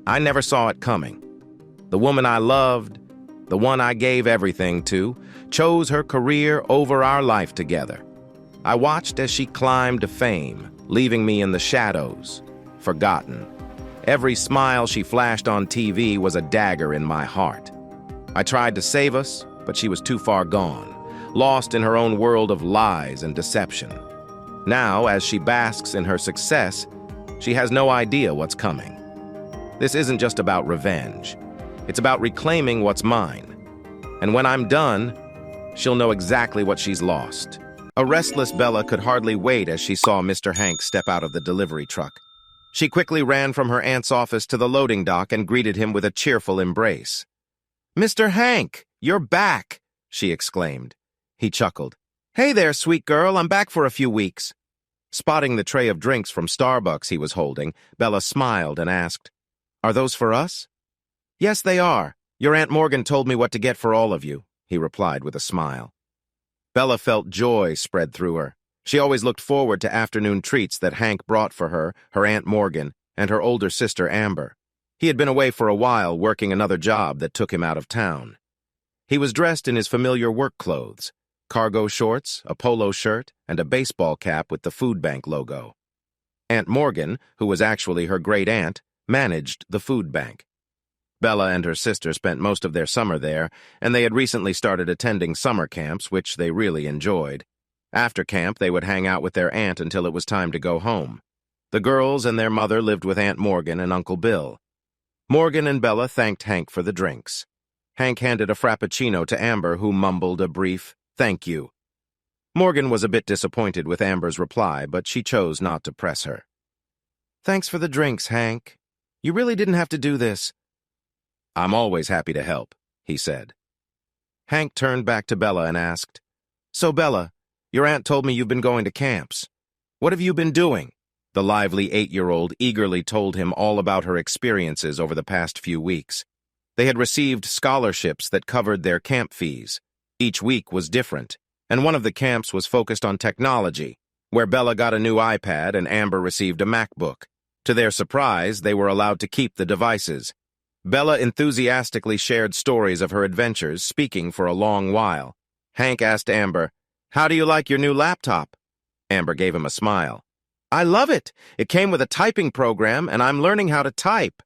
I never saw it coming. The woman I loved, the one I gave everything to, chose her career over our life together. I watched as she climbed to fame, leaving me in the shadows, forgotten. Every smile she flashed on TV was a dagger in my heart. I tried to save us, but she was too far gone, lost in her own world of lies and deception. Now, as she basks in her success, she has no idea what's coming. This isn't just about revenge. It's about reclaiming what's mine. And when I'm done, she'll know exactly what she's lost. A restless Bella could hardly wait as she saw Mr. Hank step out of the delivery truck. She quickly ran from her aunt's office to the loading dock and greeted him with a cheerful embrace. "Mr. Hank, you're back!" she exclaimed. He chuckled. "Hey there, sweet girl, I'm back for a few weeks." Spotting the tray of drinks from Starbucks he was holding, Bella smiled and asked, "Are those for us?" "Yes, they are. Your Aunt Morgan told me what to get for all of you," he replied with a smile. Bella felt joy spread through her. She always looked forward to afternoon treats that Hank brought for her, her Aunt Morgan, and her older sister Amber. He had been away for a while working another job that took him out of town. He was dressed in his familiar work clothes, cargo shorts, a polo shirt, and a baseball cap with the food bank logo. Aunt Morgan, who was actually her great-aunt, managed the food bank. Bella and her sister spent most of their summer there, and they had recently started attending summer camps, which they really enjoyed. After camp, they would hang out with their aunt until it was time to go home. The girls and their mother lived with Aunt Morgan and Uncle Bill. Morgan and Bella thanked Hank for the drinks. Hank handed a frappuccino to Amber, who mumbled a brief, "Thank you." Morgan was a bit disappointed with Amber's reply, but she chose not to press her. "Thanks for the drinks, Hank. You really didn't have to do this." "I'm always happy to help," he said. Hank turned back to Bella and asked, "So, Bella, your aunt told me you've been going to camps. What have you been doing?" The lively 8-year-old eagerly told him all about her experiences over the past few weeks. They had received scholarships that covered their camp fees. Each week was different, and one of the camps was focused on technology, where Bella got a new iPad and Amber received a MacBook. To their surprise, they were allowed to keep the devices. Bella enthusiastically shared stories of her adventures, speaking for a long while. Hank asked Amber, "How do you like your new laptop?" Amber gave him a smile. "I love it. It came with a typing program, and I'm learning how to type."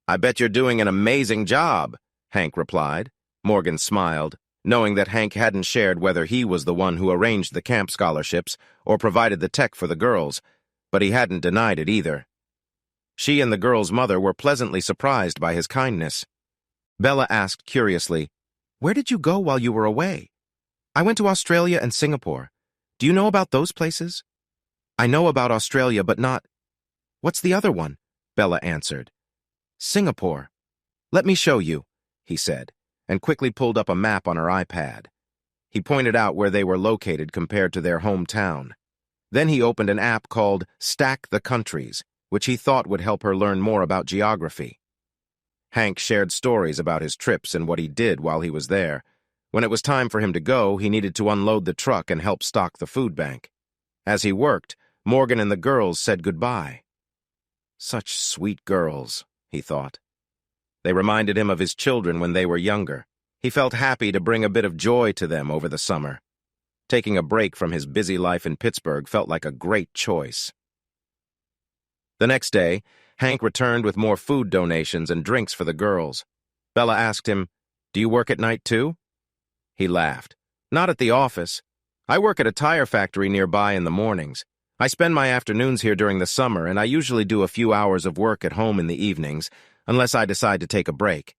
"I bet you're doing an amazing job," Hank replied. Morgan smiled, knowing that Hank hadn't shared whether he was the one who arranged the camp scholarships or provided the tech for the girls, but he hadn't denied it either. She and the girl's mother were pleasantly surprised by his kindness. Bella asked curiously, "Where did you go while you were away?" "I went to Australia and Singapore. Do you know about those places?" "I know about Australia, but not—" "What's the other one?" Bella answered. "Singapore. Let me show you," he said, and quickly pulled up a map on her iPad. He pointed out where they were located compared to their hometown. Then he opened an app called Stack the Countries, which he thought would help her learn more about geography. Hank shared stories about his trips and what he did while he was there. When it was time for him to go, he needed to unload the truck and help stock the food bank. As he worked, Morgan and the girls said goodbye. Such sweet girls, he thought. They reminded him of his children when they were younger. He felt happy to bring a bit of joy to them over the summer. Taking a break from his busy life in Pittsburgh felt like a great choice. The next day, Hank returned with more food donations and drinks for the girls. Bella asked him, "Do you work at night too?" He laughed. "Not at the office. I work at a tire factory nearby in the mornings. I spend my afternoons here during the summer, and I usually do a few hours of work at home in the evenings, unless I decide to take a break.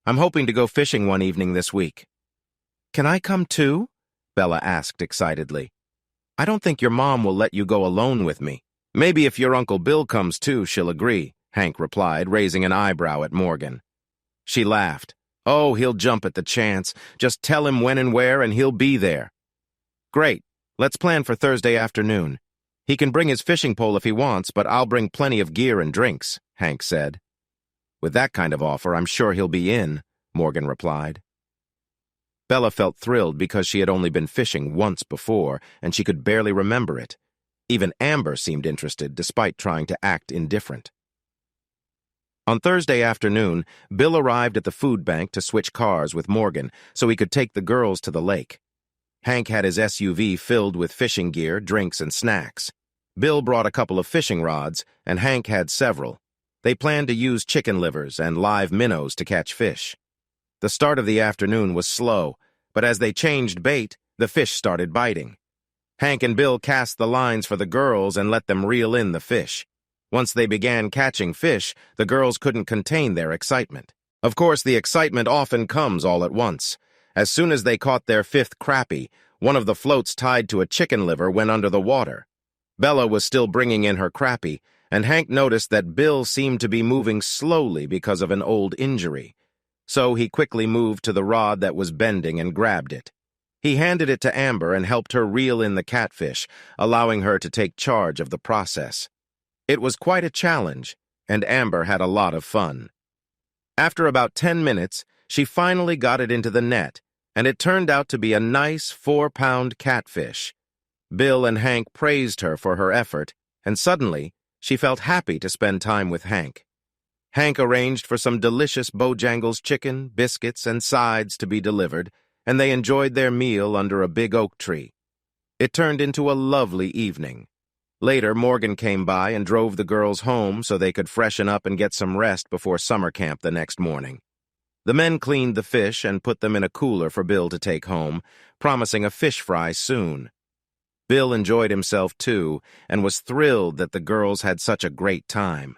I'm hoping to go fishing one evening this week." "Can I come too?" Bella asked excitedly. "I don't think your mom will let you go alone with me." "Maybe if your Uncle Bill comes too, she'll agree," Hank replied, raising an eyebrow at Morgan. She laughed. "Oh, he'll jump at the chance. Just tell him when and where, and he'll be there." "Great. Let's plan for Thursday afternoon. He can bring his fishing pole if he wants, but I'll bring plenty of gear and drinks," Hank said. "With that kind of offer, I'm sure he'll be in," Morgan replied. Bella felt thrilled because she had only been fishing once before, and she could barely remember it. Even Amber seemed interested, despite trying to act indifferent. On Thursday afternoon, Bill arrived at the food bank to switch cars with Morgan so he could take the girls to the lake. Hank had his SUV filled with fishing gear, drinks, and snacks. Bill brought a couple of fishing rods, and Hank had several. They planned to use chicken livers and live minnows to catch fish. The start of the afternoon was slow, but as they changed bait, the fish started biting. Hank and Bill cast the lines for the girls and let them reel in the fish. Once they began catching fish, the girls couldn't contain their excitement. Of course, the excitement often comes all at once. As soon as they caught their fifth crappie, one of the floats tied to a chicken liver went under the water. Bella was still bringing in her crappie, and Hank noticed that Bill seemed to be moving slowly because of an old injury. So he quickly moved to the rod that was bending and grabbed it. He handed it to Amber and helped her reel in the catfish, allowing her to take charge of the process. It was quite a challenge, and Amber had a lot of fun. After about 10 minutes, she finally got it into the net, and it turned out to be a nice 4-pound catfish. Bill and Hank praised her for her effort, and suddenly, she felt happy to spend time with Hank. Hank arranged for some delicious Bojangles chicken, biscuits, and sides to be delivered, and they enjoyed their meal under a big oak tree. It turned into a lovely evening. Later, Morgan came by and drove the girls home so they could freshen up and get some rest before summer camp the next morning. The men cleaned the fish and put them in a cooler for Bill to take home, promising a fish fry soon. Bill enjoyed himself too and was thrilled that the girls had such a great time.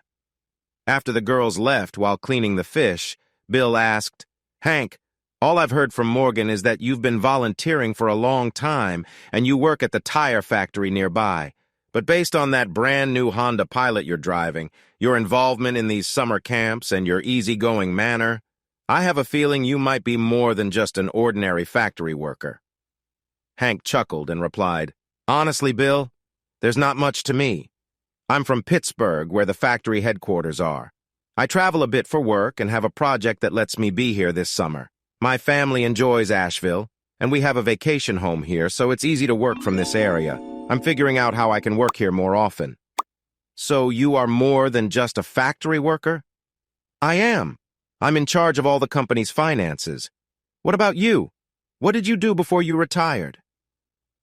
After the girls left while cleaning the fish, Bill asked, "Hank, all I've heard from Morgan is that you've been volunteering for a long time and you work at the tire factory nearby. But based on that brand-new Honda Pilot you're driving, your involvement in these summer camps, and your easygoing manner, I have a feeling you might be more than just an ordinary factory worker." Hank chuckled and replied, "Honestly, Bill, there's not much to me. I'm from Pittsburgh, where the factory headquarters are. I travel a bit for work and have a project that lets me be here this summer. My family enjoys Asheville, and we have a vacation home here, so it's easy to work from this area. I'm figuring out how I can work here more often." "So you are more than just a factory worker?" "I am. I'm in charge of all the company's finances. What about you? What did you do before you retired?"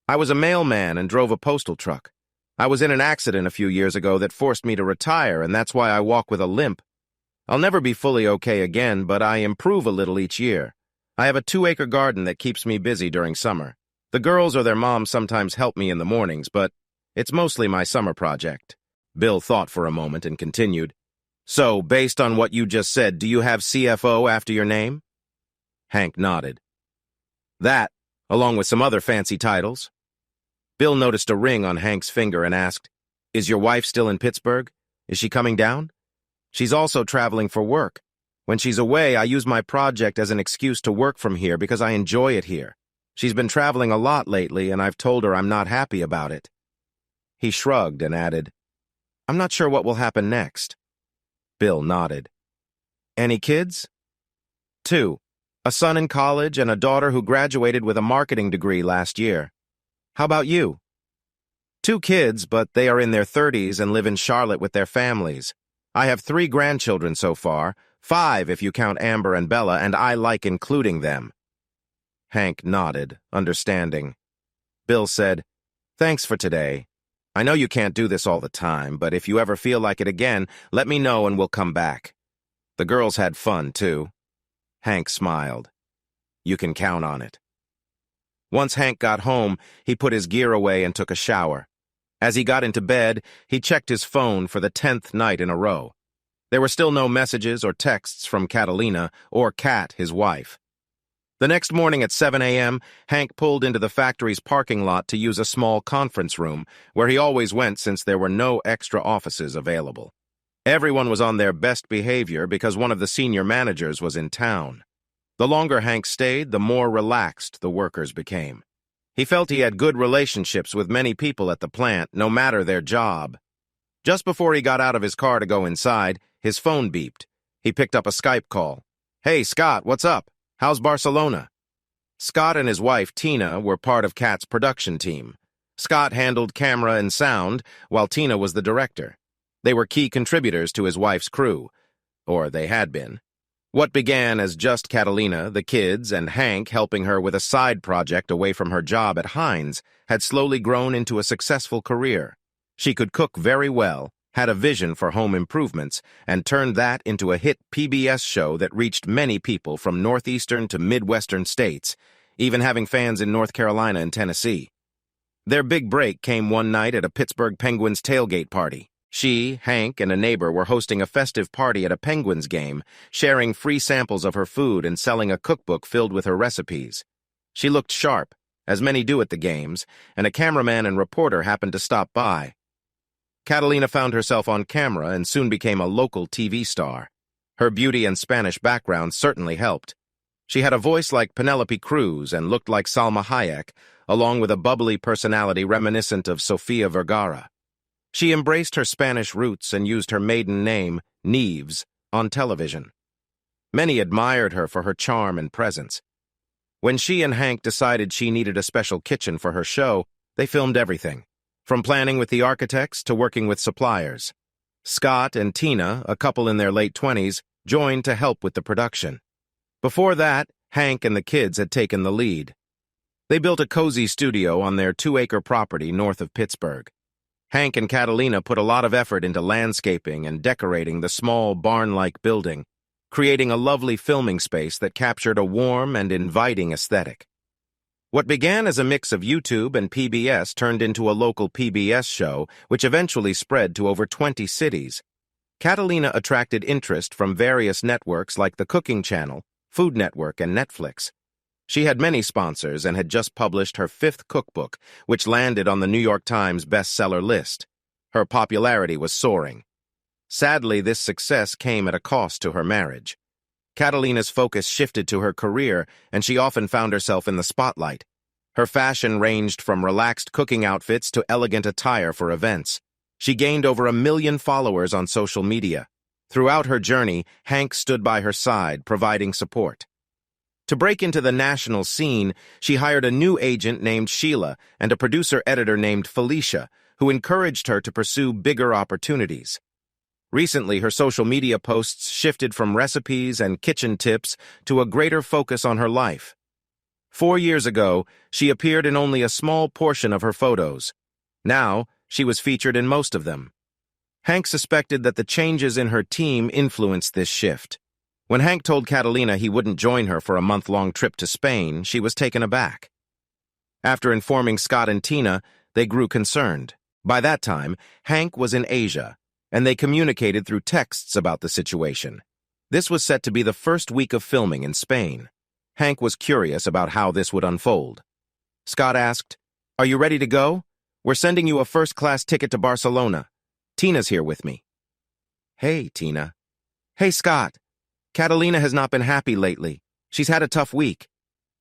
"I was a mailman and drove a postal truck. I was in an accident a few years ago that forced me to retire, and that's why I walk with a limp. I'll never be fully okay again, but I improve a little each year. I have a 2-acre garden that keeps me busy during summer. The girls or their moms sometimes help me in the mornings, but it's mostly my summer project." Bill thought for a moment and continued, "So, based on what you just said, do you have CFO after your name?" Hank nodded. "That, along with some other fancy titles." Bill noticed a ring on Hank's finger and asked, "Is your wife still in Pittsburgh? Is she coming down?" "She's also traveling for work. When she's away, I use my project as an excuse to work from here because I enjoy it here. She's been traveling a lot lately, and I've told her I'm not happy about it." He shrugged and added, "I'm not sure what will happen next." Bill nodded. "Any kids?" "2. A son in college and a daughter who graduated with a marketing degree last year. How about you?" "2 kids, but they are in their 30s and live in Charlotte with their families. I have 3 grandchildren so far, 5 if you count Amber and Bella, and I like including them." Hank nodded, understanding. Bill said, "Thanks for today. I know you can't do this all the time, but if you ever feel like it again, let me know and we'll come back." The girls had fun, too. Hank smiled. "You can count on it." Once Hank got home, he put his gear away and took a shower. As he got into bed, he checked his phone for the 10th night in a row. There were still no messages or texts from Catalina or Kat, his wife. The next morning at 7 a.m., Hank pulled into the factory's parking lot to use a small conference room, where he always went since there were no extra offices available. Everyone was on their best behavior because one of the senior managers was in town. The longer Hank stayed, the more relaxed the workers became. He felt he had good relationships with many people at the plant, no matter their job. Just before he got out of his car to go inside, his phone beeped. He picked up a Skype call. "Hey, Scott, what's up? How's Barcelona?" Scott and his wife, Tina, were part of Kat's production team. Scott handled camera and sound, while Tina was the director. They were key contributors to his wife's crew. or they had been. What began as just Catalina, the kids, and Hank helping her with a side project away from her job at Heinz had slowly grown into a successful career. She could cook very well, had a vision for home improvements, and turned that into a hit PBS show that reached many people from northeastern to midwestern states, even having fans in North Carolina and Tennessee. Their big break came one night at a Pittsburgh Penguins tailgate party. She, Hank, and a neighbor were hosting a festive party at a Penguins game, sharing free samples of her food and selling a cookbook filled with her recipes. She looked sharp, as many do at the games, and a cameraman and reporter happened to stop by. Catalina found herself on camera and soon became a local TV star. Her beauty and Spanish background certainly helped. She had a voice like Penelope Cruz and looked like Salma Hayek, along with a bubbly personality reminiscent of Sofia Vergara. She embraced her Spanish roots and used her maiden name, Neves, on television. Many admired her for her charm and presence. When she and Hank decided she needed a special kitchen for her show, they filmed everything, from planning with the architects to working with suppliers. Scott and Tina, a couple in their late 20s, joined to help with the production. Before that, Hank and the kids had taken the lead. They built a cozy studio on their 2-acre property north of Pittsburgh. Hank and Catalina put a lot of effort into landscaping and decorating the small barn-like building, creating a lovely filming space that captured a warm and inviting aesthetic. What began as a mix of YouTube and PBS turned into a local PBS show, which eventually spread to over 20 cities. Catalina attracted interest from various networks like the Cooking Channel, Food Network, and Netflix. She had many sponsors and had just published her 5th cookbook, which landed on the New York Times bestseller list. Her popularity was soaring. Sadly, this success came at a cost to her marriage. Catalina's focus shifted to her career, and she often found herself in the spotlight. Her fashion ranged from relaxed cooking outfits to elegant attire for events. She gained over 1 million followers on social media. Throughout her journey, Hank stood by her side, providing support. To break into the national scene, she hired a new agent named Sheila and a producer-editor named Felicia, who encouraged her to pursue bigger opportunities. Recently, her social media posts shifted from recipes and kitchen tips to a greater focus on her life. 4 years ago, she appeared in only a small portion of her photos. Now, she was featured in most of them. Hank suspected that the changes in her team influenced this shift. When Hank told Catalina he wouldn't join her for a month-long trip to Spain, she was taken aback. After informing Scott and Tina, they grew concerned. By that time, Hank was in Asia, and they communicated through texts about the situation. This was set to be the first week of filming in Spain. Hank was curious about how this would unfold. Scott asked, "Are you ready to go? We're sending you a first-class ticket to Barcelona. Tina's here with me." "Hey, Tina." "Hey, Scott. Catalina has not been happy lately. She's had a tough week.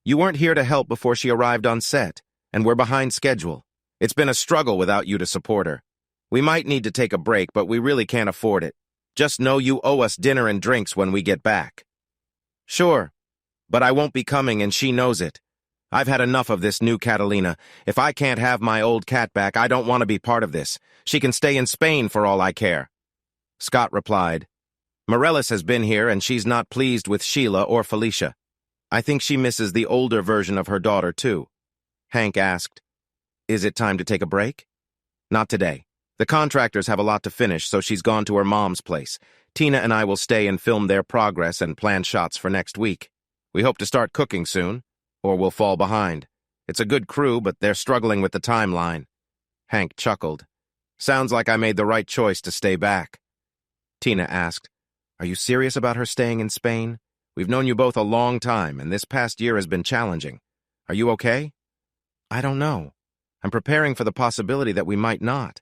You weren't here to help before she arrived on set, and we're behind schedule. It's been a struggle without you to support her. We might need to take a break, but we really can't afford it. Just know you owe us dinner and drinks when we get back." "Sure, but I won't be coming and she knows it. I've had enough of this new Catalina. If I can't have my old cat back, I don't want to be part of this. She can stay in Spain for all I care." Scott replied, "Morellis has been here and she's not pleased with Sheila or Felicia. I think she misses the older version of her daughter, too." Hank asked, "Is it time to take a break?" "Not today. The contractors have a lot to finish, so she's gone to her mom's place. Tina and I will stay and film their progress and plan shots for next week. We hope to start cooking soon, or we'll fall behind. It's a good crew, but they're struggling with the timeline." Hank chuckled. "Sounds like I made the right choice to stay back." Tina asked, "Are you serious about her staying in Spain? We've known you both a long time, and this past year has been challenging. Are you okay?" "I don't know. I'm preparing for the possibility that we might not.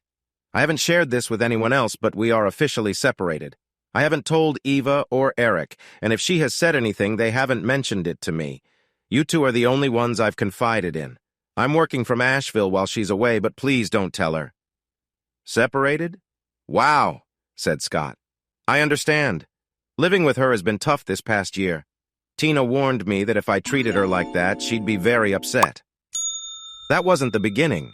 I haven't shared this with anyone else, but we are officially separated. I haven't told Eva or Eric, and if she has said anything, they haven't mentioned it to me. You two are the only ones I've confided in. I'm working from Asheville while she's away, but please don't tell her." "Separated? Wow," said Scott. "I understand. Living with her has been tough this past year. Tina warned me that if I treated her like that, she'd be very upset. That wasn't the beginning,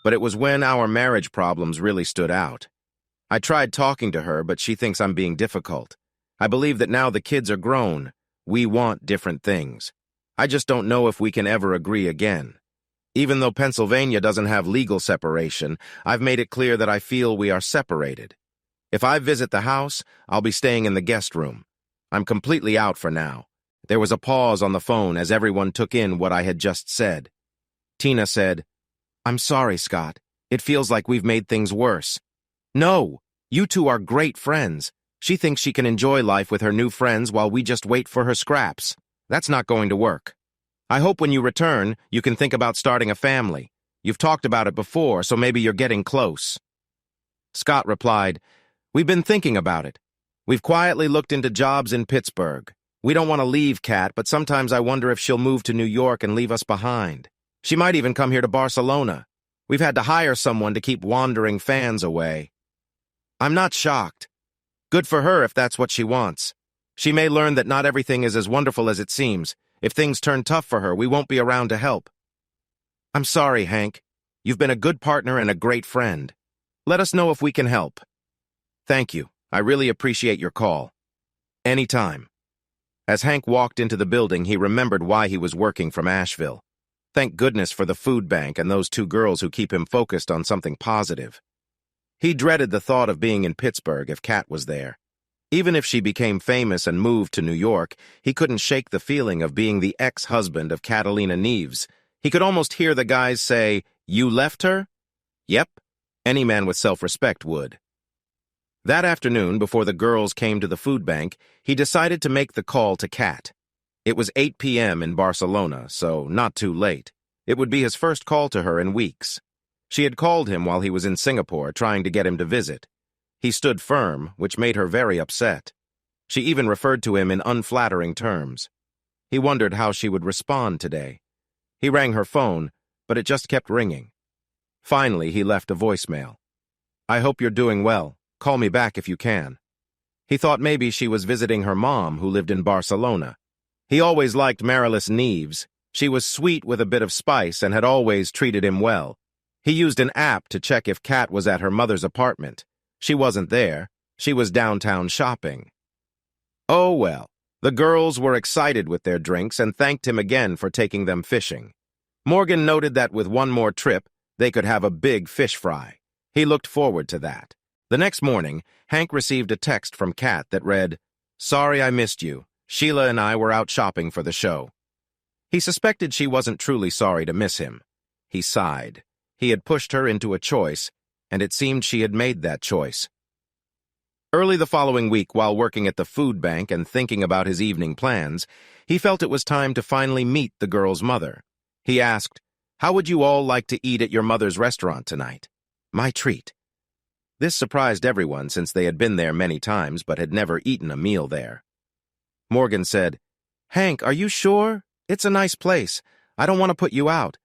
but it was when our marriage problems really stood out. I tried talking to her, but she thinks I'm being difficult. I believe that now the kids are grown, we want different things. I just don't know if we can ever agree again. Even though Pennsylvania doesn't have legal separation, I've made it clear that I feel we are separated. If I visit the house, I'll be staying in the guest room. I'm completely out for now. There was a pause on the phone as everyone took in what I had just said. Tina said, "I'm sorry, Scott. It feels like we've made things worse." "No, you two are great friends. She thinks she can enjoy life with her new friends while we just wait for her scraps. That's not going to work. I hope when you return, you can think about starting a family. You've talked about it before, so maybe you're getting close." Scott replied, "We've been thinking about it. We've quietly looked into jobs in Pittsburgh. We don't want to leave Kat, but sometimes I wonder if she'll move to New York and leave us behind. She might even come here to Barcelona. We've had to hire someone to keep wandering fans away." I'm not shocked. Good for her if that's what she wants. She may learn that not everything is as wonderful as it seems. If things turn tough for her, we won't be around to help. I'm sorry, Hank. You've been a good partner and a great friend. Let us know if we can help. Thank you. I really appreciate your call. Anytime. As Hank walked into the building, he remembered why he was working from Asheville. Thank goodness for the food bank and those two girls who keep him focused on something positive. He dreaded the thought of being in Pittsburgh if Kat was there. Even if she became famous and moved to New York, he couldn't shake the feeling of being the ex-husband of Catalina Neves. He could almost hear the guys say, "You left her?" Yep, any man with self-respect would. That afternoon, before the girls came to the food bank, he decided to make the call to Kat. It was 8 p.m. in Barcelona, so not too late. It would be his first call to her in weeks. She had called him while he was in Singapore, trying to get him to visit. He stood firm, which made her very upset. She even referred to him in unflattering terms. He wondered how she would respond today. He rang her phone, but it just kept ringing. Finally, he left a voicemail. "I hope you're doing well. Call me back if you can." He thought maybe she was visiting her mom, who lived in Barcelona. He always liked Marilis Neves. She was sweet with a bit of spice and had always treated him well. He used an app to check if Kat was at her mother's apartment. She wasn't there. She was downtown shopping. Oh well, the girls were excited with their drinks and thanked him again for taking them fishing. Morgan noted that with one more trip, they could have a big fish fry. He looked forward to that. The next morning, Hank received a text from Kat that read, "Sorry I missed you. Sheila and I were out shopping for the show." He suspected she wasn't truly sorry to miss him. He sighed. He had pushed her into a choice, and it seemed she had made that choice. Early the following week, while working at the food bank and thinking about his evening plans, he felt it was time to finally meet the girl's mother. He asked, "How would you all like to eat at your mother's restaurant tonight?" "My treat." This surprised everyone since they had been there many times but had never eaten a meal there. Morgan said, "Hank, are you sure? It's a nice place. I don't want to put you out."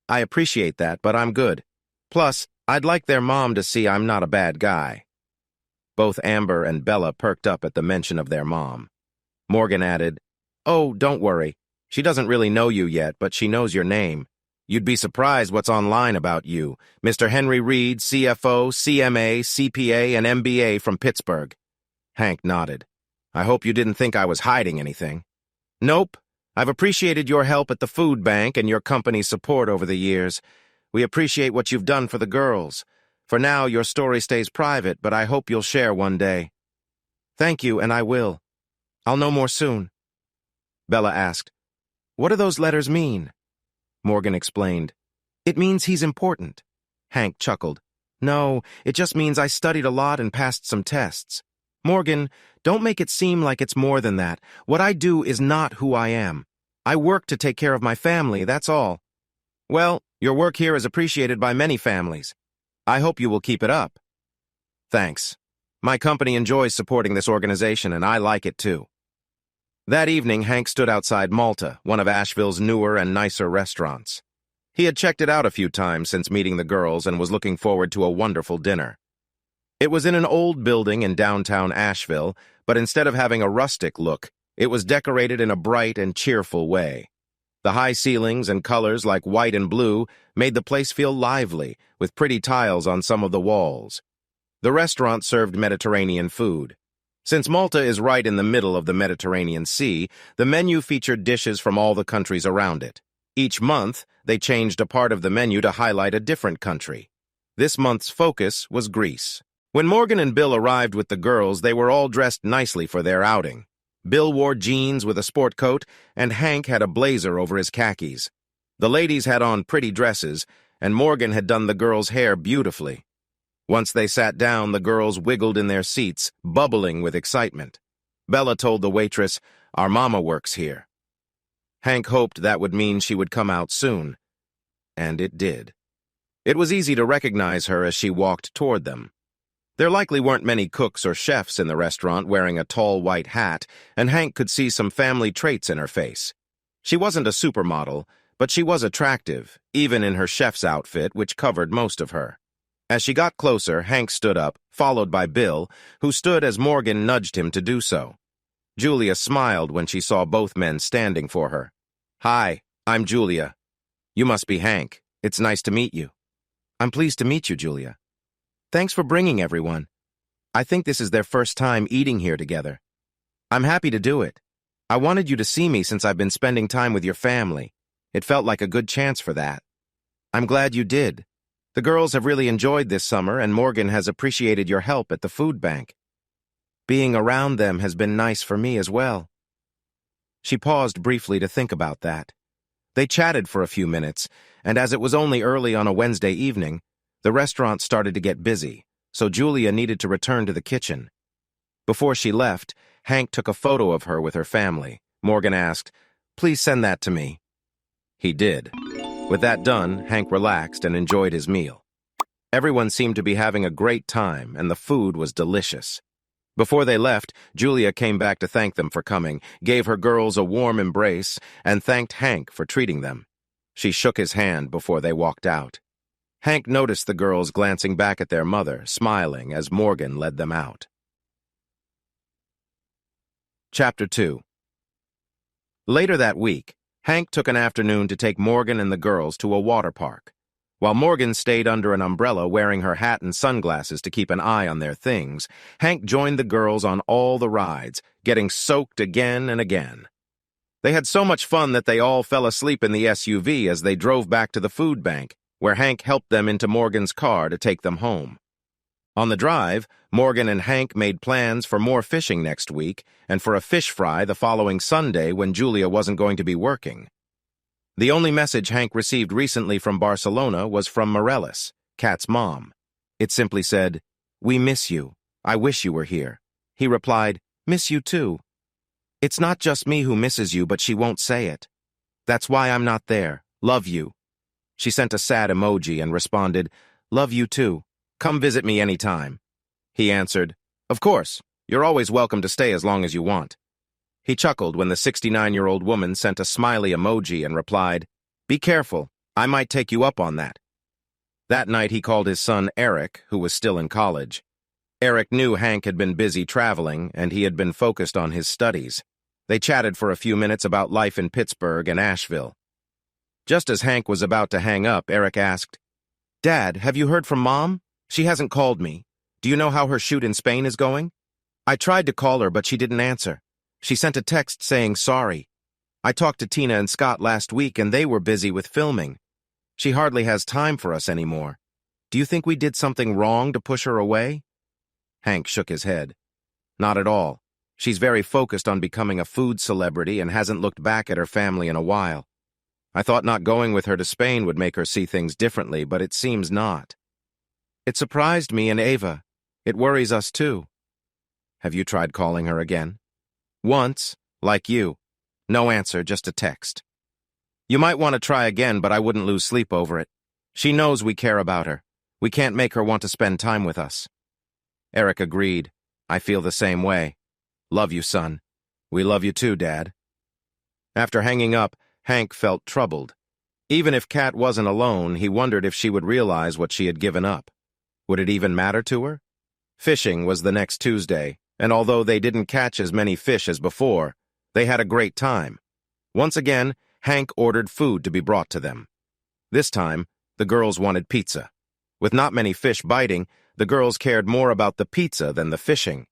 "I appreciate that, but I'm good. Plus, I'd like their mom to see I'm not a bad guy." Both Amber and Bella perked up at the mention of their mom. Morgan added, "Oh, don't worry. She doesn't really know you yet, but she knows your name. You'd be surprised what's online about you. Mr. Henry Reed, CFO, CMA, CPA, and MBA from Pittsburgh." Hank nodded. "I hope you didn't think I was hiding anything." "Nope. I've appreciated your help at the food bank and your company's support over the years. We appreciate what you've done for the girls. For now, your story stays private, but I hope you'll share one day." "Thank you, and I will. I'll know more soon." Bella asked, "What do those letters mean?" Morgan explained, "It means he's important." Hank chuckled. "No, it just means I studied a lot and passed some tests. Morgan, don't make it seem like it's more than that. What I do is not who I am. I work to take care of my family, that's all." "Well, your work here is appreciated by many families. I hope you will keep it up." "Thanks. My company enjoys supporting this organization, and I like it too." That evening, Hank stood outside Malta, one of Asheville's newer and nicer restaurants. He had checked it out a few times since meeting the girls and was looking forward to a wonderful dinner. It was in an old building in downtown Asheville, but instead of having a rustic look, it was decorated in a bright and cheerful way. The high ceilings and colors like white and blue made the place feel lively, with pretty tiles on some of the walls. The restaurant served Mediterranean food. Since Malta is right in the middle of the Mediterranean Sea, the menu featured dishes from all the countries around it. Each month, they changed a part of the menu to highlight a different country. This month's focus was Greece. When Morgan and Bill arrived with the girls, they were all dressed nicely for their outing. Bill wore jeans with a sport coat, and Hank had a blazer over his khakis. The ladies had on pretty dresses, and Morgan had done the girls' hair beautifully. Once they sat down, the girls wiggled in their seats, bubbling with excitement. Bella told the waitress, "Our mama works here." Hank hoped that would mean she would come out soon. And it did. It was easy to recognize her as she walked toward them. There likely weren't many cooks or chefs in the restaurant wearing a tall white hat, and Hank could see some family traits in her face. She wasn't a supermodel, but she was attractive, even in her chef's outfit, which covered most of her. As she got closer, Hank stood up, followed by Bill, who stood as Morgan nudged him to do so. Julia smiled when she saw both men standing for her. "Hi, I'm Julia. You must be Hank. It's nice to meet you." "I'm pleased to meet you, Julia. Thanks for bringing everyone. I think this is their first time eating here together. I'm happy to do it. I wanted you to see me since I've been spending time with your family. It felt like a good chance for that. I'm glad you did. The girls have really enjoyed this summer, and Morgan has appreciated your help at the food bank. Being around them has been nice for me as well." She paused briefly to think about that. They chatted for a few minutes, and as it was only early on a Wednesday evening, the restaurant started to get busy, so Julia needed to return to the kitchen. Before she left, Hank took a photo of her with her family. Morgan asked, "Please send that to me." He did. With that done, Hank relaxed and enjoyed his meal. Everyone seemed to be having a great time, and the food was delicious. Before they left, Julia came back to thank them for coming, gave her girls a warm embrace, and thanked Hank for treating them. She shook his hand before they walked out. Hank noticed the girls glancing back at their mother, smiling as Morgan led them out. Chapter 2. Later that week, Hank took an afternoon to take Morgan and the girls to a water park. While Morgan stayed under an umbrella wearing her hat and sunglasses to keep an eye on their things, Hank joined the girls on all the rides, getting soaked again and again. They had so much fun that they all fell asleep in the SUV as they drove back to the food bank, where Hank helped them into Morgan's car to take them home. On the drive, Morgan and Hank made plans for more fishing next week and for a fish fry the following Sunday when Julia wasn't going to be working. The only message Hank received recently from Barcelona was from Morelis, Kat's mom. It simply said, "We miss you. I wish you were here." He replied, "Miss you too. It's not just me who misses you, but she won't say it. That's why I'm not there. Love you." She sent a sad emoji and responded, "Love you too. Come visit me anytime." He answered, "Of course. You're always welcome to stay as long as you want." He chuckled when the 69-year-old woman sent a smiley emoji and replied, "Be careful. I might take you up on that." That night he called his son Eric, who was still in college. Eric knew Hank had been busy traveling, and he had been focused on his studies. They chatted for a few minutes about life in Pittsburgh and Asheville. Just as Hank was about to hang up, Eric asked, "Dad, have you heard from Mom? She hasn't called me. Do you know how her shoot in Spain is going? I tried to call her, but she didn't answer. She sent a text saying sorry. I talked to Tina and Scott last week, and they were busy with filming. She hardly has time for us anymore. Do you think we did something wrong to push her away?" Hank shook his head. "Not at all. She's very focused on becoming a food celebrity and hasn't looked back at her family in a while. I thought not going with her to Spain would make her see things differently, but it seems not. It surprised me and Ava. It worries us too." "Have you tried calling her again?" "Once, like you. No answer, just a text." "You might want to try again, but I wouldn't lose sleep over it. She knows we care about her. We can't make her want to spend time with us." Eric agreed. "I feel the same way. Love you, son. We love you too, Dad." After hanging up, Hank felt troubled. Even if Kat wasn't alone, he wondered if she would realize what she had given up. Would it even matter to her? Fishing was the next Tuesday, and although they didn't catch as many fish as before, they had a great time. Once again, Hank ordered food to be brought to them. This time, the girls wanted pizza. With not many fish biting, the girls cared more about the pizza than the fishing.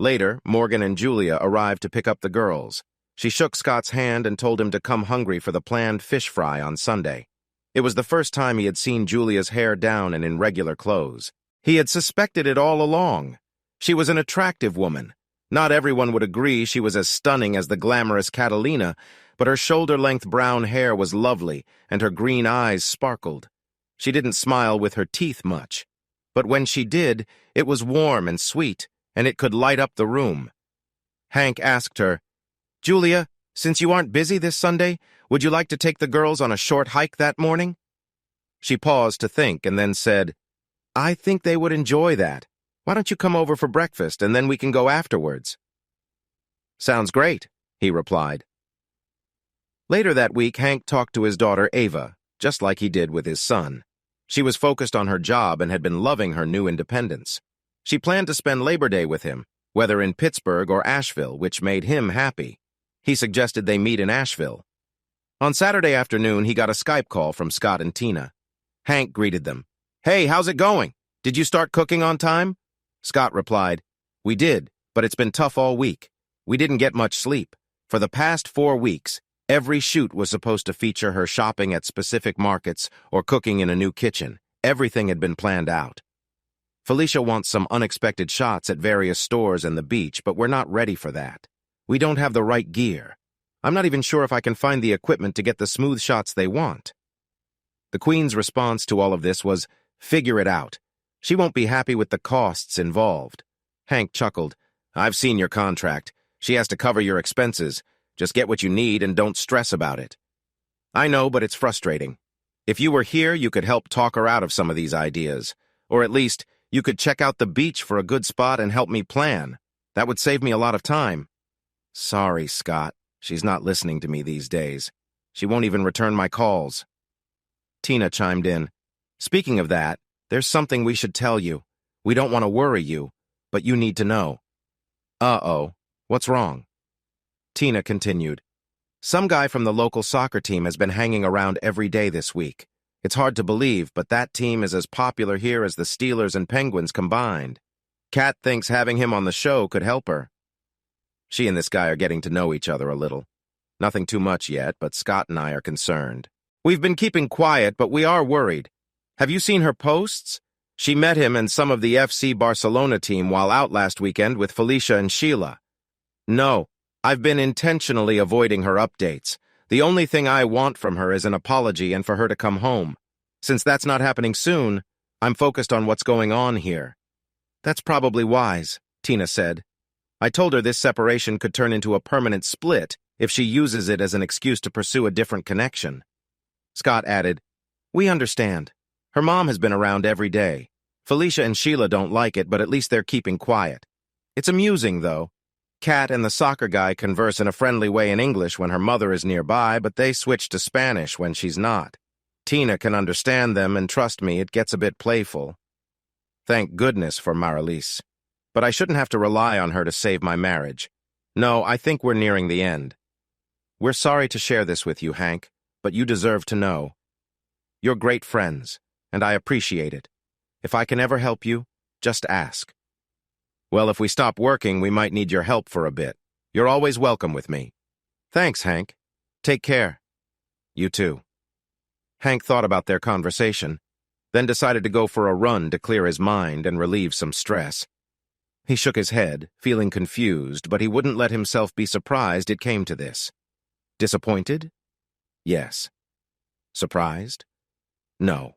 Later, Morgan and Julia arrived to pick up the girls. She shook Scott's hand and told him to come hungry for the planned fish fry on Sunday. It was the first time he had seen Julia's hair down and in regular clothes. He had suspected it all along. She was an attractive woman. Not everyone would agree she was as stunning as the glamorous Catalina, but her shoulder-length brown hair was lovely, and her green eyes sparkled. She didn't smile with her teeth much, but when she did, it was warm and sweet, and it could light up the room. Hank asked her, "Julia, since you aren't busy this Sunday, would you like to take the girls on a short hike that morning?" She paused to think and then said, "I think they would enjoy that. Why don't you come over for breakfast and then we can go afterwards?" "Sounds great," he replied. Later that week, Hank talked to his daughter Ava, just like he did with his son. She was focused on her job and had been loving her new independence. She planned to spend Labor Day with him, whether in Pittsburgh or Asheville, which made him happy. He suggested they meet in Asheville. On Saturday afternoon, he got a Skype call from Scott and Tina. Hank greeted them. "Hey, how's it going? Did you start cooking on time?" Scott replied, "We did, but it's been tough all week. We didn't get much sleep. For the past 4 weeks, every shoot was supposed to feature her shopping at specific markets or cooking in a new kitchen. Everything had been planned out. Felicia wants some unexpected shots at various stores and the beach, but we're not ready for that. We don't have the right gear. I'm not even sure if I can find the equipment to get the smooth shots they want." The Queen's response to all of this was, "Figure it out. She won't be happy with the costs involved." Hank chuckled. "I've seen your contract. She has to cover your expenses. Just get what you need and don't stress about it." "I know, but it's frustrating. If you were here, you could help talk her out of some of these ideas. Or at least, you could check out the beach for a good spot and help me plan. That would save me a lot of time." "Sorry, Scott. She's not listening to me these days. She won't even return my calls." Tina chimed in. "Speaking of that, there's something we should tell you. We don't want to worry you, but you need to know." "Uh-oh. What's wrong?" Tina continued. "Some guy from the local soccer team has been hanging around every day this week. It's hard to believe, but that team is as popular here as the Steelers and Penguins combined. Kat thinks having him on the show could help her. She and this guy are getting to know each other a little. Nothing too much yet, but Scott and I are concerned. We've been keeping quiet, but we are worried. Have you seen her posts? She met him and some of the FC Barcelona team while out last weekend with Felicia and Sheila." "No, I've been intentionally avoiding her updates. The only thing I want from her is an apology and for her to come home. Since that's not happening soon, I'm focused on what's going on here." "That's probably wise," Tina said. "I told her this separation could turn into a permanent split if she uses it as an excuse to pursue a different connection." Scott added, "We understand. Her mom has been around every day. Felicia and Sheila don't like it, but at least they're keeping quiet. It's amusing, though. Kat and the soccer guy converse in a friendly way in English when her mother is nearby, but they switch to Spanish when she's not. Tina can understand them, and trust me, it gets a bit playful. Thank goodness for Marilise. But I shouldn't have to rely on her to save my marriage. No, I think we're nearing the end. We're sorry to share this with you, Hank, but you deserve to know. You're great friends, and I appreciate it. If I can ever help you, just ask." "Well, if we stop working, we might need your help for a bit. You're always welcome with me." "Thanks, Hank. Take care." "You too." Hank thought about their conversation, then decided to go for a run to clear his mind and relieve some stress. He shook his head, feeling confused, but he wouldn't let himself be surprised it came to this. Disappointed? Yes. Surprised? No.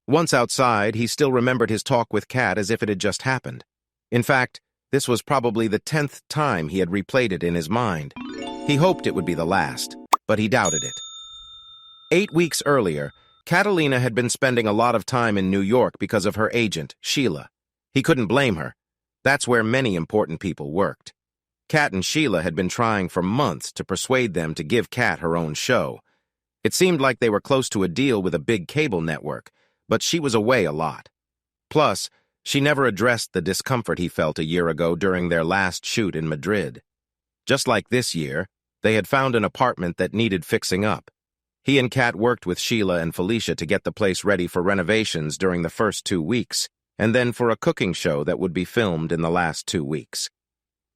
Once outside, he still remembered his talk with Kat as if it had just happened. In fact, this was probably the 10th time he had replayed it in his mind. He hoped it would be the last, but he doubted it. 8 weeks earlier, Catalina had been spending a lot of time in New York because of her agent, Sheila. He couldn't blame her. That's where many important people worked. Kat and Sheila had been trying for months to persuade them to give Kat her own show. It seemed like they were close to a deal with a big cable network, but she was away a lot. Plus, she never addressed the discomfort he felt a year ago during their last shoot in Madrid. Just like this year, they had found an apartment that needed fixing up. He and Kat worked with Sheila and Felicia to get the place ready for renovations during the first 2 weeks, and then for a cooking show that would be filmed in the last 2 weeks.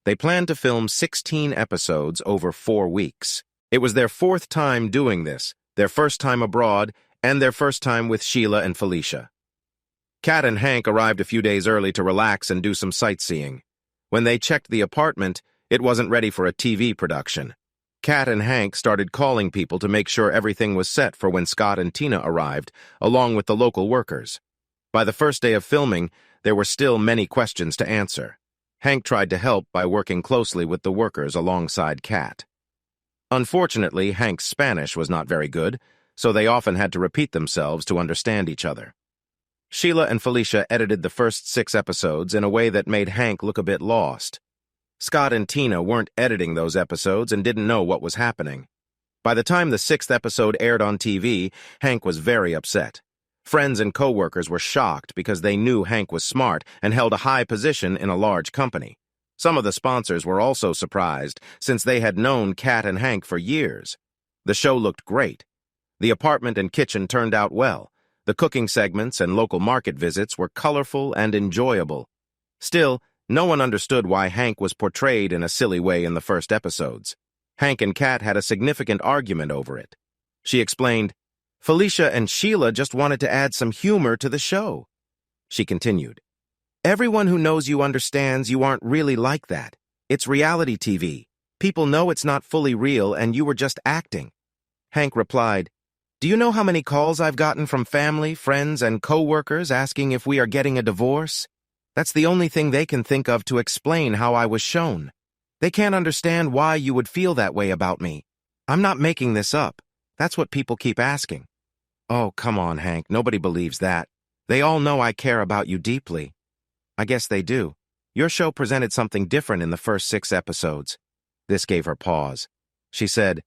They planned to film 16 episodes over 4 weeks. It was their 4th time doing this, their first time abroad, and their first time with Sheila and Felicia. Kat and Hank arrived a few days early to relax and do some sightseeing. When they checked the apartment, it wasn't ready for a TV production. Kat and Hank started calling people to make sure everything was set for when Scott and Tina arrived, along with the local workers. By the first day of filming, there were still many questions to answer. Hank tried to help by working closely with the workers alongside Kat. Unfortunately, Hank's Spanish was not very good, so they often had to repeat themselves to understand each other. Sheila and Felicia edited the first 6 episodes in a way that made Hank look a bit lost. Scott and Tina weren't editing those episodes and didn't know what was happening. By the time the 6th episode aired on TV, Hank was very upset. Friends and co-workers were shocked because they knew Hank was smart and held a high position in a large company. Some of the sponsors were also surprised, since they had known Kat and Hank for years. The show looked great. The apartment and kitchen turned out well. The cooking segments and local market visits were colorful and enjoyable. Still, no one understood why Hank was portrayed in a silly way in the first episodes. Hank and Kat had a significant argument over it. She explained, "Felicia and Sheila just wanted to add some humor to the show." She continued, "Everyone who knows you understands you aren't really like that. It's reality TV. People know it's not fully real and you were just acting." Hank replied, "Do you know how many calls I've gotten from family, friends, and co-workers asking if we are getting a divorce? That's the only thing they can think of to explain how I was shown. They can't understand why you would feel that way about me. I'm not making this up. That's what people keep asking." "Oh, come on, Hank. Nobody believes that. They all know I care about you deeply." "I guess they do. Your show presented something different in the first 6 episodes." This gave her pause. She said,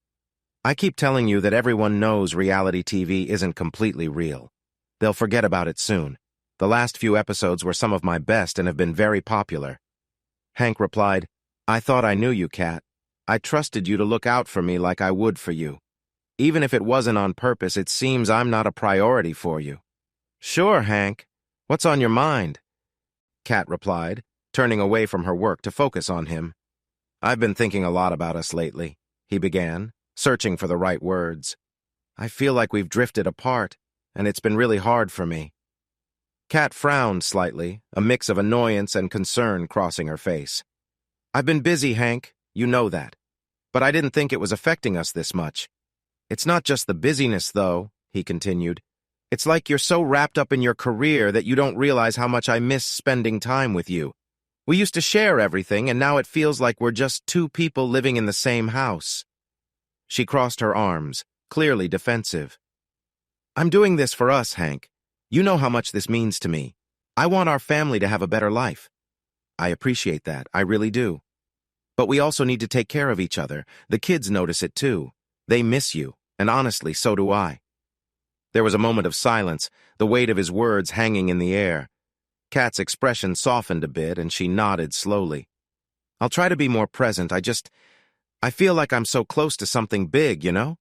"I keep telling you that everyone knows reality TV isn't completely real. They'll forget about it soon. The last few episodes were some of my best and have been very popular." Hank replied, "I thought I knew you, Kat. I trusted you to look out for me like I would for you. Even if it wasn't on purpose, it seems I'm not a priority for you." "Sure, Hank. What's on your mind?" Kat replied, turning away from her work to focus on him. "I've been thinking a lot about us lately," he began, searching for the right words. "I feel like we've drifted apart, and it's been really hard for me." Kat frowned slightly, a mix of annoyance and concern crossing her face. "I've been busy, Hank. You know that. But I didn't think it was affecting us this much. It's not just the busyness, though," he continued. "It's like you're so wrapped up in your career that you don't realize how much I miss spending time with you. We used to share everything, and now it feels like we're just 2 people living in the same house." She crossed her arms, clearly defensive. "I'm doing this for us, Hank. You know how much this means to me. I want our family to have a better life." "I appreciate that, I really do. But we also need to take care of each other. The kids notice it too. They miss you, and honestly, so do I." There was a moment of silence, the weight of his words hanging in the air. Kat's expression softened a bit, and she nodded slowly. "I'll try to be more present. I feel like I'm so close to something big, you know?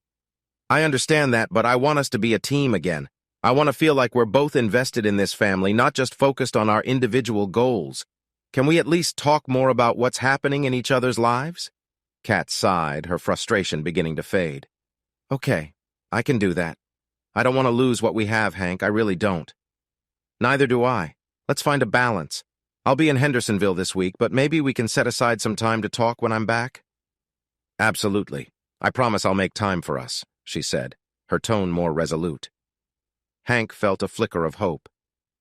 I understand that, but I want us to be a team again. I want to feel like we're both invested in this family, not just focused on our individual goals. Can we at least talk more about what's happening in each other's lives?" Kat sighed, her frustration beginning to fade. "Okay, I can do that. I don't want to lose what we have, Hank. I really don't." "Neither do I. Let's find a balance. I'll be in Hendersonville this week, but maybe we can set aside some time to talk when I'm back?" "Absolutely. I promise I'll make time for us," she said, her tone more resolute. Hank felt a flicker of hope.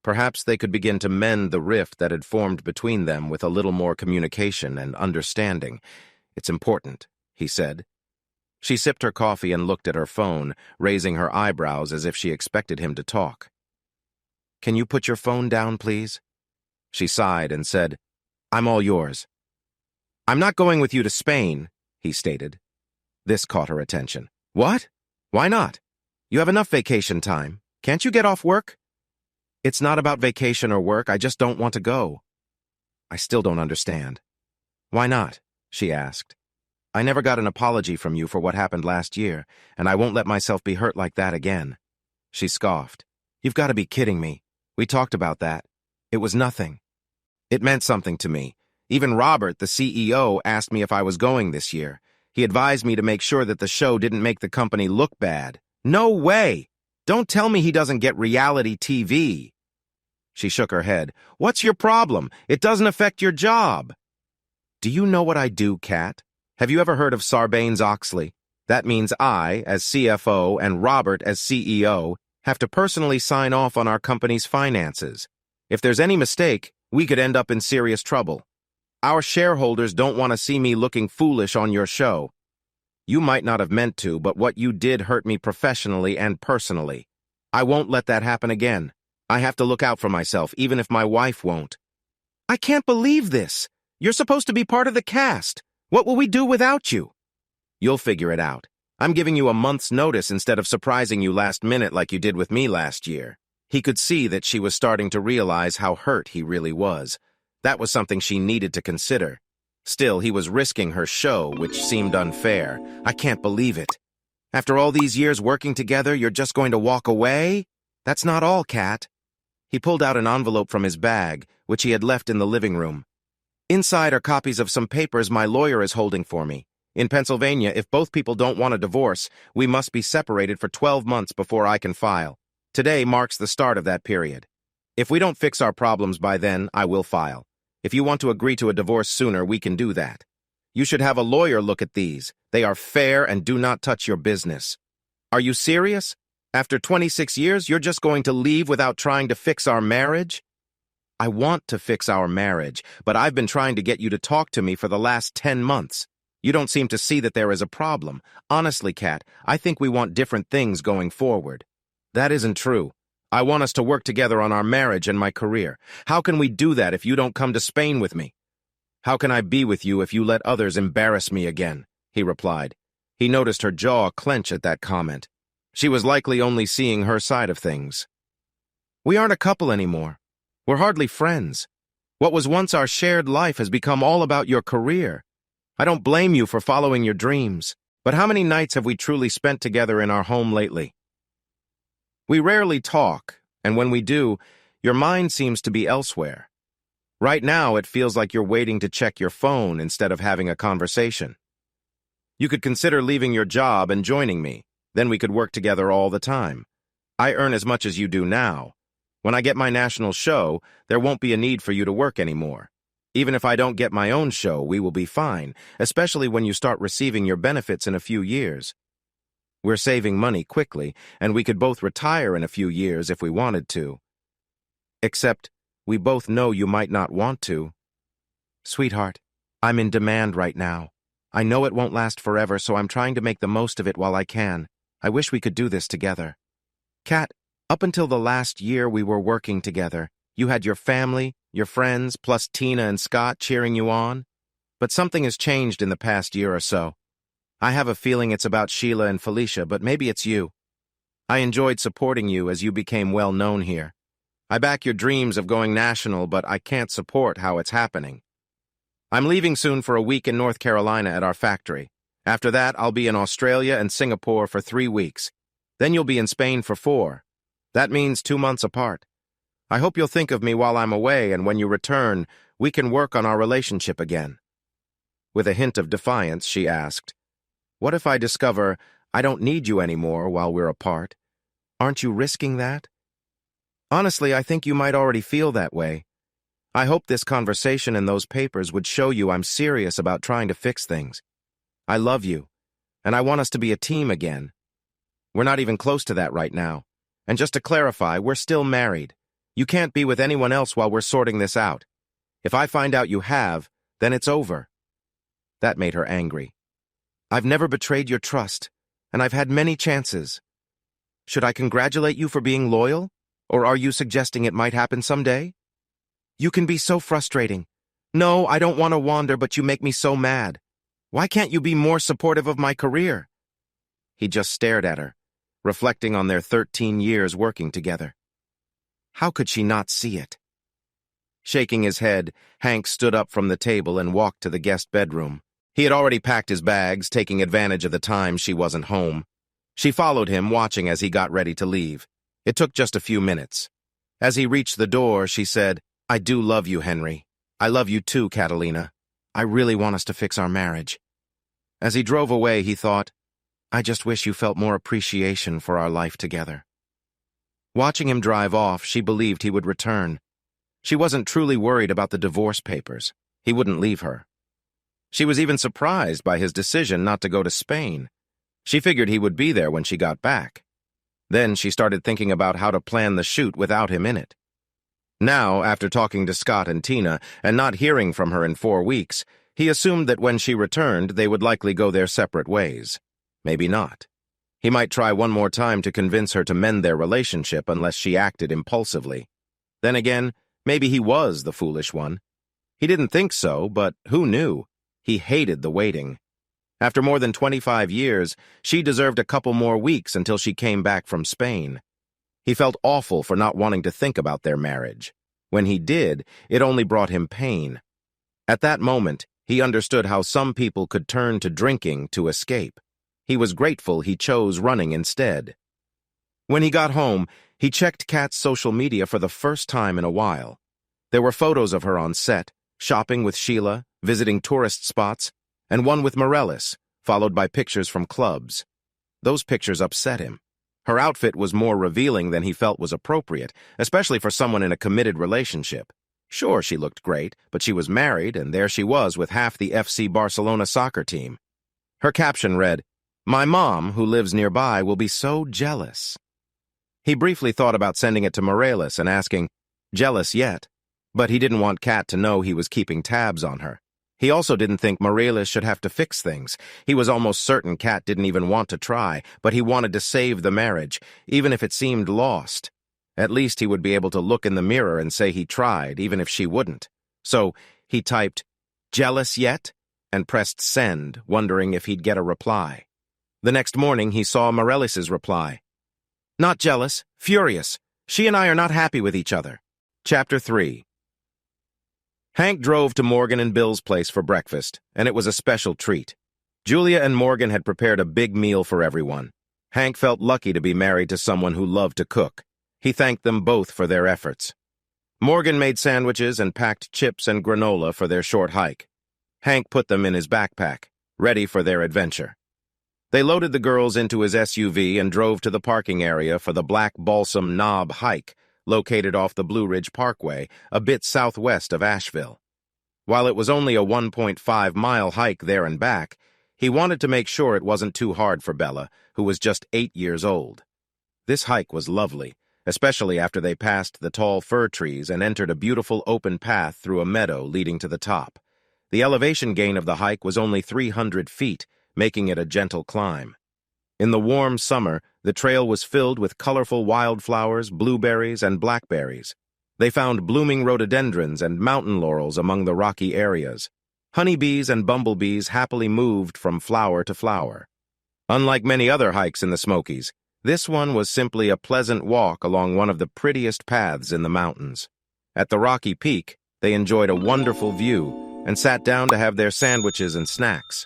Perhaps they could begin to mend the rift that had formed between them with a little more communication and understanding. "It's important," he said. She sipped her coffee and looked at her phone, raising her eyebrows as if she expected him to talk. "Can you put your phone down, please?" She sighed and said, "I'm all yours." "I'm not going with you to Spain," he stated. This caught her attention. "What? Why not? You have enough vacation time. Can't you get off work?" "It's not about vacation or work. I just don't want to go." "I still don't understand." "Why not?" she asked. "I never got an apology from you for what happened last year, and I won't let myself be hurt like that again." She scoffed. "You've got to be kidding me. We talked about that. It was nothing." "It meant something to me. Even Robert, the CEO, asked me if I was going this year. He advised me to make sure that the show didn't make the company look bad. No way! Don't tell me he doesn't get reality TV. She shook her head. What's your problem? It doesn't affect your job. Do you know what I do, Kat? Have you ever heard of Sarbanes-Oxley? That means I, as CFO, and Robert, as CEO, have to personally sign off on our company's finances. If there's any mistake, we could end up in serious trouble. Our shareholders don't want to see me looking foolish on your show. You might not have meant to, but what you did hurt me professionally and personally. I won't let that happen again. I have to look out for myself, even if my wife won't. I can't believe this. You're supposed to be part of the cast. What will we do without you? You'll figure it out. I'm giving you a month's notice instead of surprising you last minute like you did with me last year. He could see that she was starting to realize how hurt he really was. That was something she needed to consider. Still, he was risking her show, which seemed unfair. I can't believe it. After all these years working together, you're just going to walk away? That's not all, Kat. He pulled out an envelope from his bag, which he had left in the living room. Inside are copies of some papers my lawyer is holding for me. In Pennsylvania, if both people don't want a divorce, we must be separated for 12 months before I can file. Today marks the start of that period. If we don't fix our problems by then, I will file. If you want to agree to a divorce sooner, we can do that. You should have a lawyer look at these. They are fair and do not touch your business. Are you serious? After 26 years, you're just going to leave without trying to fix our marriage? I want to fix our marriage, but I've been trying to get you to talk to me for the last 10 months. You don't seem to see that there is a problem. Honestly, Kat, I think we want different things going forward. That isn't true. I want us to work together on our marriage and my career. How can we do that if you don't come to Spain with me? How can I be with you if you let others embarrass me again? He replied. He noticed her jaw clench at that comment. She was likely only seeing her side of things. We aren't a couple anymore. We're hardly friends. What was once our shared life has become all about your career. I don't blame you for following your dreams, but how many nights have we truly spent together in our home lately? We rarely talk, and when we do, your mind seems to be elsewhere. Right now, it feels like you're waiting to check your phone instead of having a conversation. You could consider leaving your job and joining me. Then we could work together all the time. I earn as much as you do now. When I get my national show, there won't be a need for you to work anymore. Even if I don't get my own show, we will be fine, especially when you start receiving your benefits in a few years. We're saving money quickly, and we could both retire in a few years if we wanted to. Except, we both know you might not want to. Sweetheart, I'm in demand right now. I know it won't last forever, so I'm trying to make the most of it while I can. I wish we could do this together. Kat, up until the last year we were working together, you had your family, your friends, plus Tina and Scott cheering you on. But something has changed in the past year or so. I have a feeling it's about Sheila and Felicia, but maybe it's you. I enjoyed supporting you as you became well known here. I back your dreams of going national, but I can't support how it's happening. I'm leaving soon for a week in North Carolina at our factory. After that, I'll be in Australia and Singapore for 3 weeks. Then you'll be in Spain for 4. That means 2 months apart. I hope you'll think of me while I'm away, and when you return, we can work on our relationship again. With a hint of defiance, she asked, What if I discover I don't need you anymore while we're apart? Aren't you risking that? Honestly, I think you might already feel that way. I hope this conversation and those papers would show you I'm serious about trying to fix things. I love you, and I want us to be a team again. We're not even close to that right now. And just to clarify, we're still married. You can't be with anyone else while we're sorting this out. If I find out you have, then it's over. That made her angry. I've never betrayed your trust, and I've had many chances. Should I congratulate you for being loyal, or are you suggesting it might happen someday? You can be so frustrating. No, I don't want to wander, but you make me so mad. Why can't you be more supportive of my career? He just stared at her, reflecting on their 13 years working together. How could she not see it? Shaking his head, Hank stood up from the table and walked to the guest bedroom. He had already packed his bags, taking advantage of the time she wasn't home. She followed him, watching as he got ready to leave. It took just a few minutes. As he reached the door, she said, I do love you, Henry. I love you too, Catalina. I really want us to fix our marriage. As he drove away, he thought, I just wish you felt more appreciation for our life together. Watching him drive off, she believed he would return. She wasn't truly worried about the divorce papers. He wouldn't leave her. She was even surprised by his decision not to go to Spain. She figured he would be there when she got back. Then she started thinking about how to plan the shoot without him in it. Now, after talking to Scott and Tina and not hearing from her in 4 weeks, he assumed that when she returned, they would likely go their separate ways. Maybe not. He might try one more time to convince her to mend their relationship unless she acted impulsively. Then again, maybe he was the foolish one. He didn't think so, but who knew? He hated the waiting. After more than 25 years, she deserved a couple more weeks until she came back from Spain. He felt awful for not wanting to think about their marriage. When he did, it only brought him pain. At that moment, he understood how some people could turn to drinking to escape. He was grateful he chose running instead. When he got home, he checked Kat's social media for the first time in a while. There were photos of her on set, shopping with Sheila, visiting tourist spots, and one with Morellis, followed by pictures from clubs. Those pictures upset him. Her outfit was more revealing than he felt was appropriate, especially for someone in a committed relationship. Sure, she looked great, but she was married, and there she was with half the FC Barcelona soccer team. Her caption read, "My mom, who lives nearby, will be so jealous." He briefly thought about sending it to Morellis and asking, "Jealous yet?" But he didn't want Kat to know he was keeping tabs on her. He also didn't think Morellis should have to fix things. He was almost certain Kat didn't even want to try, but he wanted to save the marriage, even if it seemed lost. At least he would be able to look in the mirror and say he tried, even if she wouldn't. So he typed, "Jealous yet?" and pressed send, wondering if he'd get a reply. The next morning, he saw Morellis's reply. "Not jealous, furious. She and I are not happy with each other." Chapter 3. Hank drove to Morgan and Bill's place for breakfast, and it was a special treat. Julia and Morgan had prepared a big meal for everyone. Hank felt lucky to be married to someone who loved to cook. He thanked them both for their efforts. Morgan made sandwiches and packed chips and granola for their short hike. Hank put them in his backpack, ready for their adventure. They loaded the girls into his SUV and drove to the parking area for the Black Balsam Knob hike, located off the Blue Ridge Parkway, a bit southwest of Asheville. While it was only a 1.5-mile hike there and back, he wanted to make sure it wasn't too hard for Bella, who was just 8 years old. This hike was lovely, especially after they passed the tall fir trees and entered a beautiful open path through a meadow leading to the top. The elevation gain of the hike was only 300 feet, making it a gentle climb. In the warm summer, the trail was filled with colorful wildflowers, blueberries, and blackberries. They found blooming rhododendrons and mountain laurels among the rocky areas. Honeybees and bumblebees happily moved from flower to flower. Unlike many other hikes in the Smokies, this one was simply a pleasant walk along one of the prettiest paths in the mountains. At the rocky peak, they enjoyed a wonderful view and sat down to have their sandwiches and snacks.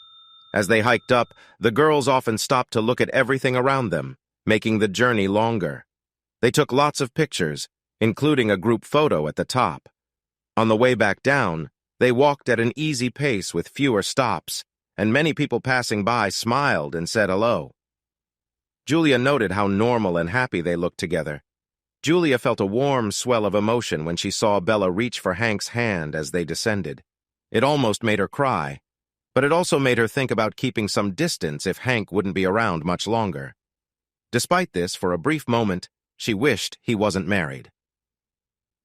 As they hiked up, the girls often stopped to look at everything around them, making the journey longer. They took lots of pictures, including a group photo at the top. On the way back down, they walked at an easy pace with fewer stops, and many people passing by smiled and said hello. Julia noted how normal and happy they looked together. Julia felt a warm swell of emotion when she saw Bella reach for Hank's hand as they descended. It almost made her cry. But it also made her think about keeping some distance if Hank wouldn't be around much longer. Despite this, for a brief moment, she wished he wasn't married.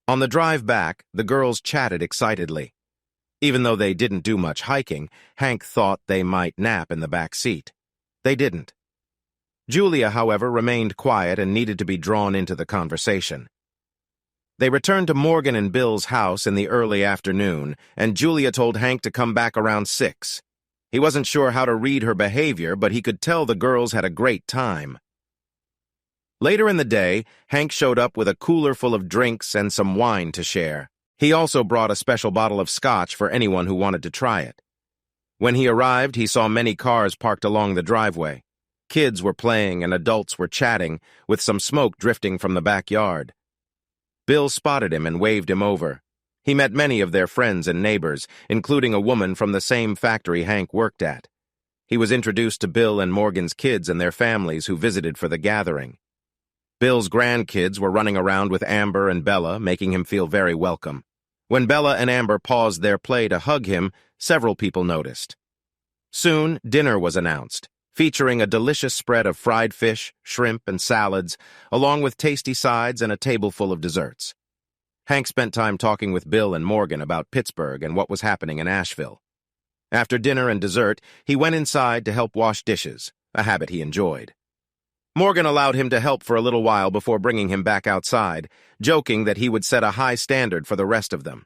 On the drive back, the girls chatted excitedly. Even though they didn't do much hiking, Hank thought they might nap in the back seat. They didn't. Julia, however, remained quiet and needed to be drawn into the conversation. They returned to Morgan and Bill's house in the early afternoon, and Julia told Hank to come back around 6. He wasn't sure how to read her behavior, but he could tell the girls had a great time. Later in the day, Hank showed up with a cooler full of drinks and some wine to share. He also brought a special bottle of scotch for anyone who wanted to try it. When he arrived, he saw many cars parked along the driveway. Kids were playing and adults were chatting, with some smoke drifting from the backyard. Bill spotted him and waved him over. He met many of their friends and neighbors, including a woman from the same factory Hank worked at. He was introduced to Bill and Morgan's kids and their families who visited for the gathering. Bill's grandkids were running around with Amber and Bella, making him feel very welcome. When Bella and Amber paused their play to hug him, several people noticed. Soon, dinner was announced, featuring a delicious spread of fried fish, shrimp, and salads, along with tasty sides and a table full of desserts. Hank spent time talking with Bill and Morgan about Pittsburgh and what was happening in Asheville. After dinner and dessert, he went inside to help wash dishes, a habit he enjoyed. Morgan allowed him to help for a little while before bringing him back outside, joking that he would set a high standard for the rest of them.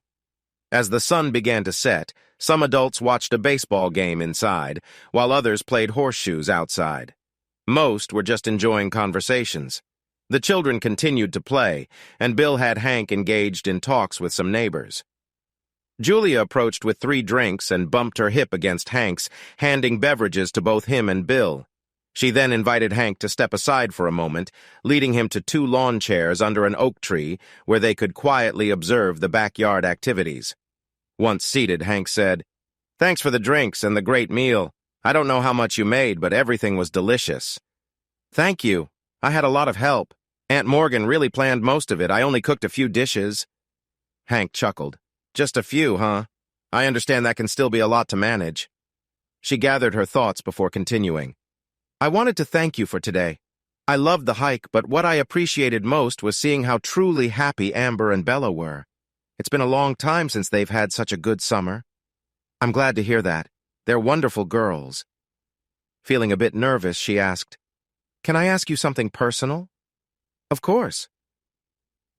As the sun began to set, some adults watched a baseball game inside, while others played horseshoes outside. Most were just enjoying conversations. The children continued to play, and Bill had Hank engaged in talks with some neighbors. Julia approached with 3 drinks and bumped her hip against Hank's, handing beverages to both him and Bill. She then invited Hank to step aside for a moment, leading him to 2 lawn chairs under an oak tree where they could quietly observe the backyard activities. Once seated, Hank said, "Thanks for the drinks and the great meal. I don't know how much you made, but everything was delicious." "Thank you. I had a lot of help. Aunt Morgan really planned most of it. I only cooked a few dishes." Hank chuckled. "Just a few, huh? I understand that can still be a lot to manage." She gathered her thoughts before continuing. "I wanted to thank you for today. I loved the hike, but what I appreciated most was seeing how truly happy Amber and Bella were. It's been a long time since they've had such a good summer." "I'm glad to hear that. They're wonderful girls." Feeling a bit nervous, she asked, "Can I ask you something personal?" "Of course."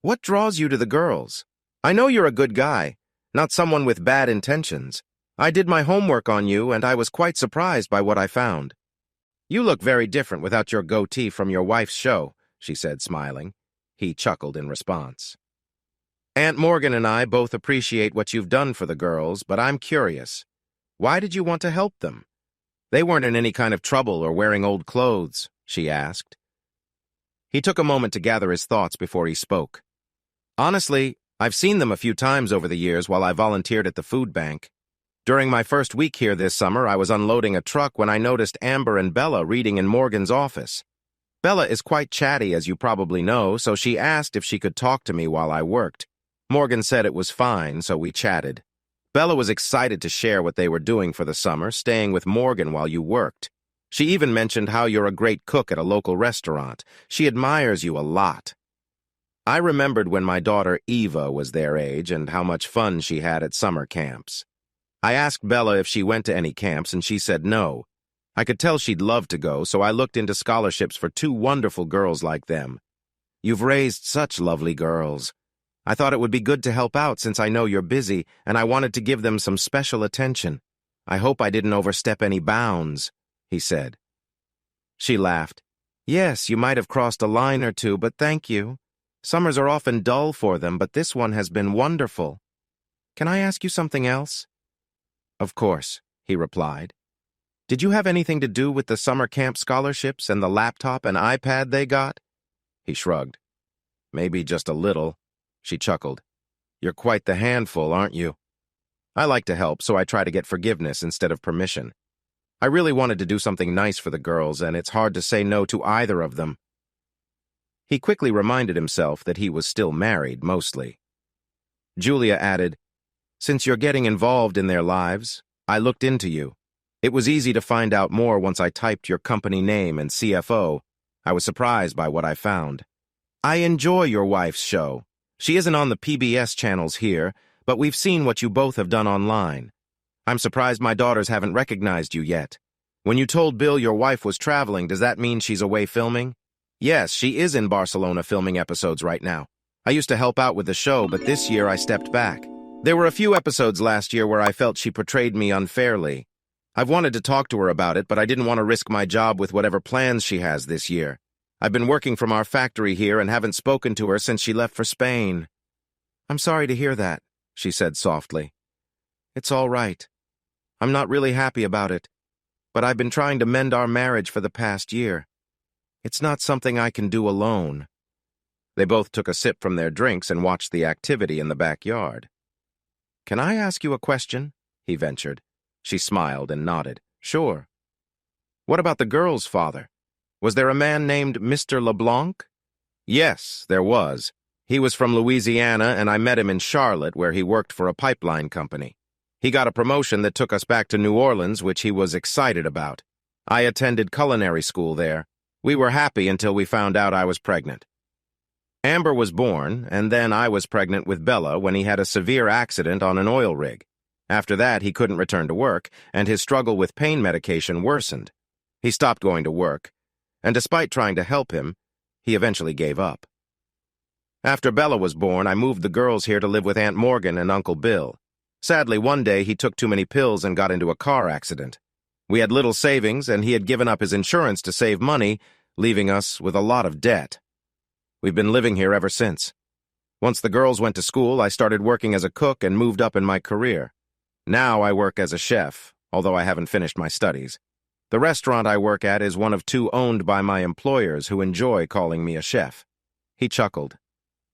"What draws you to the girls? I know you're a good guy, not someone with bad intentions. I did my homework on you, and I was quite surprised by what I found." "You look very different without your goatee from your wife's show," she said, smiling. He chuckled in response. "Aunt Morgan and I both appreciate what you've done for the girls, but I'm curious. Why did you want to help them? They weren't in any kind of trouble or wearing old clothes," she asked. He took a moment to gather his thoughts before he spoke. "Honestly, I've seen them a few times over the years while I volunteered at the food bank. During my first week here this summer, I was unloading a truck when I noticed Amber and Bella reading in Morgan's office. Bella is quite chatty, as you probably know, so she asked if she could talk to me while I worked. Morgan said it was fine, so we chatted. Bella was excited to share what they were doing for the summer, staying with Morgan while you worked. She even mentioned how you're a great cook at a local restaurant. She admires you a lot. I remembered when my daughter Eva was their age and how much fun she had at summer camps. I asked Bella if she went to any camps, and she said no. I could tell she'd love to go, so I looked into scholarships for 2 wonderful girls like them. You've raised such lovely girls. I thought it would be good to help out since I know you're busy, and I wanted to give them some special attention. I hope I didn't overstep any bounds," he said. She laughed. "Yes, you might have crossed a line or two, but thank you. Summers are often dull for them, but this one has been wonderful. Can I ask you something else?" "Of course," he replied. "Did you have anything to do with the summer camp scholarships and the laptop and iPad they got?" He shrugged. "Maybe just a little." She chuckled. "You're quite the handful, aren't you?" "I like to help, so I try to get forgiveness instead of permission. I really wanted to do something nice for the girls, and it's hard to say no to either of them." He quickly reminded himself that he was still married, mostly. Julia added, "Since you're getting involved in their lives, I looked into you. It was easy to find out more once I typed your company name and CFO. I was surprised by what I found. I enjoy your wife's show. She isn't on the PBS channels here, but we've seen what you both have done online. I'm surprised my daughters haven't recognized you yet. When you told Bill your wife was traveling, does that mean she's away filming?" "Yes, she is in Barcelona filming episodes right now. I used to help out with the show, but this year I stepped back. There were a few episodes last year where I felt she portrayed me unfairly. I've wanted to talk to her about it, but I didn't want to risk my job with whatever plans she has this year. I've been working from our factory here and haven't spoken to her since she left for Spain." "I'm sorry to hear that," she said softly. "It's all right. I'm not really happy about it, but I've been trying to mend our marriage for the past year. It's not something I can do alone." They both took a sip from their drinks and watched the activity in the backyard. "Can I ask you a question?" he ventured. She smiled and nodded. "Sure." "What about the girl's father? Was there a man named Mr. LeBlanc?" "Yes, there was. He was from Louisiana, and I met him in Charlotte, where he worked for a pipeline company. He got a promotion that took us back to New Orleans, which he was excited about. I attended culinary school there. We were happy until we found out I was pregnant. Amber was born, and then I was pregnant with Bella when he had a severe accident on an oil rig. After that, he couldn't return to work, and his struggle with pain medication worsened. He stopped going to work, and despite trying to help him, he eventually gave up. After Bella was born, I moved the girls here to live with Aunt Morgan and Uncle Bill. Sadly, one day he took too many pills and got into a car accident. We had little savings, and he had given up his insurance to save money, leaving us with a lot of debt. We've been living here ever since. Once the girls went to school, I started working as a cook and moved up in my career. Now I work as a chef, although I haven't finished my studies. The restaurant I work at is one of two owned by my employers who enjoy calling me a chef. He chuckled.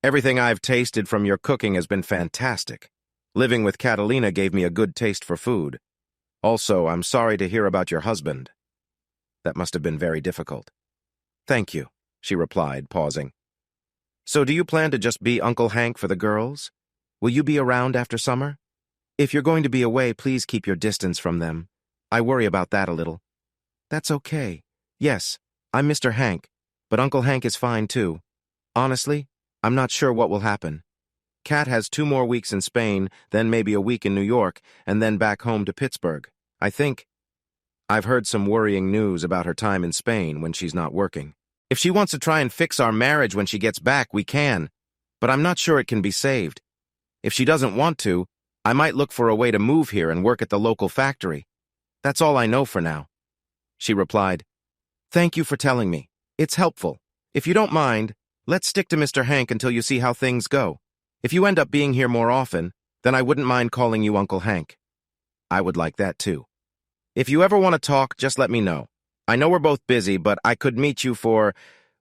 Everything I've tasted from your cooking has been fantastic. Living with Catalina gave me a good taste for food. Also, I'm sorry to hear about your husband. That must have been very difficult. Thank you, she replied, pausing. So do you plan to just be Uncle Hank for the girls? Will you be around after summer? If you're going to be away, please keep your distance from them. I worry about that a little. That's okay. Yes, I'm Mr. Hank, but Uncle Hank is fine too. Honestly, I'm not sure what will happen. Kat has 2 more weeks in Spain, then maybe a week in New York, and then back home to Pittsburgh. I think I've heard some worrying news about her time in Spain when she's not working. If she wants to try and fix our marriage when she gets back, we can, but I'm not sure it can be saved. If she doesn't want to, I might look for a way to move here and work at the local factory. That's all I know for now. She replied, Thank you for telling me. It's helpful. If you don't mind, let's stick to Mr. Hank until you see how things go. If you end up being here more often, then I wouldn't mind calling you Uncle Hank. I would like that too. If you ever want to talk, just let me know. I know we're both busy, but I could meet you for...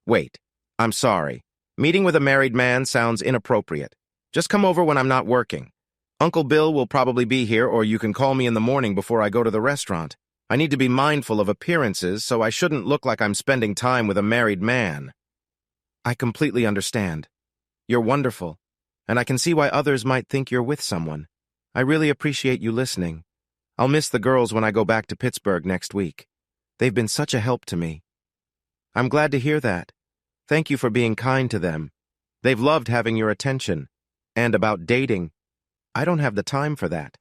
Wait, I'm sorry. Meeting with a married man sounds inappropriate. Just come over when I'm not working. Uncle Bill will probably be here, or you can call me in the morning before I go to the restaurant. I need to be mindful of appearances, so I shouldn't look like I'm spending time with a married man. I completely understand. You're wonderful, and I can see why others might think you're with someone. I really appreciate you listening. I'll miss the girls when I go back to Pittsburgh next week. They've been such a help to me. I'm glad to hear that. Thank you for being kind to them. They've loved having your attention. And about dating, I don't have the time for that.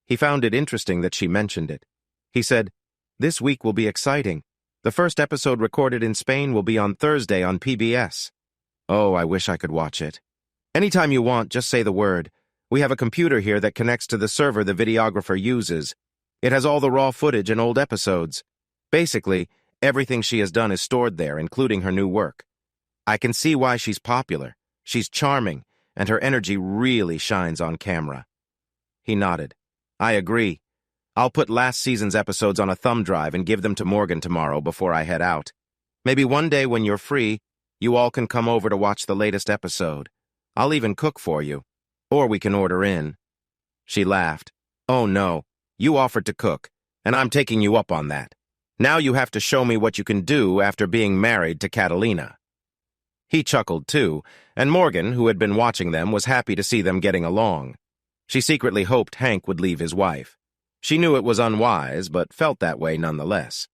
He found it interesting that she mentioned it. He said, This week will be exciting. The first episode recorded in Spain will be on Thursday on PBS. Oh, I wish I could watch it. Anytime you want, just say the word. We have a computer here that connects to the server the videographer uses. It has all the raw footage and old episodes. Basically, everything she has done is stored there, including her new work. I can see why she's popular. She's charming, and her energy really shines on camera. He nodded. I agree. I'll put last season's episodes on a thumb drive and give them to Morgan tomorrow before I head out. Maybe one day when you're free, you all can come over to watch the latest episode. I'll even cook for you. Or we can order in. She laughed. Oh no, you offered to cook, and I'm taking you up on that. Now you have to show me what you can do after being married to Catalina. He chuckled too, and Morgan, who had been watching them, was happy to see them getting along. She secretly hoped Hank would leave his wife. She knew it was unwise, but felt that way nonetheless.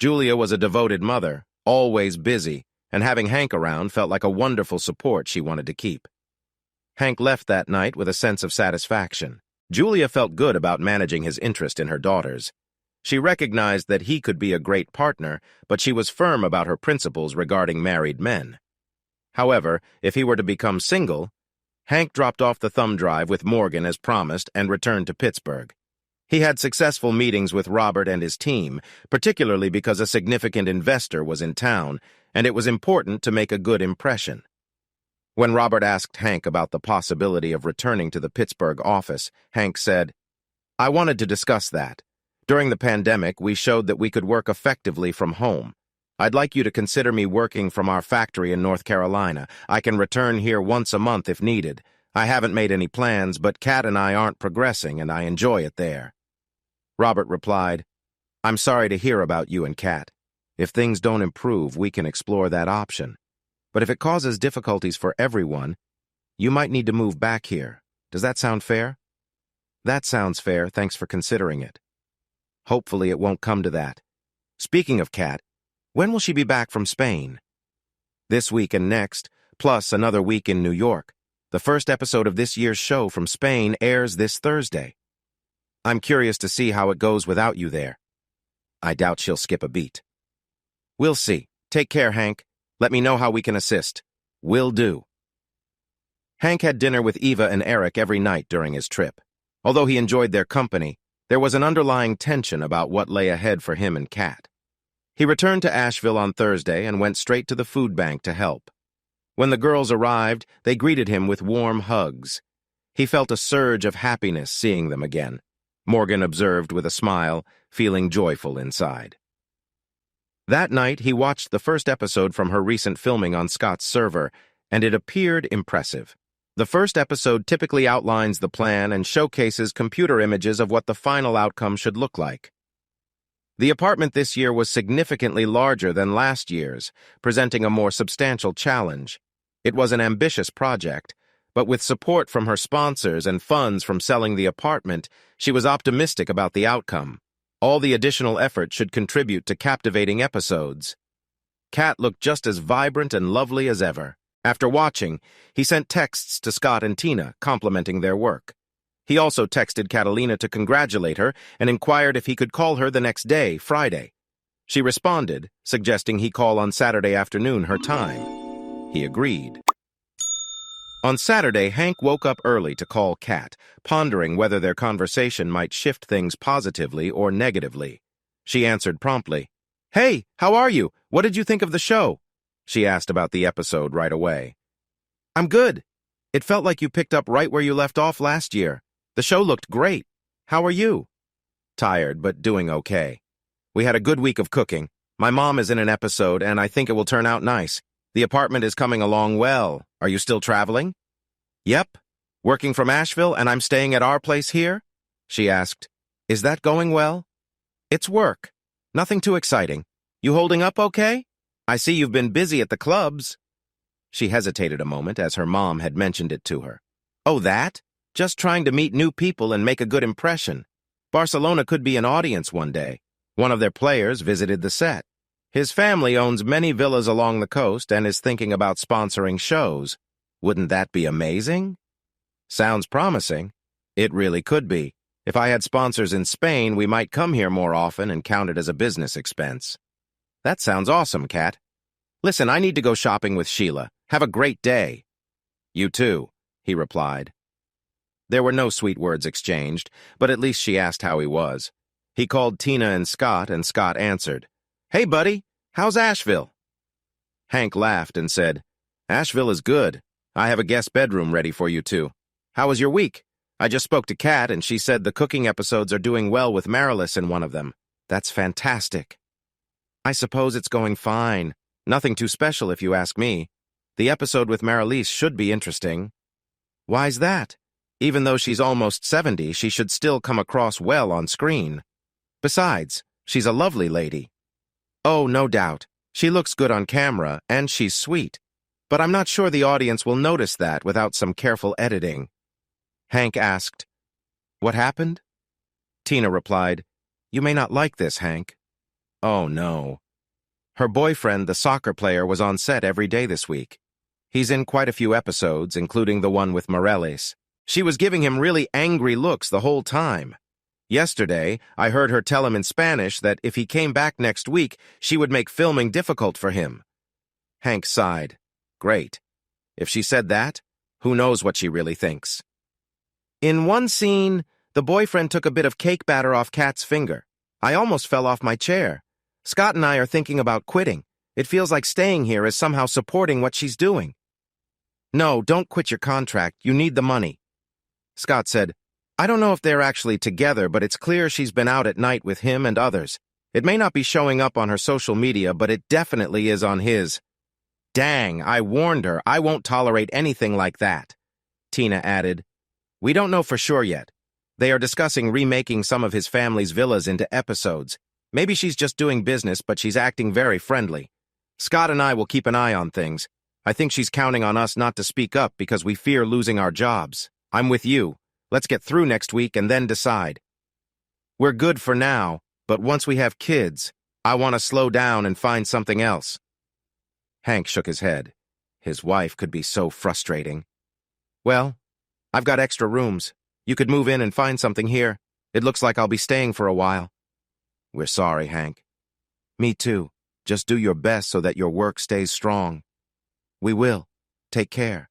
Julia was a devoted mother, always busy, and having Hank around felt like a wonderful support she wanted to keep. Hank left that night with a sense of satisfaction. Julia felt good about managing his interest in her daughters. She recognized that he could be a great partner, but she was firm about her principles regarding married men. However, if he were to become single, Hank dropped off the thumb drive with Morgan as promised and returned to Pittsburgh. He had successful meetings with Robert and his team, particularly because a significant investor was in town, and it was important to make a good impression. When Robert asked Hank about the possibility of returning to the Pittsburgh office, Hank said, I wanted to discuss that. During the pandemic, we showed that we could work effectively from home. I'd like you to consider me working from our factory in North Carolina. I can return here once a month if needed, I haven't made any plans, but Kat and I aren't progressing, and I enjoy it there. Robert replied, I'm sorry to hear about you and Kat. If things don't improve, we can explore that option. But if it causes difficulties for everyone, you might need to move back here. Does that sound fair? That sounds fair. Thanks for considering it. Hopefully it won't come to that. Speaking of Kat, when will she be back from Spain? This week and next, plus another week in New York. The first episode of this year's show from Spain airs this Thursday. I'm curious to see how it goes without you there. I doubt she'll skip a beat. We'll see. Take care, Hank. Let me know how we can assist. Will do. Hank had dinner with Eva and Eric every night during his trip. Although he enjoyed their company, there was an underlying tension about what lay ahead for him and Kat. He returned to Asheville on Thursday and went straight to the food bank to help. When the girls arrived, they greeted him with warm hugs. He felt a surge of happiness seeing them again, Morgan observed with a smile, feeling joyful inside. That night, he watched the first episode from her recent filming on Scott's server, and it appeared impressive. The first episode typically outlines the plan and showcases computer images of what the final outcome should look like. The apartment this year was significantly larger than last year's, presenting a more substantial challenge. It was an ambitious project, but with support from her sponsors and funds from selling the apartment, she was optimistic about the outcome. All the additional effort should contribute to captivating episodes. Kat looked just as vibrant and lovely as ever. After watching, he sent texts to Scott and Tina, complimenting their work. He also texted Catalina to congratulate her and inquired if he could call her the next day, Friday. She responded, suggesting he call on Saturday afternoon her time. He agreed. On Saturday, Hank woke up early to call Kat, pondering whether their conversation might shift things positively or negatively. She answered promptly. Hey, how are you? What did you think of the show? She asked about the episode right away. I'm good. It felt like you picked up right where you left off last year. The show looked great. How are you? Tired, but doing okay. We had a good week of cooking. My mom is in an episode, and I think it will turn out nice. The apartment is coming along well. Are you still traveling? Yep. Working from Asheville, and I'm staying at our place here? She asked. Is that going well? It's work. Nothing too exciting. You holding up okay? I see you've been busy at the clubs. She hesitated a moment as her mom had mentioned it to her. Oh, that? Just trying to meet new people and make a good impression. Barcelona could be an audience one day. One of their players visited the set. His family owns many villas along the coast and is thinking about sponsoring shows. Wouldn't that be amazing? Sounds promising. It really could be. If I had sponsors in Spain, we might come here more often and count it as a business expense. That sounds awesome, Kat. Listen, I need to go shopping with Sheila. Have a great day. You too, he replied. There were no sweet words exchanged, but at least she asked how he was. He called Tina and Scott answered. Hey, buddy, how's Asheville? Hank laughed and said, Asheville is good. I have a guest bedroom ready for you two. How was your week? I just spoke to Kat, and she said the cooking episodes are doing well with Marilis in one of them. That's fantastic. I suppose it's going fine. Nothing too special if you ask me. The episode with Marilis should be interesting. Why's that? Even though she's almost 70, she should still come across well on screen. Besides, she's a lovely lady. Oh, no doubt. She looks good on camera, and she's sweet. But I'm not sure the audience will notice that without some careful editing. Hank asked, What happened? Tina replied, You may not like this, Hank. Oh, no. Her boyfriend, the soccer player, was on set every day this week. He's in quite a few episodes, including the one with Morales. She was giving him really angry looks the whole time. Yesterday, I heard her tell him in Spanish that if he came back next week, she would make filming difficult for him. Hank sighed. Great. If she said that, who knows what she really thinks. In one scene, the boyfriend took a bit of cake batter off Kat's finger. I almost fell off my chair. Scott and I are thinking about quitting. It feels like staying here is somehow supporting what she's doing. No, don't quit your contract. You need the money. Scott said, I don't know if they're actually together, but it's clear she's been out at night with him and others. It may not be showing up on her social media, but it definitely is on his. Dang, I warned her. I won't tolerate anything like that. Tina added. We don't know for sure yet. They are discussing remaking some of his family's villas into episodes. Maybe she's just doing business, but she's acting very friendly. Scott and I will keep an eye on things. I think she's counting on us not to speak up because we fear losing our jobs. I'm with you. Let's get through next week and then decide. We're good for now, but once we have kids, I want to slow down and find something else. Hank shook his head. His wife could be so frustrating. Well, I've got extra rooms. You could move in and find something here. It looks like I'll be staying for a while. We're sorry, Hank. Me too. Just do your best so that your work stays strong. We will. Take care.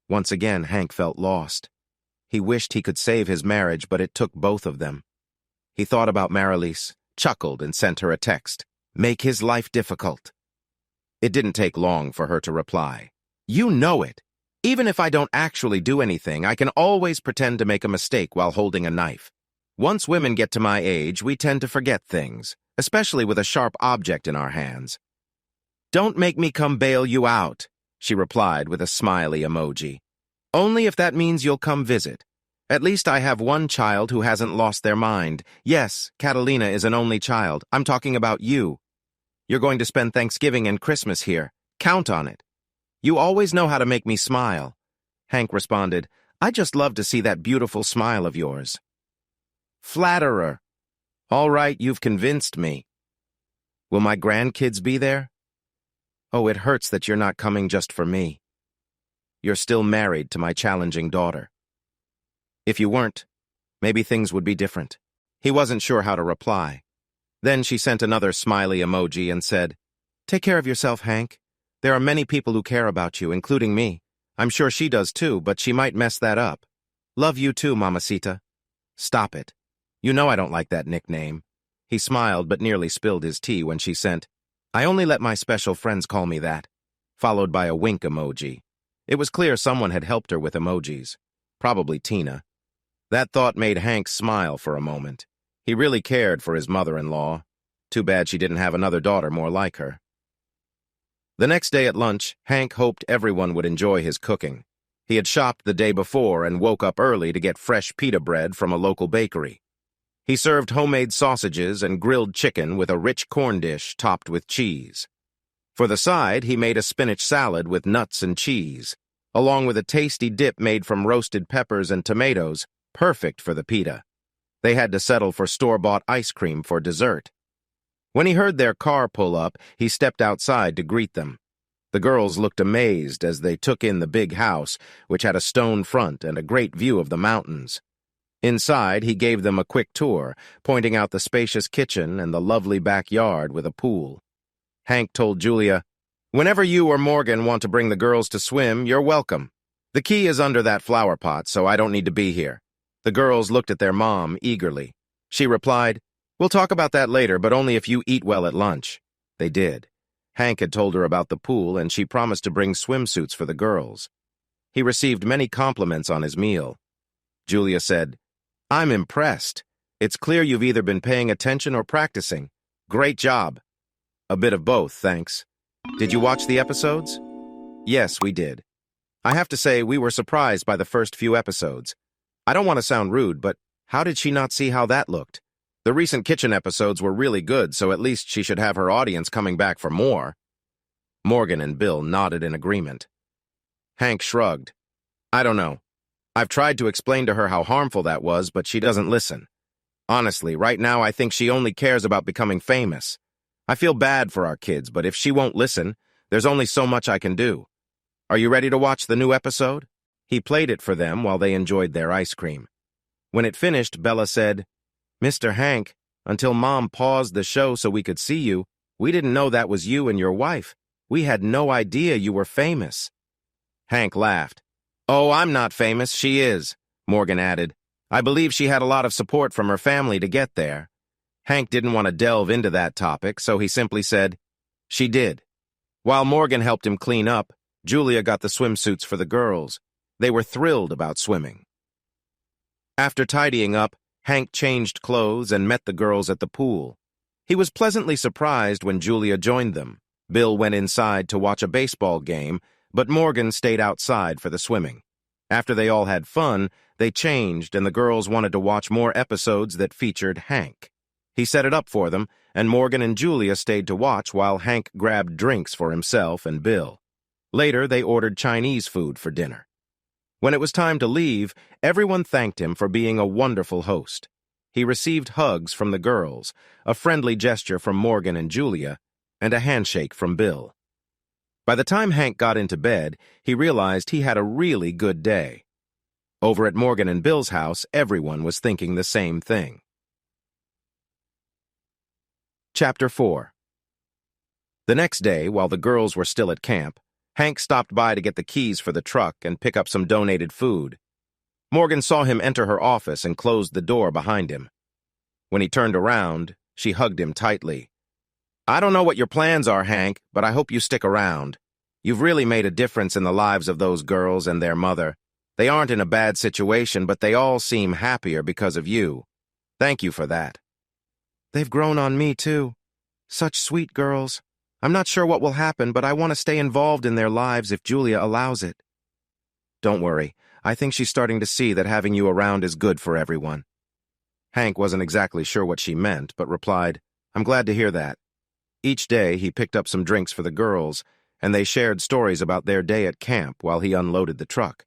Once again, Hank felt lost. He wished he could save his marriage, but it took both of them. He thought about Marilise, chuckled, and sent her a text. Make his life difficult. It didn't take long for her to reply. You know it. Even if I don't actually do anything, I can always pretend to make a mistake while holding a knife. Once women get to my age, we tend to forget things, especially with a sharp object in our hands. Don't make me come bail you out, she replied with a smiley emoji. Only if that means you'll come visit. At least I have one child who hasn't lost their mind. Yes, Catalina is an only child. I'm talking about you. You're going to spend Thanksgiving and Christmas here. Count on it. You always know how to make me smile. Hank responded, I just love to see that beautiful smile of yours. Flatterer. All right, you've convinced me. Will my grandkids be there? Oh, it hurts that you're not coming just for me. You're still married to my challenging daughter. If you weren't, maybe things would be different. He wasn't sure how to reply. Then she sent another smiley emoji and said, Take care of yourself, Hank. There are many people who care about you, including me. I'm sure she does too, but she might mess that up. Love you too, Mamacita. Stop it. You know I don't like that nickname. He smiled but nearly spilled his tea when she sent, I only let my special friends call me that, followed by a wink emoji. It was clear someone had helped her with emojis. Probably Tina. That thought made Hank smile for a moment. He really cared for his mother-in-law. Too bad she didn't have another daughter more like her. The next day at lunch, Hank hoped everyone would enjoy his cooking. He had shopped the day before and woke up early to get fresh pita bread from a local bakery. He served homemade sausages and grilled chicken with a rich corn dish topped with cheese. For the side, he made a spinach salad with nuts and cheese, along with a tasty dip made from roasted peppers and tomatoes, perfect for the pita. They had to settle for store-bought ice cream for dessert. When he heard their car pull up, he stepped outside to greet them. The girls looked amazed as they took in the big house, which had a stone front and a great view of the mountains. Inside, he gave them a quick tour, pointing out the spacious kitchen and the lovely backyard with a pool. Hank told Julia, Whenever you or Morgan want to bring the girls to swim, you're welcome. The key is under that flower pot, so I don't need to be here. The girls looked at their mom eagerly. She replied, We'll talk about that later, but only if you eat well at lunch. They did. Hank had told her about the pool, and she promised to bring swimsuits for the girls. He received many compliments on his meal. Julia said, I'm impressed. It's clear you've either been paying attention or practicing. Great job. A bit of both, thanks. Did you watch the episodes? Yes, we did. I have to say, we were surprised by the first few episodes. I don't want to sound rude, but how did she not see how that looked? The recent kitchen episodes were really good, so at least she should have her audience coming back for more. Morgan and Bill nodded in agreement. Hank shrugged. I don't know. I've tried to explain to her how harmful that was, but she doesn't listen. Honestly, right now I think she only cares about becoming famous. I feel bad for our kids, but if she won't listen, there's only so much I can do. Are you ready to watch the new episode? He played it for them while they enjoyed their ice cream. When it finished, Bella said, Mr. Hank, until Mom paused the show so we could see you, we didn't know that was you and your wife. We had no idea you were famous. Hank laughed. Oh, I'm not famous, she is, Morgan added. I believe she had a lot of support from her family to get there. Hank didn't want to delve into that topic, so he simply said, She did. While Morgan helped him clean up, Julia got the swimsuits for the girls. They were thrilled about swimming. After tidying up, Hank changed clothes and met the girls at the pool. He was pleasantly surprised when Julia joined them. Bill went inside to watch a baseball game, but Morgan stayed outside for the swimming. After they all had fun, they changed and the girls wanted to watch more episodes that featured Hank. He set it up for them, and Morgan and Julia stayed to watch while Hank grabbed drinks for himself and Bill. Later, they ordered Chinese food for dinner. When it was time to leave, everyone thanked him for being a wonderful host. He received hugs from the girls, a friendly gesture from Morgan and Julia, and a handshake from Bill. By the time Hank got into bed, he realized he had a really good day. Over at Morgan and Bill's house, everyone was thinking the same thing. Chapter 4. The next day, while the girls were still at camp, Hank stopped by to get the keys for the truck and pick up some donated food. Morgan saw him enter her office and closed the door behind him. When he turned around, she hugged him tightly. "I don't know what your plans are, Hank, but I hope you stick around. You've really made a difference in the lives of those girls and their mother. They aren't in a bad situation, but they all seem happier because of you. Thank you for that." "They've grown on me, too. Such sweet girls. I'm not sure what will happen, but I want to stay involved in their lives if Julia allows it." "Don't worry. I think she's starting to see that having you around is good for everyone." Hank wasn't exactly sure what she meant, but replied, "I'm glad to hear that." Each day, he picked up some drinks for the girls, and they shared stories about their day at camp while he unloaded the truck.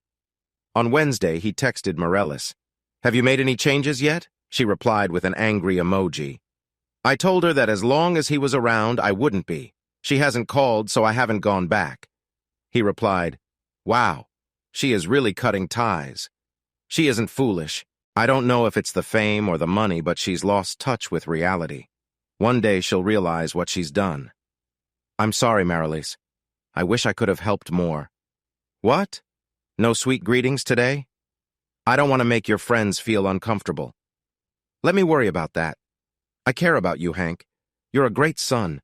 On Wednesday, he texted Morellis. "Have you made any changes yet?" She replied with an angry emoji. "I told her that as long as he was around, I wouldn't be. She hasn't called, so I haven't gone back." He replied, "Wow, she is really cutting ties. She isn't foolish. I don't know if it's the fame or the money, but she's lost touch with reality. One day she'll realize what she's done." "I'm sorry, Marilis. I wish I could have helped more." "What? No sweet greetings today?" "I don't want to make your friends feel uncomfortable." "Let me worry about that. I care about you, Hank. You're a great son.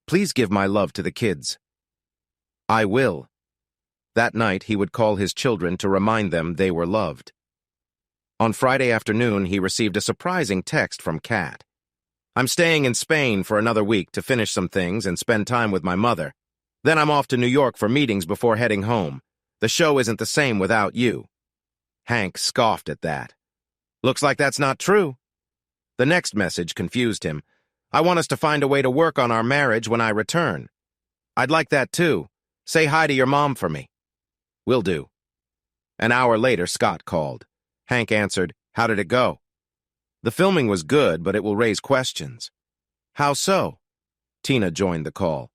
Please give my love to the kids." "I will." That night, he would call his children to remind them they were loved. On Friday afternoon, he received a surprising text from Kat. "I'm staying in Spain for another week to finish some things and spend time with my mother. Then I'm off to New York for meetings before heading home. The show isn't the same without you." Hank scoffed at that. "Looks like that's not true." The next message confused him. "I want us to find a way to work on our marriage when I return." "I'd like that too. Say hi to your mom for me." "Will do." An hour later, Scott called. Hank answered, "How did it go?" "The filming was good, but it will raise questions." "How so?" Tina joined the call.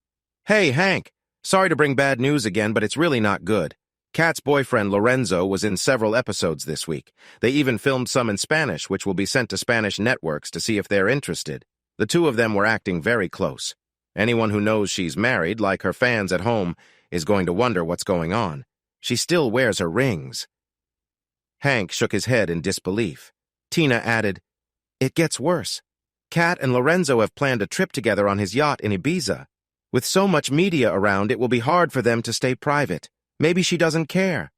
"Hey, Hank. Sorry to bring bad news again, but it's really not good. Kat's boyfriend, Lorenzo, was in several episodes this week. They even filmed some in Spanish, which will be sent to Spanish networks to see if they're interested. The two of them were acting very close. Anyone who knows she's married, like her fans at home, is going to wonder what's going on. She still wears her rings." Hank shook his head in disbelief. Tina added, "It gets worse. Kat and Lorenzo have planned a trip together on his yacht in Ibiza. With so much media around, it will be hard for them to stay private. Maybe she doesn't care.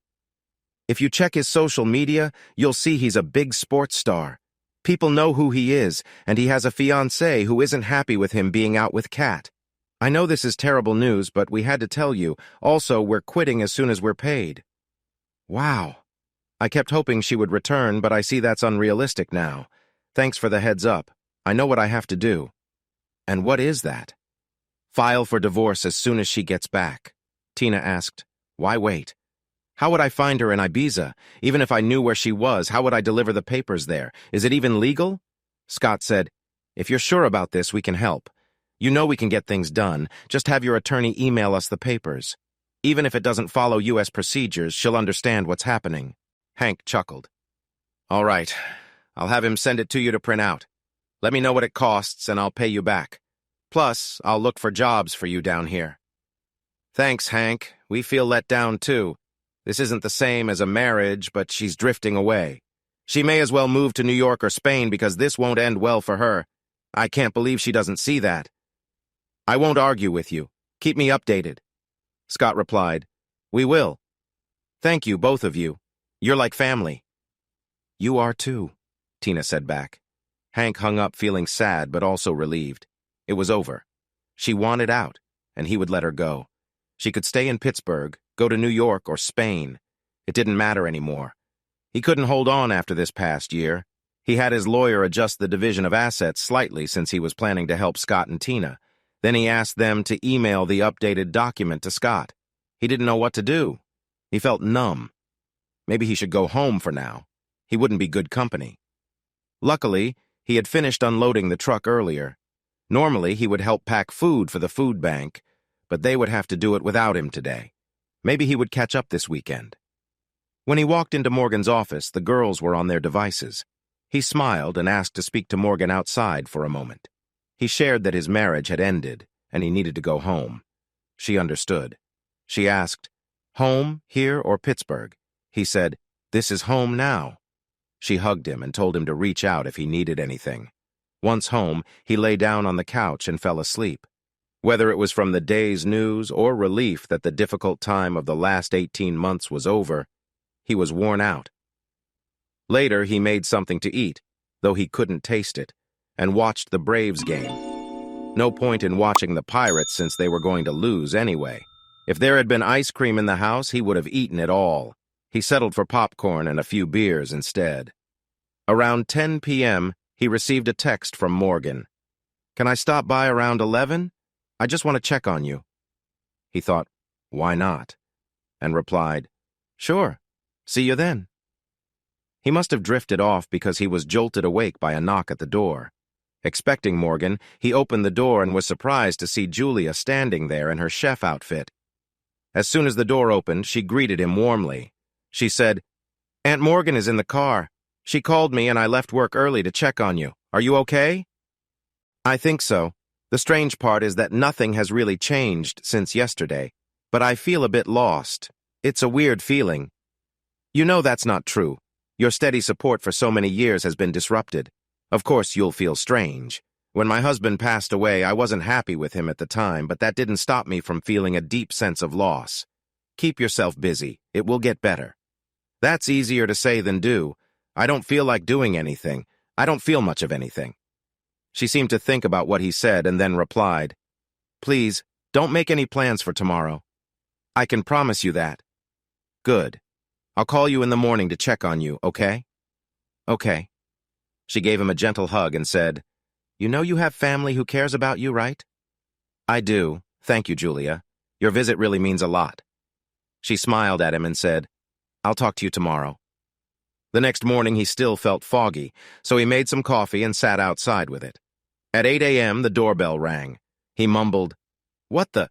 If you check his social media, you'll see he's a big sports star. People know who he is, and he has a fiancée who isn't happy with him being out with Kat. I know this is terrible news, but we had to tell you. Also, we're quitting as soon as we're paid." "Wow. I kept hoping she would return, but I see that's unrealistic now. Thanks for the heads up. I know what I have to do." "And what is that?" "File for divorce as soon as she gets back." Tina asked, "Why wait? How would I find her in Ibiza? Even if I knew where she was, how would I deliver the papers there? Is it even legal?" Scott said, "If you're sure about this, we can help. You know we can get things done. Just have your attorney email us the papers. Even if it doesn't follow U.S. procedures, she'll understand what's happening." Hank chuckled. "All right. I'll have him send it to you to print out. Let me know what it costs, and I'll pay you back. Plus, I'll look for jobs for you down here." "Thanks, Hank. We feel let down, too. This isn't the same as a marriage, but she's drifting away. She may as well move to New York or Spain because this won't end well for her. I can't believe she doesn't see that." "I won't argue with you. Keep me updated." Scott replied, "We will. Thank you, both of you. You're like family." "You are too," Tina said back. Hank hung up feeling sad but also relieved. It was over. She wanted out, and he would let her go. She could stay in Pittsburgh, go to New York or Spain. It didn't matter anymore. He couldn't hold on after this past year. He had his lawyer adjust the division of assets slightly since he was planning to help Scott and Tina. Then he asked them to email the updated document to Scott. He didn't know what to do. He felt numb. Maybe he should go home for now. He wouldn't be good company. Luckily, he had finished unloading the truck earlier. Normally, he would help pack food for the food bank, but they would have to do it without him today. Maybe he would catch up this weekend. When he walked into Morgan's office, the girls were on their devices. He smiled and asked to speak to Morgan outside for a moment. He shared that his marriage had ended, and he needed to go home. She understood. She asked, "Home, here, or Pittsburgh?" He said, "This is home now." She hugged him and told him to reach out if he needed anything. Once home, he lay down on the couch and fell asleep. Whether it was from the day's news or relief that the difficult time of the last 18 months was over, he was worn out. Later, he made something to eat, though he couldn't taste it, and watched the Braves game. No point in watching the Pirates since they were going to lose anyway. If there had been ice cream in the house, he would have eaten it all. He settled for popcorn and a few beers instead. Around 10 p.m., he received a text from Morgan. "Can I stop by around 11? I just want to check on you." He thought, why not? And replied, "Sure. See you then." He must have drifted off because he was jolted awake by a knock at the door. Expecting Morgan, he opened the door and was surprised to see Julia standing there in her chef outfit. As soon as the door opened, she greeted him warmly. She said, "Aunt Morgan is in the car. She called me and I left work early to check on you. Are you okay?" "I think so. The strange part is that nothing has really changed since yesterday, but I feel a bit lost. It's a weird feeling. You know that's not true. Your steady support for so many years has been disrupted. Of course, you'll feel strange. When my husband passed away, I wasn't happy with him at the time, but that didn't stop me from feeling a deep sense of loss. Keep yourself busy. It will get better." "That's easier to say than do. I don't feel like doing anything. I don't feel much of anything." She seemed to think about what he said and then replied, "Please, don't make any plans for tomorrow. I can promise you that." "Good. I'll call you in the morning to check on you, okay?" "Okay." She gave him a gentle hug and said, "You know you have family who cares about you, right?" "I do. Thank you, Julia. Your visit really means a lot." She smiled at him and said, "I'll talk to you tomorrow." The next morning he still felt foggy, so he made some coffee and sat outside with it. At 8 a.m., the doorbell rang. He mumbled, "What the?"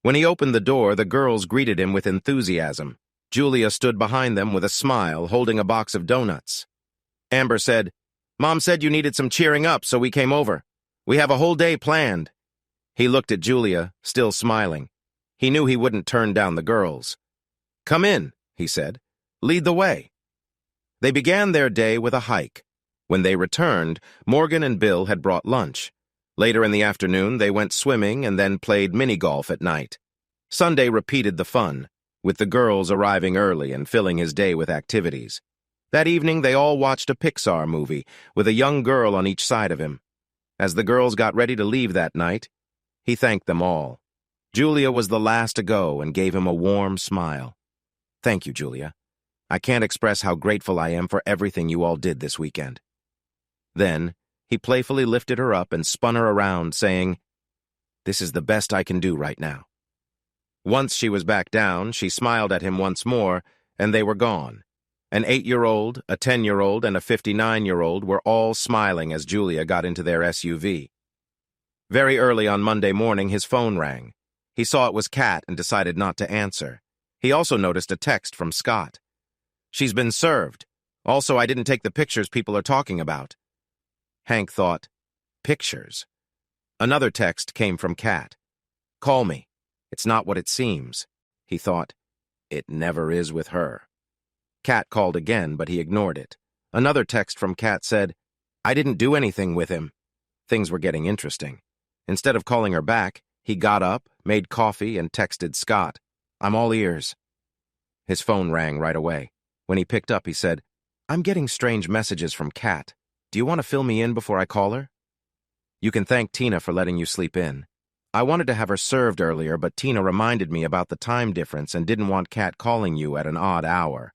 When he opened the door, the girls greeted him with enthusiasm. Julia stood behind them with a smile, holding a box of donuts. Amber said, "Mom said you needed some cheering up, so we came over. We have a whole day planned." He looked at Julia, still smiling. He knew he wouldn't turn down the girls. "Come in," he said. "Lead the way." They began their day with a hike. When they returned, Morgan and Bill had brought lunch. Later in the afternoon, they went swimming and then played mini-golf at night. Sunday repeated the fun, with the girls arriving early and filling his day with activities. That evening, they all watched a Pixar movie, with a young girl on each side of him. As the girls got ready to leave that night, he thanked them all. Julia was the last to go and gave him a warm smile. "Thank you, Julia. I can't express how grateful I am for everything you all did this weekend." Then, he playfully lifted her up and spun her around, saying, "This is the best I can do right now." Once she was back down, she smiled at him once more, and they were gone. An 8-year-old, a 10-year-old, and a 59-year-old were all smiling as Julia got into their SUV. Very early on Monday morning, his phone rang. He saw it was Kat and decided not to answer. He also noticed a text from Scott. "She's been served. Also, I didn't take the pictures people are talking about." Hank thought, pictures? Another text came from Kat. "Call me. It's not what it seems." He thought, it never is with her. Kat called again, but he ignored it. Another text from Kat said, "I didn't do anything with him." Things were getting interesting. Instead of calling her back, he got up, made coffee, and texted Scott, "I'm all ears." His phone rang right away. When he picked up, he said, "I'm getting strange messages from Kat. Do you want to fill me in before I call her?" "You can thank Tina for letting you sleep in." I wanted to have her served earlier, but Tina reminded me about the time difference and didn't want Kat calling you at an odd hour.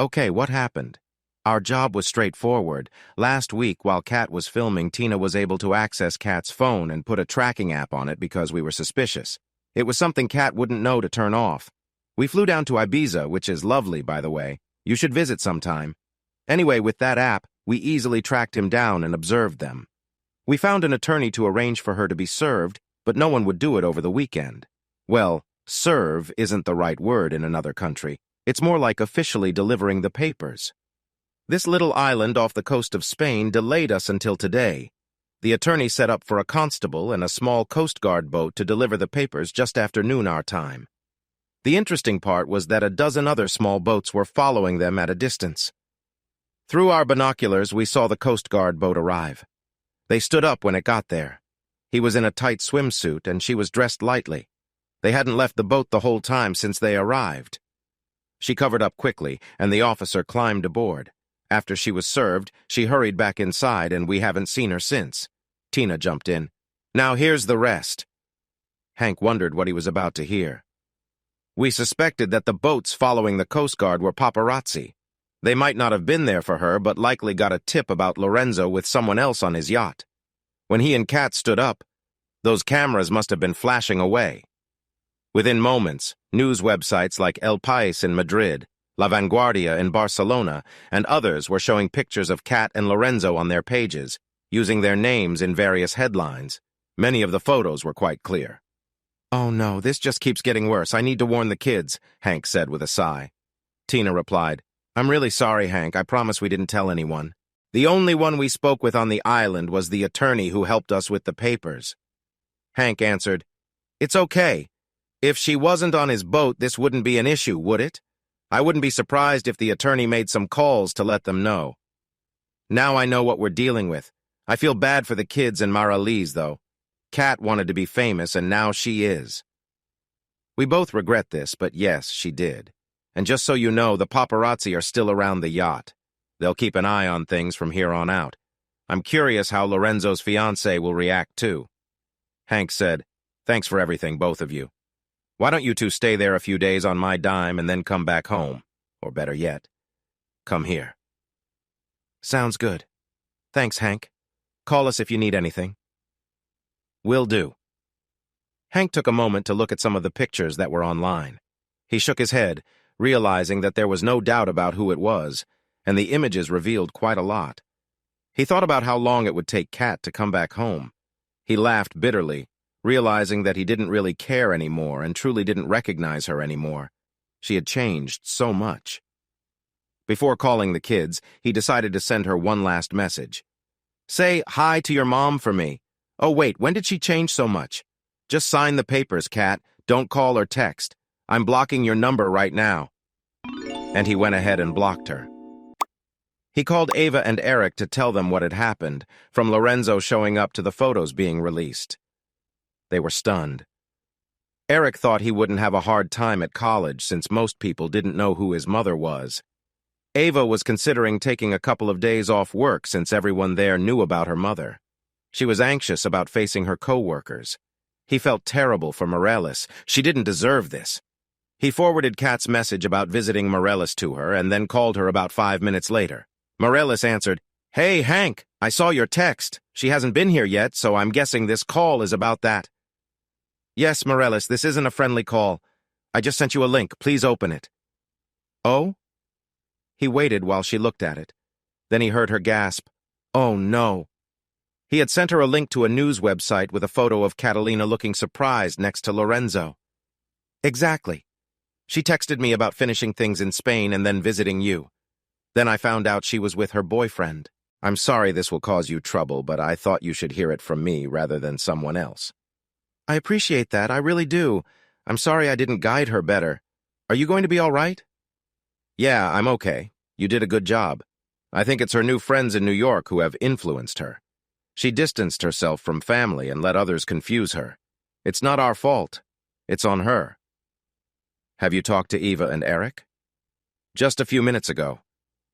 Okay, what happened? Our job was straightforward. Last week, while Kat was filming, Tina was able to access Kat's phone and put a tracking app on it because we were suspicious. It was something Kat wouldn't know to turn off. We flew down to Ibiza, which is lovely, by the way. You should visit sometime. Anyway, with that app, we easily tracked him down and observed them. We found an attorney to arrange for her to be served, but no one would do it over the weekend. Well, serve isn't the right word in another country. It's more like officially delivering the papers. This little island off the coast of Spain delayed us until today. The attorney set up for a constable and a small Coast Guard boat to deliver the papers just after noon our time. The interesting part was that a dozen other small boats were following them at a distance. Through our binoculars, we saw the Coast Guard boat arrive. They stood up when it got there. He was in a tight swimsuit and she was dressed lightly. They hadn't left the boat the whole time since they arrived. She covered up quickly, and the officer climbed aboard. After she was served, she hurried back inside, and we haven't seen her since. Tina jumped in. Now here's the rest. Hank wondered what he was about to hear. We suspected that the boats following the Coast Guard were paparazzi. They might not have been there for her, but likely got a tip about Lorenzo with someone else on his yacht. When he and Kat stood up, those cameras must have been flashing away. Within moments, news websites like El País in Madrid, La Vanguardia in Barcelona, and others were showing pictures of Kat and Lorenzo on their pages, using their names in various headlines. Many of the photos were quite clear. Oh no, this just keeps getting worse. I need to warn the kids, Hank said with a sigh. Tina replied, I'm really sorry, Hank. I promise we didn't tell anyone. The only one we spoke with on the island was the attorney who helped us with the papers. Hank answered, It's okay. If she wasn't on his boat, this wouldn't be an issue, would it? I wouldn't be surprised if the attorney made some calls to let them know. Now I know what we're dealing with. I feel bad for the kids and Mara-Lise, though. Kat wanted to be famous, and now she is. We both regret this, but yes, she did. And just so you know, the paparazzi are still around the yacht. They'll keep an eye on things from here on out. I'm curious how Lorenzo's fiancée will react, too. Hank said, Thanks for everything, both of you. Why don't you two stay there a few days on my dime and then come back home? Or better yet, come here. Sounds good. Thanks, Hank. Call us if you need anything. Will do. Hank took a moment to look at some of the pictures that were online. He shook his head, realizing that there was no doubt about who it was, and the images revealed quite a lot. He thought about how long it would take Kat to come back home. He laughed bitterly, realizing that he didn't really care anymore and truly didn't recognize her anymore. She had changed so much. Before calling the kids, he decided to send her one last message. Say hi to your mom for me. Oh wait, when did she change so much? Just sign the papers, Kat. Don't call or text. I'm blocking your number right now. And he went ahead and blocked her. He called Ava and Eric to tell them what had happened, from Lorenzo showing up to the photos being released. They were stunned. Eric thought he wouldn't have a hard time at college since most people didn't know who his mother was. Ava was considering taking a couple of days off work since everyone there knew about her mother. She was anxious about facing her co-workers. He felt terrible for Morales. She didn't deserve this. He forwarded Kat's message about visiting Morales to her and then called her about 5 minutes later. Morales answered, Hey, Hank, I saw your text. She hasn't been here yet, so I'm guessing this call is about that. Yes, Morales, this isn't a friendly call. I just sent you a link. Please open it. Oh? He waited while she looked at it. Then he heard her gasp, Oh, no. He had sent her a link to a news website with a photo of Catalina looking surprised next to Lorenzo. Exactly. She texted me about finishing things in Spain and then visiting you. Then I found out she was with her boyfriend. I'm sorry this will cause you trouble, but I thought you should hear it from me rather than someone else. I appreciate that, I really do. I'm sorry I didn't guide her better. Are you going to be all right? Yeah, I'm okay. You did a good job. I think it's her new friends in New York who have influenced her. She distanced herself from family and let others confuse her. It's not our fault. It's on her. Have you talked to Eva and Eric? Just a few minutes ago.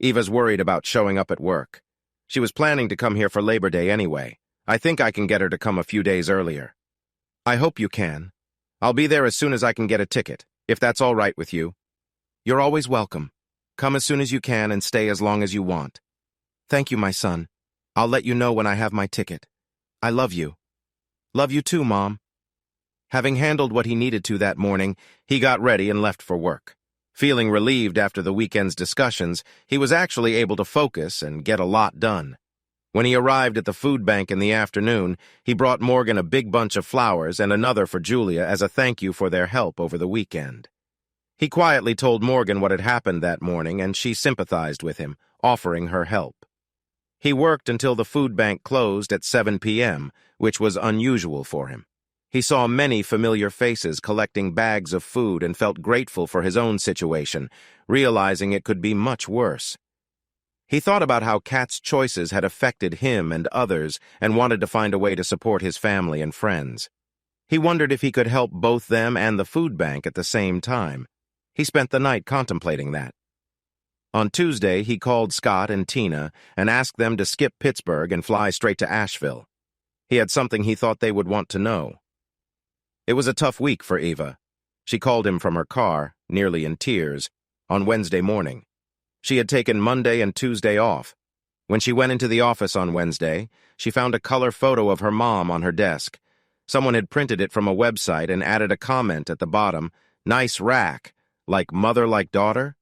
Eva's worried about showing up at work. She was planning to come here for Labor Day anyway. I think I can get her to come a few days earlier. I hope you can. I'll be there as soon as I can get a ticket, if that's all right with you. You're always welcome. Come as soon as you can and stay as long as you want. Thank you, my son. I'll let you know when I have my ticket. I love you. Love you too, Mom. Having handled what he needed to that morning, he got ready and left for work. Feeling relieved after the weekend's discussions, he was actually able to focus and get a lot done. When he arrived at the food bank in the afternoon, he brought Morgan a big bunch of flowers and another for Julia as a thank you for their help over the weekend. He quietly told Morgan what had happened that morning, and she sympathized with him, offering her help. He worked until the food bank closed at 7 p.m., which was unusual for him. He saw many familiar faces collecting bags of food and felt grateful for his own situation, realizing it could be much worse. He thought about how Kat's choices had affected him and others and wanted to find a way to support his family and friends. He wondered if he could help both them and the food bank at the same time. He spent the night contemplating that. On Tuesday, he called Scott and Tina and asked them to skip Pittsburgh and fly straight to Asheville. He had something he thought they would want to know. It was a tough week for Eva. She called him from her car, nearly in tears, on Wednesday morning. She had taken Monday and Tuesday off. When she went into the office on Wednesday, she found a color photo of her mom on her desk. Someone had printed it from a website and added a comment at the bottom, "Nice rack, like mother like daughter?"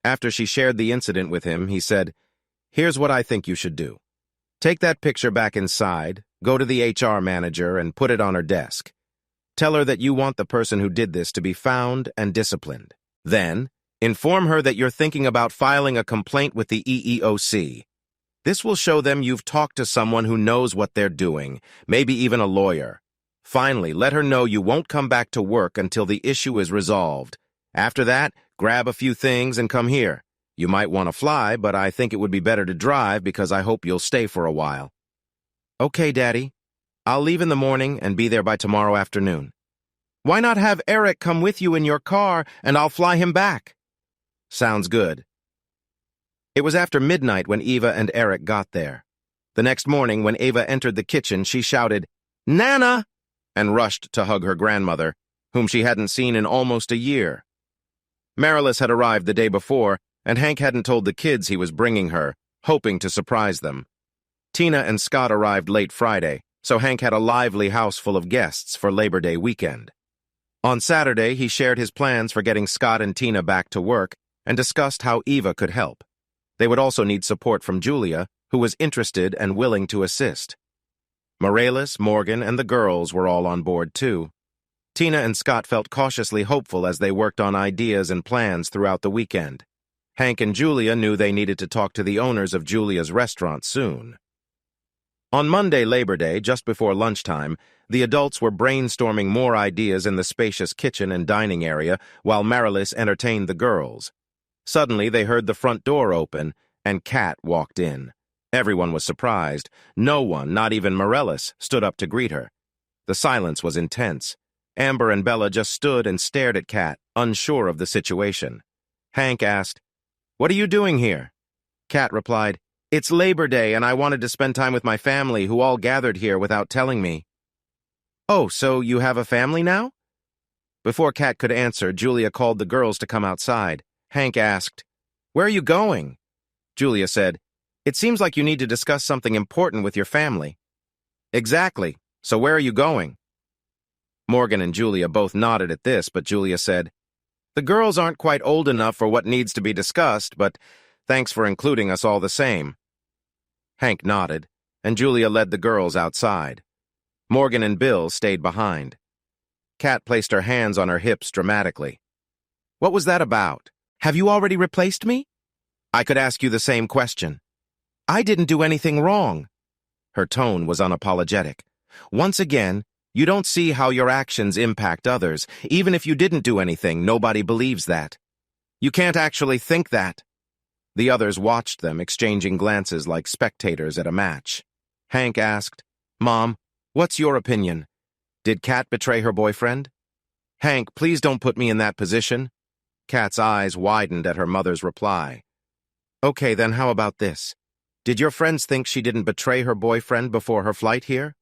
After she shared the incident with him, he said, "Here's what I think you should do. Take that picture back inside, go to the HR manager, and put it on her desk. Tell her that you want the person who did this to be found and disciplined. Then, inform her that you're thinking about filing a complaint with the EEOC. This will show them you've talked to someone who knows what they're doing, maybe even a lawyer. Finally, let her know you won't come back to work until the issue is resolved. After that, grab a few things and come here. You might want to fly, but I think it would be better to drive because I hope you'll stay for a while." "Okay, Daddy. I'll leave in the morning and be there by tomorrow afternoon." "Why not have Eric come with you in your car and I'll fly him back?" "Sounds good." It was after midnight when Eva and Eric got there. The next morning, when Eva entered the kitchen, she shouted, "Nana!" and rushed to hug her grandmother, whom she hadn't seen in almost a year. Marilis had arrived the day before, and Hank hadn't told the kids he was bringing her, hoping to surprise them. Tina and Scott arrived late Friday, so Hank had a lively house full of guests for Labor Day weekend. On Saturday, he shared his plans for getting Scott and Tina back to work and discussed how Eva could help. They would also need support from Julia, who was interested and willing to assist. Marilis, Morgan, and the girls were all on board too. Tina and Scott felt cautiously hopeful as they worked on ideas and plans throughout the weekend. Hank and Julia knew they needed to talk to the owners of Julia's restaurant soon. On Monday, Labor Day, just before lunchtime, the adults were brainstorming more ideas in the spacious kitchen and dining area while Marilis entertained the girls. Suddenly, they heard the front door open, and Kat walked in. Everyone was surprised. No one, not even Marilis, stood up to greet her. The silence was intense. Amber and Bella just stood and stared at Kat, unsure of the situation. Hank asked, "What are you doing here?" Kat replied, "It's Labor Day, and I wanted to spend time with my family, who all gathered here without telling me." "Oh, so you have a family now?" Before Kat could answer, Julia called the girls to come outside. Hank asked, "Where are you going?" Julia said, "It seems like you need to discuss something important with your family." "Exactly. So where are you going?" Morgan and Julia both nodded at this, but Julia said, "The girls aren't quite old enough for what needs to be discussed, but thanks for including us all the same." Hank nodded, and Julia led the girls outside. Morgan and Bill stayed behind. Kat placed her hands on her hips dramatically. "What was that about? Have you already replaced me?" "I could ask you the same question." "I didn't do anything wrong." Her tone was unapologetic. "Once again, you don't see how your actions impact others. Even if you didn't do anything, nobody believes that. You can't actually think that." The others watched them, exchanging glances like spectators at a match. Hank asked, "Mom, what's your opinion? Did Kat betray her boyfriend?" "Hank, please don't put me in that position." Kat's eyes widened at her mother's reply. "Okay, then how about this? Did your friends think she didn't betray her boyfriend before her flight here?"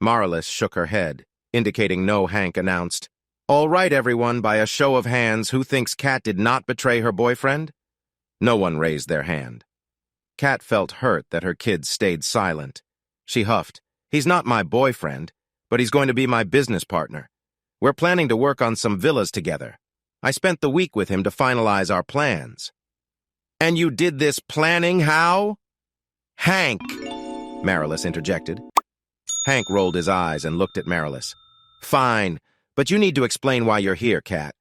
Marilis shook her head. Indicating no, Hank announced, "All right, everyone, by a show of hands, who thinks Kat did not betray her boyfriend?" No one raised their hand. Kat felt hurt that her kids stayed silent. She huffed, "He's not my boyfriend, but he's going to be my business partner. We're planning to work on some villas together. I spent the week with him to finalize our plans." "And you did this planning how?" "Hank," Marilis interjected. Hank rolled his eyes and looked at Marilis. "Fine, but you need to explain why you're here, Kat."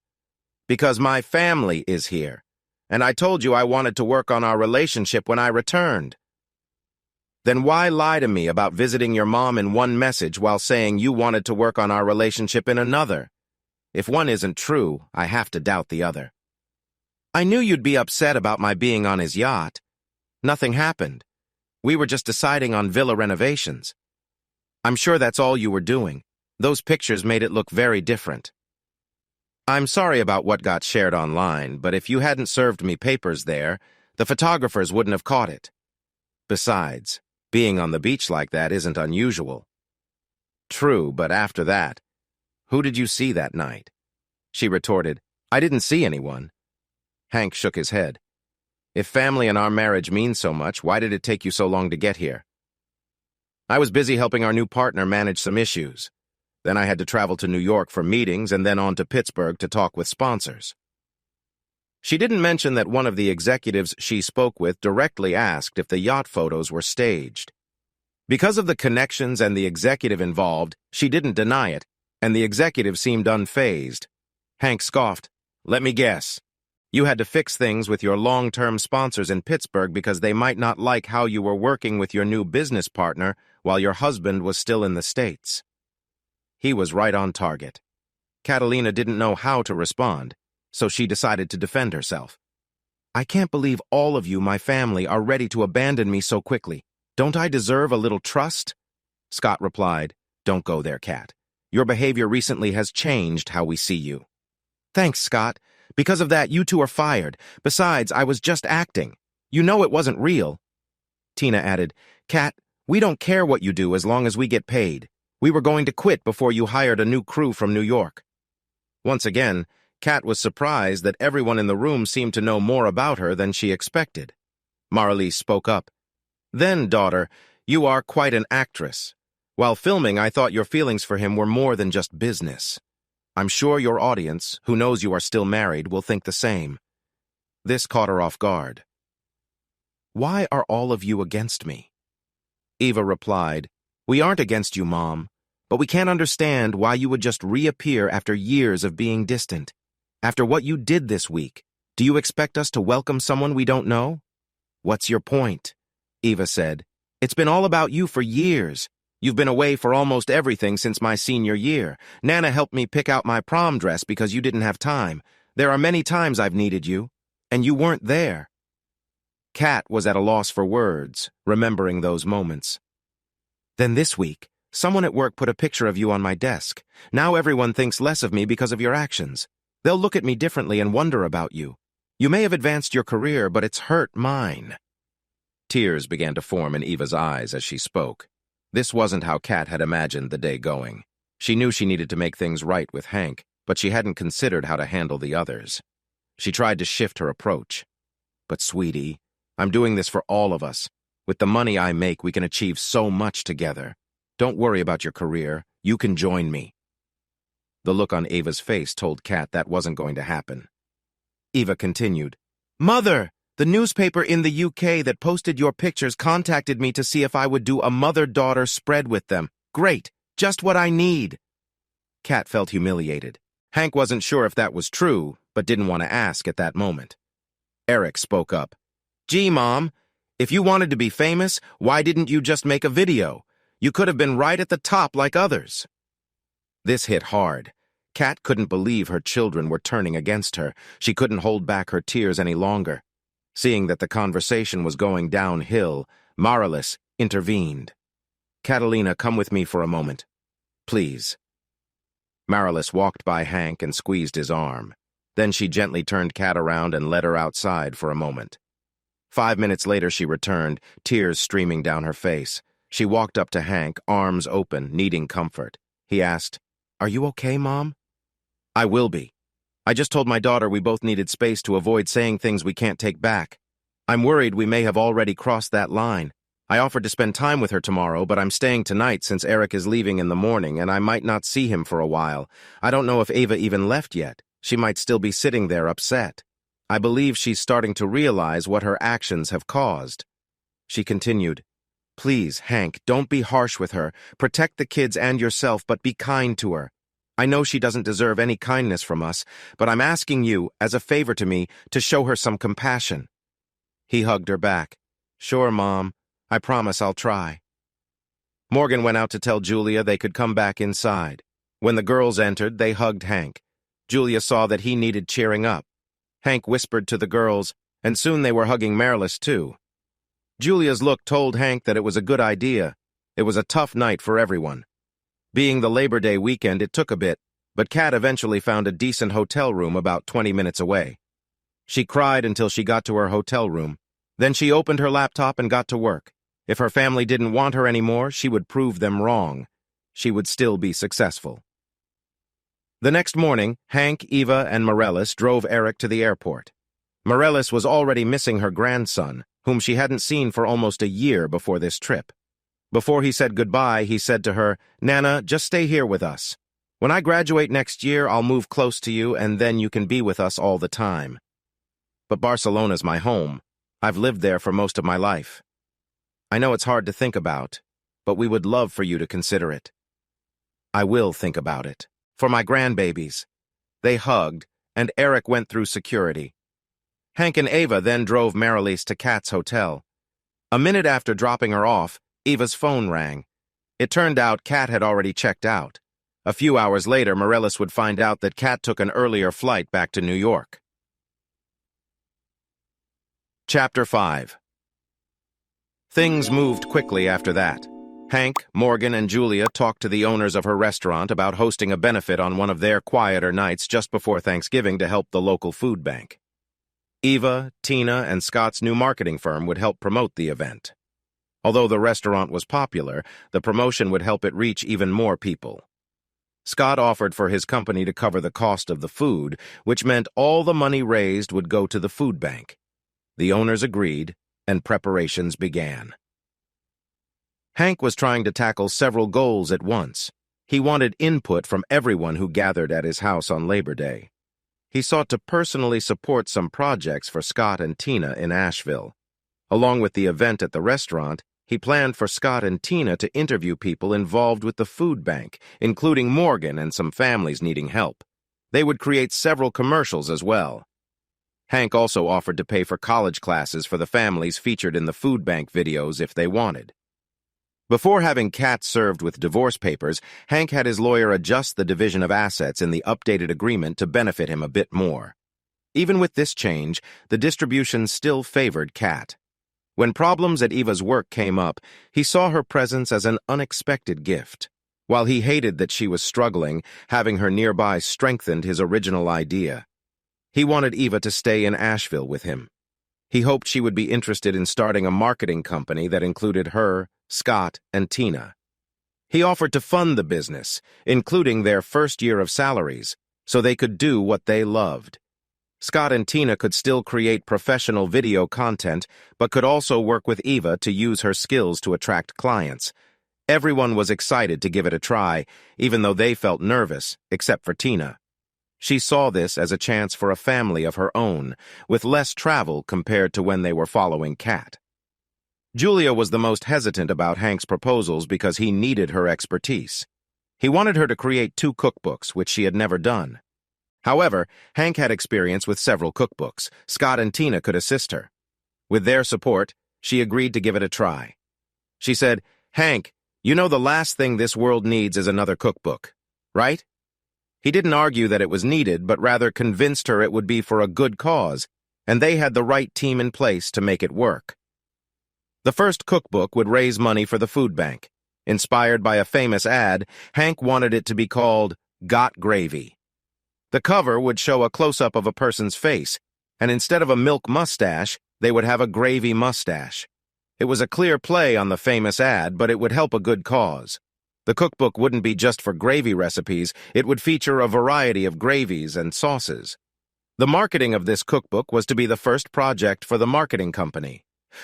"Because my family is here, and I told you I wanted to work on our relationship when I returned." "Then why lie to me about visiting your mom in one message while saying you wanted to work on our relationship in another? If one isn't true, I have to doubt the other." "I knew you'd be upset about my being on his yacht. Nothing happened. We were just deciding on villa renovations. I'm sure that's all you were doing. Those pictures made it look very different." "I'm sorry about what got shared online, but if you hadn't served me papers there, the photographers wouldn't have caught it. Besides, being on the beach like that isn't unusual." "True, but after that, who did you see that night?" She retorted, "I didn't see anyone." Hank shook his head. "If family and our marriage mean so much, why did it take you so long to get here?" "I was busy helping our new partner manage some issues. Then I had to travel to New York for meetings and then on to Pittsburgh to talk with sponsors." She didn't mention that one of the executives she spoke with directly asked if the yacht photos were staged. Because of the connections and the executive involved, she didn't deny it, and the executive seemed unfazed. Hank scoffed. "Let me guess. You had to fix things with your long-term sponsors in Pittsburgh because they might not like how you were working with your new business partner while your husband was still in the States." He was right on target. Catalina didn't know how to respond, so she decided to defend herself. "I can't believe all of you, my family, are ready to abandon me so quickly. Don't I deserve a little trust?" Scott replied, "Don't go there, Kat. Your behavior recently has changed how we see you." "Thanks, Scott. Because of that, you two are fired. Besides, I was just acting. You know it wasn't real." Tina added, "Kat, we don't care what you do as long as we get paid. We were going to quit before you hired a new crew from New York." Once again, Kat was surprised that everyone in the room seemed to know more about her than she expected. Marilis spoke up. "Then, daughter, you are quite an actress. While filming, I thought your feelings for him were more than just business. I'm sure your audience, who knows you are still married, will think the same." This caught her off guard. "Why are all of you against me?" Eva replied, "We aren't against you, Mom, but we can't understand why you would just reappear after years of being distant. After what you did this week, do you expect us to welcome someone we don't know?" "What's your point?" Eva said. "It's been all about you for years. You've been away for almost everything since my senior year. Nana helped me pick out my prom dress because you didn't have time. There are many times I've needed you, and you weren't there." Kat was at a loss for words, remembering those moments. "Then this week, someone at work put a picture of you on my desk. Now everyone thinks less of me because of your actions. They'll look at me differently and wonder about you. You may have advanced your career, but it's hurt mine." Tears began to form in Eva's eyes as she spoke. This wasn't how Kat had imagined the day going. She knew she needed to make things right with Hank, but she hadn't considered how to handle the others. She tried to shift her approach. "But sweetie, I'm doing this for all of us. With the money I make, we can achieve so much together. Don't worry about your career. You can join me." The look on Eva's face told Kat that wasn't going to happen. Eva continued, "Mother! The newspaper in the UK that posted your pictures contacted me to see if I would do a mother-daughter spread with them. Great, just what I need." Kat felt humiliated. Hank wasn't sure if that was true, but didn't want to ask at that moment. Eric spoke up. "Gee, Mom, if you wanted to be famous, why didn't you just make a video? You could have been right at the top like others." This hit hard. Kat couldn't believe her children were turning against her. She couldn't hold back her tears any longer. Seeing that the conversation was going downhill, Marilis intervened. "Catalina, come with me for a moment. Please." Marilis walked by Hank and squeezed his arm. Then she gently turned Kat around and led her outside for a moment. 5 minutes later she returned, tears streaming down her face. She walked up to Hank, arms open, needing comfort. He asked, Are you okay, Mom? I will be. I just told my daughter we both needed space to avoid saying things we can't take back. I'm worried we may have already crossed that line. I offered to spend time with her tomorrow, but I'm staying tonight since Eric is leaving in the morning and I might not see him for a while. I don't know if Ava even left yet. She might still be sitting there upset. I believe she's starting to realize what her actions have caused. She continued, Please, Hank, don't be harsh with her. Protect the kids and yourself, but be kind to her. I know she doesn't deserve any kindness from us, but I'm asking you, as a favor to me, to show her some compassion. He hugged her back. Sure, Mom. I promise I'll try. Morgan went out to tell Julia they could come back inside. When the girls entered, they hugged Hank. Julia saw that he needed cheering up. Hank whispered to the girls, and soon they were hugging Marilis too. Julia's look told Hank that it was a good idea. It was a tough night for everyone. Being the Labor Day weekend, it took a bit, but Kat eventually found a decent hotel room about 20 minutes away. She cried until she got to her hotel room. Then she opened her laptop and got to work. If her family didn't want her anymore, she would prove them wrong. She would still be successful. The next morning, Hank, Eva, and Morellis drove Eric to the airport. Morellis was already missing her grandson, whom she hadn't seen for almost a year before this trip. Before he said goodbye, he said to her, Nana, just stay here with us. When I graduate next year, I'll move close to you, and then you can be with us all the time. But Barcelona's my home. I've lived there for most of my life. I know it's hard to think about, but we would love for you to consider it. I will think about it. For my grandbabies. They hugged, and Eric went through security. Hank and Ava then drove Marilis to Kat's hotel. A minute after dropping her off, Eva's phone rang. It turned out Kat had already checked out. A few hours later, Morellis would find out that Kat took an earlier flight back to New York. Chapter 5. Things moved quickly after that. Hank, Morgan, and Julia talked to the owners of her restaurant about hosting a benefit on one of their quieter nights just before Thanksgiving to help the local food bank. Eva, Tina, and Scott's new marketing firm would help promote the event. Although the restaurant was popular, the promotion would help it reach even more people. Scott offered for his company to cover the cost of the food, which meant all the money raised would go to the food bank. The owners agreed, and preparations began. Hank was trying to tackle several goals at once. He wanted input from everyone who gathered at his house on Labor Day. He sought to personally support some projects for Scott and Tina in Asheville. Along with the event at the restaurant, he planned for Scott and Tina to interview people involved with the food bank, including Morgan and some families needing help. They would create several commercials as well. Hank also offered to pay for college classes for the families featured in the food bank videos if they wanted. Before having Kat served with divorce papers, Hank had his lawyer adjust the division of assets in the updated agreement to benefit him a bit more. Even with this change, the distribution still favored Kat. When problems at Eva's work came up, he saw her presence as an unexpected gift. While he hated that she was struggling, having her nearby strengthened his original idea. He wanted Eva to stay in Asheville with him. He hoped she would be interested in starting a marketing company that included her, Scott, and Tina. He offered to fund the business, including their first year of salaries, so they could do what they loved. Scott and Tina could still create professional video content, but could also work with Eva to use her skills to attract clients. Everyone was excited to give it a try, even though they felt nervous, except for Tina. She saw this as a chance for a family of her own, with less travel compared to when they were following Kat. Julia was the most hesitant about Hank's proposals because he needed her expertise. He wanted her to create 2 cookbooks, which she had never done. However, Hank had experience with several cookbooks. Scott and Tina could assist her. With their support, she agreed to give it a try. She said, Hank, you know the last thing this world needs is another cookbook, right? He didn't argue that it was needed, but rather convinced her it would be for a good cause, and they had the right team in place to make it work. The first cookbook would raise money for the food bank. Inspired by a famous ad, Hank wanted it to be called Got Gravy. The cover would show a close-up of a person's face, and instead of a milk mustache, they would have a gravy mustache. It was a clear play on the famous ad, but it would help a good cause. The cookbook wouldn't be just for gravy recipes, it would feature a variety of gravies and sauces. The marketing of this cookbook was to be the first project for the marketing company.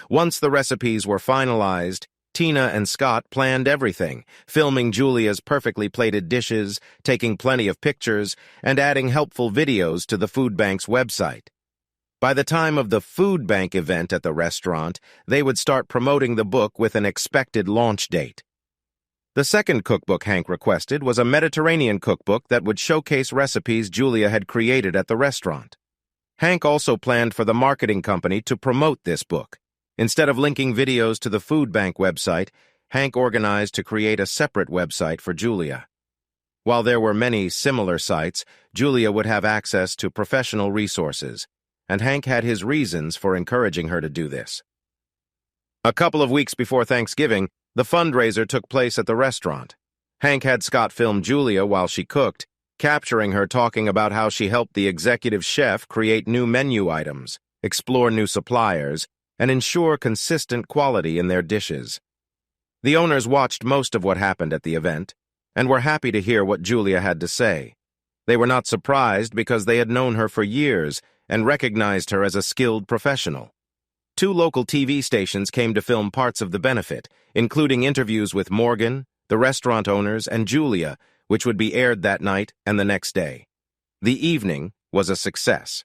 Once the recipes were finalized, Tina and Scott planned everything, filming Julia's perfectly plated dishes, taking plenty of pictures, and adding helpful videos to the food bank's website. By the time of the food bank event at the restaurant, they would start promoting the book with an expected launch date. The second cookbook Hank requested was a Mediterranean cookbook that would showcase recipes Julia had created at the restaurant. Hank also planned for the marketing company to promote this book. Instead of linking videos to the food bank website, Hank organized to create a separate website for Julia. While there were many similar sites, Julia would have access to professional resources, and Hank had his reasons for encouraging her to do this. A couple of weeks before Thanksgiving, the fundraiser took place at the restaurant. Hank had Scott film Julia while she cooked, capturing her talking about how she helped the executive chef create new menu items, explore new suppliers, and ensure consistent quality in their dishes. The owners watched most of what happened at the event, and were happy to hear what Julia had to say. They were not surprised because they had known her for years and recognized her as a skilled professional. 2 local TV stations came to film parts of the benefit, including interviews with Morgan, the restaurant owners, and Julia, which would be aired that night and the next day. The evening was a success.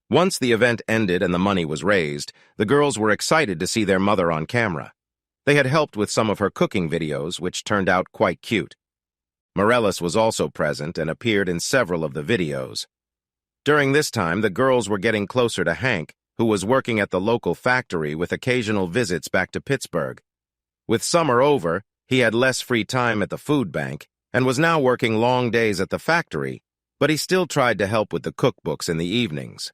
Once the event ended and the money was raised, the girls were excited to see their mother on camera. They had helped with some of her cooking videos, which turned out quite cute. Morellis was also present and appeared in several of the videos. During this time, the girls were getting closer to Hank, who was working at the local factory with occasional visits back to Pittsburgh. With summer over, he had less free time at the food bank and was now working long days at the factory, but he still tried to help with the cookbooks in the evenings.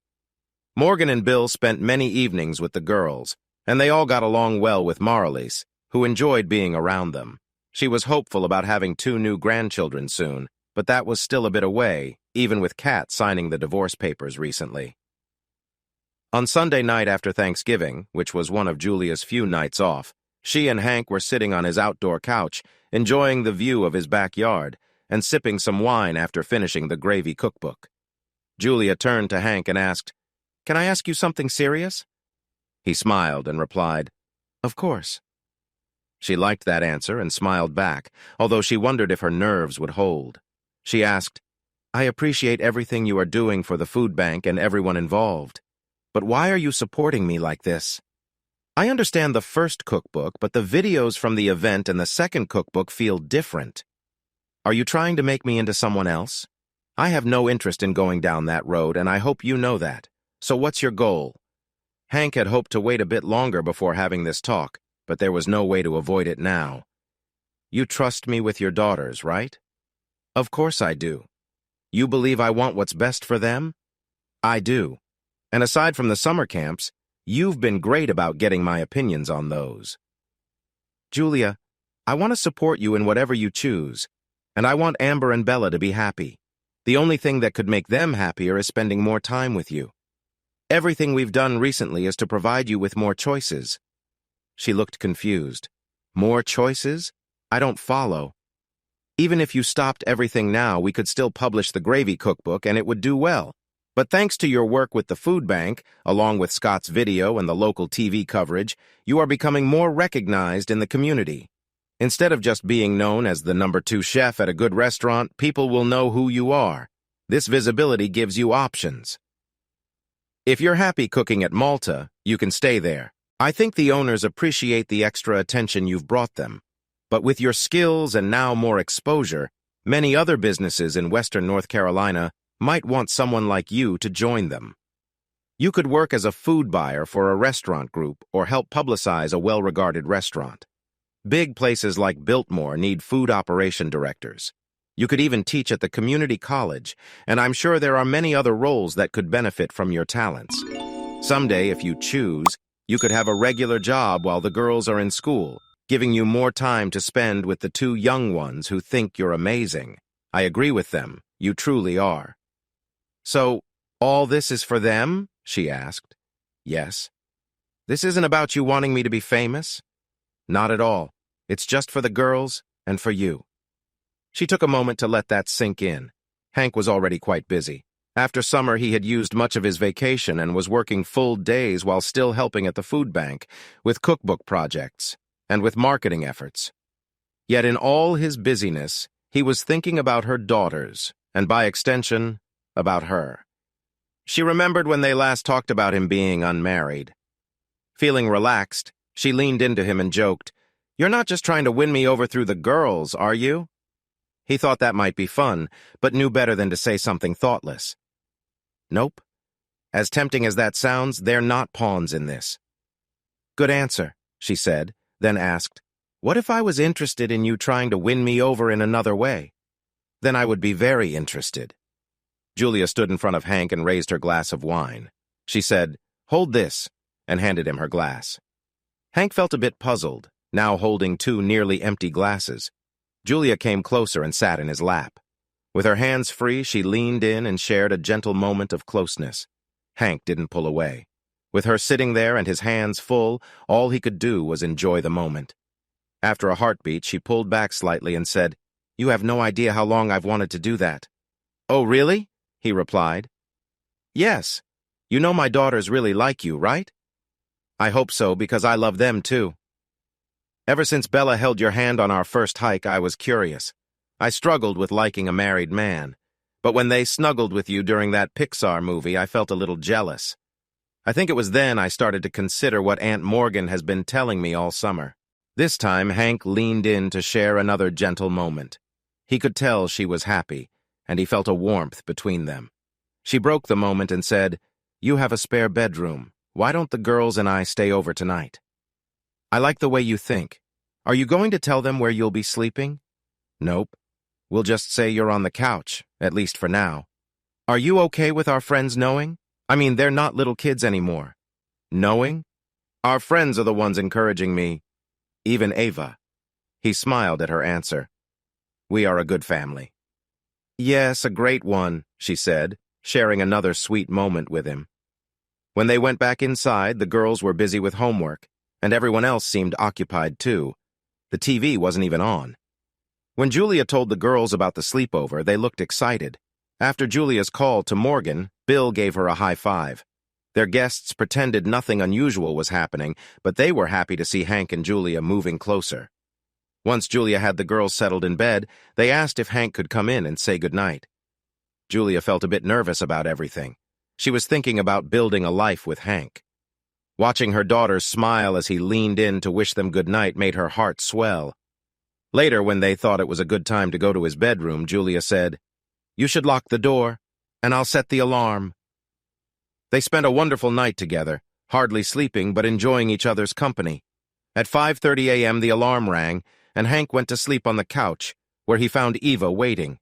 Morgan and Bill spent many evenings with the girls, and they all got along well with Morellis, who enjoyed being around them. She was hopeful about having 2 new grandchildren soon, but that was still a bit away, even with Kat signing the divorce papers recently. On Sunday night after Thanksgiving, which was one of Julia's few nights off, she and Hank were sitting on his outdoor couch, enjoying the view of his backyard, and sipping some wine after finishing the gravy cookbook. Julia turned to Hank and asked, "Can I ask you something serious?" He smiled and replied, "Of course." She liked that answer and smiled back, although she wondered if her nerves would hold. She asked, "I appreciate everything you are doing for the food bank and everyone involved. But why are you supporting me like this? I understand the first cookbook, but the videos from the event and the second cookbook feel different. Are you trying to make me into someone else? I have no interest in going down that road, and I hope you know that. So what's your goal?" Hank had hoped to wait a bit longer before having this talk, but there was no way to avoid it now. "You trust me with your daughters, right?" "Of course I do." "You believe I want what's best for them?" "I do. And aside from the summer camps, you've been great about getting my opinions on those." "Julia, I want to support you in whatever you choose, and I want Amber and Bella to be happy. The only thing that could make them happier is spending more time with you. Everything we've done recently is to provide you with more choices." She looked confused. "More choices? I don't follow. Even if you stopped everything now, we could still publish the gravy cookbook and it would do well. But thanks to your work with the food bank, along with Scott's video and the local TV coverage, you are becoming more recognized in the community. Instead of just being known as the number 2 chef at a good restaurant, people will know who you are. This visibility gives you options. If you're happy cooking at Malta, you can stay there. I think the owners appreciate the extra attention you've brought them. But with your skills and now more exposure, many other businesses in Western North Carolina might want someone like you to join them. You could work as a food buyer for a restaurant group or help publicize a well-regarded restaurant. Big places like Biltmore need food operation directors. You could even teach at the community college, and I'm sure there are many other roles that could benefit from your talents. Someday, if you choose, you could have a regular job while the girls are in school, giving you more time to spend with the 2 young ones who think you're amazing. I agree with them. You truly are. "So, all this is for them?" she asked. "Yes." "This isn't about you wanting me to be famous?" "Not at all. It's just for the girls and for you." She took a moment to let that sink in. Hank was already quite busy. After summer, he had used much of his vacation and was working full days while still helping at the food bank, with cookbook projects, and with marketing efforts. Yet in all his busyness, he was thinking about her daughters, and by extension, about her. She remembered when they last talked about him being unmarried. Feeling relaxed, she leaned into him and joked, "You're not just trying to win me over through the girls, are you?" He thought that might be fun, but knew better than to say something thoughtless. "Nope. As tempting as that sounds, they're not pawns in this." "Good answer," she said, then asked, "What if I was interested in you trying to win me over in another way?" "Then I would be very interested." Julia stood in front of Hank and raised her glass of wine. She said, "Hold this," and handed him her glass. Hank felt a bit puzzled, now holding two nearly empty glasses. Julia came closer and sat in his lap. With her hands free, she leaned in and shared a gentle moment of closeness. Hank didn't pull away. With her sitting there and his hands full, all he could do was enjoy the moment. After a heartbeat, she pulled back slightly and said, "You have no idea how long I've wanted to do that." "Oh, really?" he replied. "Yes. You know my daughters really like you, right?" "I hope so, because I love them too." "Ever since Bella held your hand on our first hike, I was curious. I struggled with liking a married man. But when they snuggled with you during that Pixar movie, I felt a little jealous. I think it was then I started to consider what Aunt Morgan has been telling me all summer." This time, Hank leaned in to share another gentle moment. He could tell she was happy, and he felt a warmth between them. She broke the moment and said, "You have a spare bedroom. Why don't the girls and I stay over tonight?" "I like the way you think. Are you going to tell them where you'll be sleeping?" "Nope. We'll just say you're on the couch, at least for now." "Are you okay with our friends knowing? I mean, they're not little kids anymore." "Knowing? Our friends are the ones encouraging me. Even Ava." He smiled at her answer. "We are a good family." "Yes, a great one," she said, sharing another sweet moment with him. When they went back inside, the girls were busy with homework, and everyone else seemed occupied too. The TV wasn't even on. When Julia told the girls about the sleepover, they looked excited. After Julia's call to Morgan, Bill gave her a high five. Their guests pretended nothing unusual was happening, but they were happy to see Hank and Julia moving closer. Once Julia had the girls settled in bed, they asked if Hank could come in and say goodnight. Julia felt a bit nervous about everything. She was thinking about building a life with Hank. Watching her daughters smile as he leaned in to wish them goodnight made her heart swell. Later, when they thought it was a good time to go to his bedroom, Julia said, "You should lock the door, and I'll set the alarm." They spent a wonderful night together, hardly sleeping but enjoying each other's company. At 5:30 a.m. the alarm rang, and Hank went to sleep on the couch, where he found Eva waiting.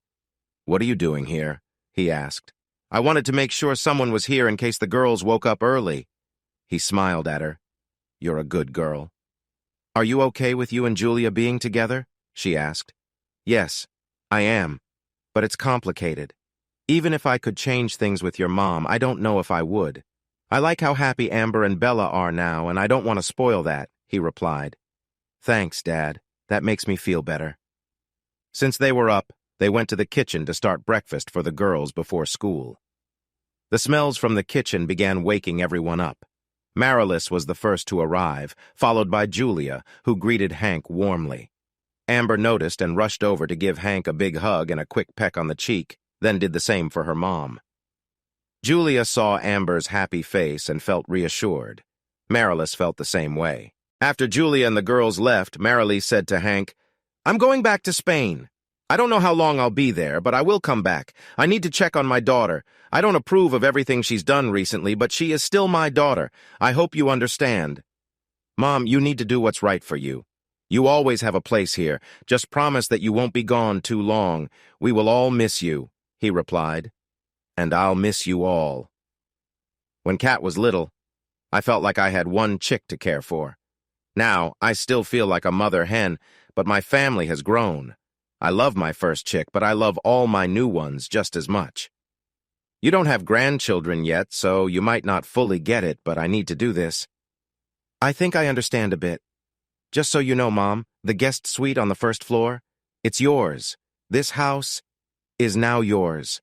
"What are you doing here?" he asked. "I wanted to make sure someone was here in case the girls woke up early." He smiled at her. "You're a good girl." "Are you okay with you and Julia being together?" she asked. "Yes, I am, but it's complicated. Even if I could change things with your mom, I don't know if I would. I like how happy Amber and Bella are now, and I don't want to spoil that," he replied. "Thanks, Dad. That makes me feel better." Since they were up, they went to the kitchen to start breakfast for the girls before school. The smells from the kitchen began waking everyone up. Marilis was the first to arrive, followed by Julia, who greeted Hank warmly. Amber noticed and rushed over to give Hank a big hug and a quick peck on the cheek, then did the same for her mom. Julia saw Amber's happy face and felt reassured. Marilis felt the same way. After Julia and the girls left, Marilis said to Hank, "I'm going back to Spain. I don't know how long I'll be there, but I will come back. I need to check on my daughter. I don't approve of everything she's done recently, but she is still my daughter. I hope you understand." "Mom, you need to do what's right for you. You always have a place here. Just promise that you won't be gone too long. We will all miss you," he replied. "And I'll miss you all." When Kat was little, I felt like I had one chick to care for. Now, I still feel like a mother hen, but my family has grown. I love my first chick, but I love all my new ones just as much. You don't have grandchildren yet, so you might not fully get it, but I need to do this. I think I understand a bit. Just so you know, Mom, the guest suite on the first floor, It's yours. This house is now yours.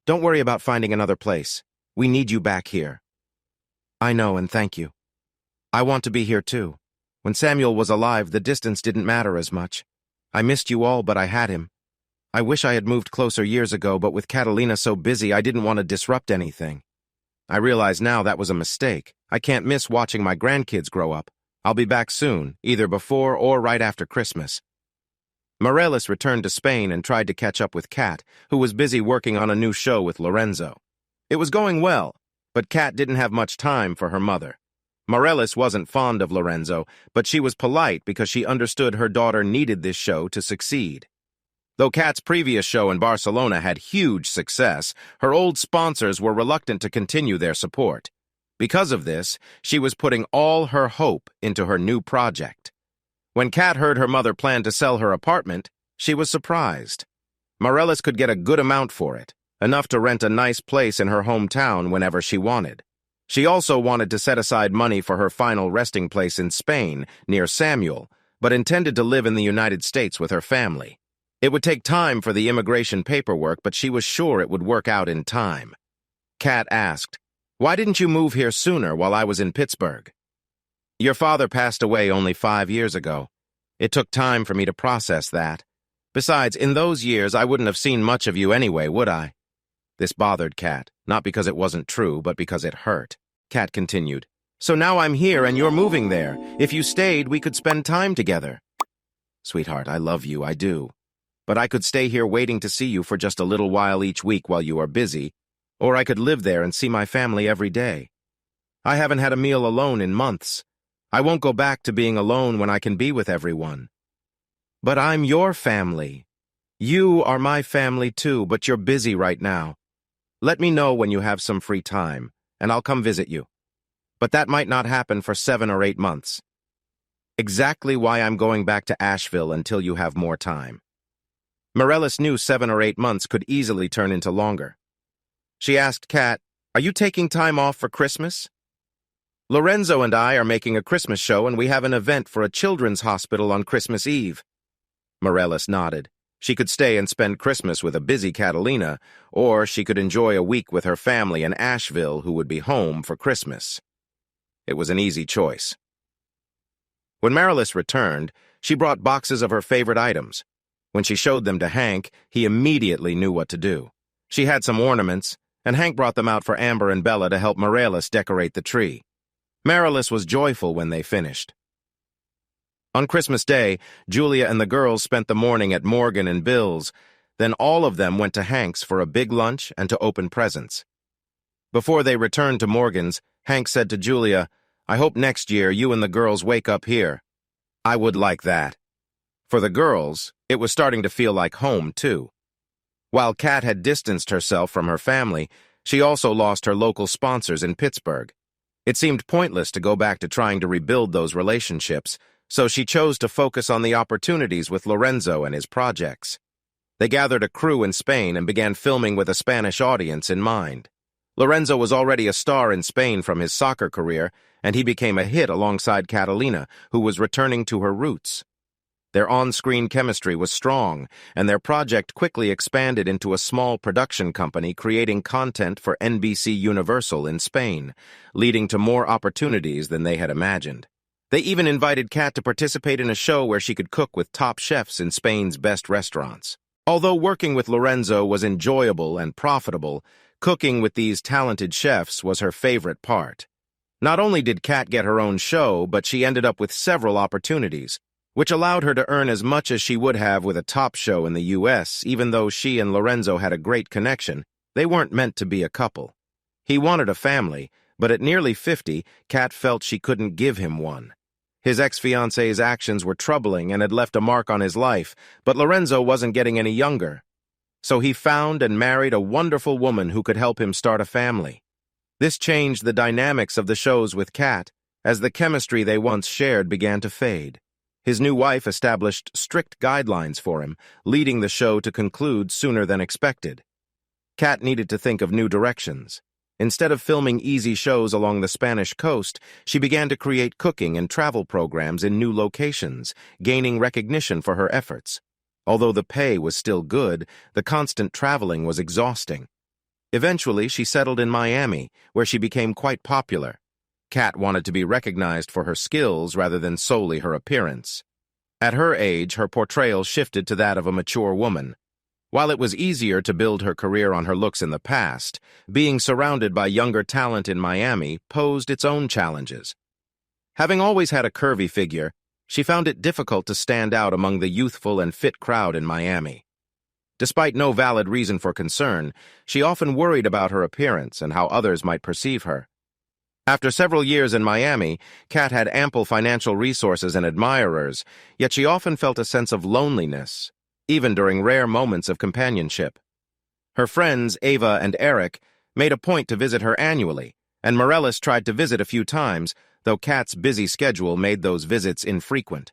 Don't worry about finding another place. We need you back here. I know, and thank you. I want to be here too. When Samuel was alive, the distance didn't matter as much. I missed you all, but I had him. I wish I had moved closer years ago, but with Catalina so busy, I didn't want to disrupt anything. I realize now that was a mistake. I can't miss watching my grandkids grow up. I'll be back soon, either before or right after Christmas. Morelis returned to Spain and tried to catch up with Kat, who was busy working on a new show with Lorenzo. It was going well, but Kat didn't have much time for her mother. Morelis wasn't fond of Lorenzo, but she was polite because she understood her daughter needed this show to succeed. Though Kat's previous show in Barcelona had huge success, her old sponsors were reluctant to continue their support. Because of this, she was putting all her hope into her new project. When Kat heard her mother planned to sell her apartment, she was surprised. Morelis could get a good amount for it, enough to rent a nice place in her hometown whenever she wanted. She also wanted to set aside money for her final resting place in Spain, near Samuel, but intended to live in the United States with her family. It would take time for the immigration paperwork, but she was sure it would work out in time. Kat asked, "Why didn't you move here sooner while I was in Pittsburgh?" "Your father passed away only 5 years ago. It took time for me to process that. Besides, in those years, I wouldn't have seen much of you anyway, would I?" This bothered Kat, not because it wasn't true, but because it hurt. Kat continued, "So now I'm here and you're moving there. If you stayed, we could spend time together." "Sweetheart, I love you, I do. But I could stay here waiting to see you for just a little while each week while you are busy, or I could live there and see my family every day. I haven't had a meal alone in months. I won't go back to being alone when I can be with everyone." "But I'm your family. You are my family too, but you're busy right now. Let me know when you have some free time, and I'll come visit you. But that might not happen for 7 or 8 months. Exactly why I'm going back to Asheville until you have more time." Morelis knew 7 or 8 months could easily turn into longer. She asked Kat, "Are you taking time off for Christmas?" "Lorenzo and I are making a Christmas show and we have an event for a children's hospital on Christmas Eve." Morelis nodded. She could stay and spend Christmas with a busy Catalina, or she could enjoy a week with her family in Asheville who would be home for Christmas. It was an easy choice. When Morelis returned, she brought boxes of her favorite items. When she showed them to Hank, he immediately knew what to do. She had some ornaments, and Hank brought them out for Amber and Bella to help Morelis decorate the tree. Morelis was joyful when they finished. On Christmas Day, Julia and the girls spent the morning at Morgan and Bill's. Then all of them went to Hank's for a big lunch and to open presents. Before they returned to Morgan's, Hank said to Julia, "I hope next year you and the girls wake up here." "I would like that." For the girls, it was starting to feel like home, too. While Kat had distanced herself from her family, she also lost her local sponsors in Pittsburgh. It seemed pointless to go back to trying to rebuild those relationships, so she chose to focus on the opportunities with Lorenzo and his projects. They gathered a crew in Spain and began filming with a Spanish audience in mind. Lorenzo was already a star in Spain from his soccer career, and he became a hit alongside Catalina, who was returning to her roots. Their on-screen chemistry was strong, and their project quickly expanded into a small production company creating content for NBC Universal in Spain, leading to more opportunities than they had imagined. They even invited Kat to participate in a show where she could cook with top chefs in Spain's best restaurants. Although working with Lorenzo was enjoyable and profitable, cooking with these talented chefs was her favorite part. Not only did Kat get her own show, but she ended up with several opportunities, which allowed her to earn as much as she would have with a top show in the U.S. Even though she and Lorenzo had a great connection, they weren't meant to be a couple. He wanted a family, but at nearly 50, Kat felt she couldn't give him one. His ex-fiancée's actions were troubling and had left a mark on his life, but Lorenzo wasn't getting any younger. So he found and married a wonderful woman who could help him start a family. This changed the dynamics of the shows with Kat, as the chemistry they once shared began to fade. His new wife established strict guidelines for him, leading the show to conclude sooner than expected. Kat needed to think of new directions. Instead of filming easy shows along the Spanish coast, she began to create cooking and travel programs in new locations, gaining recognition for her efforts. Although the pay was still good, the constant traveling was exhausting. Eventually, she settled in Miami, where she became quite popular. Kat wanted to be recognized for her skills rather than solely her appearance. At her age, her portrayal shifted to that of a mature woman. While it was easier to build her career on her looks in the past, being surrounded by younger talent in Miami posed its own challenges. Having always had a curvy figure, she found it difficult to stand out among the youthful and fit crowd in Miami. Despite no valid reason for concern, she often worried about her appearance and how others might perceive her. After several years in Miami, Kat had ample financial resources and admirers, yet she often felt a sense of loneliness, even during rare moments of companionship. Her friends, Ava and Eric, made a point to visit her annually, and Morellis tried to visit a few times, though Kat's busy schedule made those visits infrequent.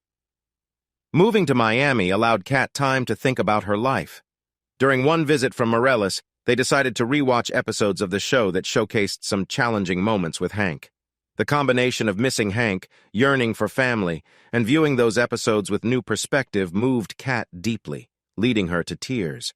Moving to Miami allowed Kat time to think about her life. During one visit from Morellis, they decided to rewatch episodes of the show that showcased some challenging moments with Hank. The combination of missing Hank, yearning for family, and viewing those episodes with new perspective moved Kat deeply, leading her to tears.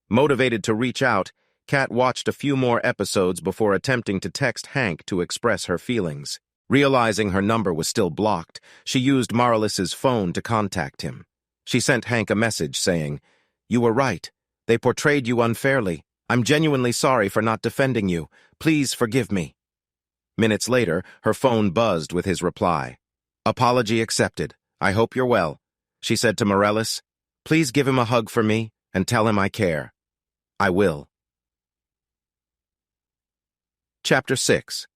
Motivated to reach out, Kat watched a few more episodes before attempting to text Hank to express her feelings. Realizing her number was still blocked, she used Morellis's phone to contact him. She sent Hank a message saying, "You were right. They portrayed you unfairly. I'm genuinely sorry for not defending you. Please forgive me." Minutes later, her phone buzzed with his reply. "Apology accepted. I hope you're well," she said to Morellis. "Please give him a hug for me and tell him I care." "I will." Chapter 6.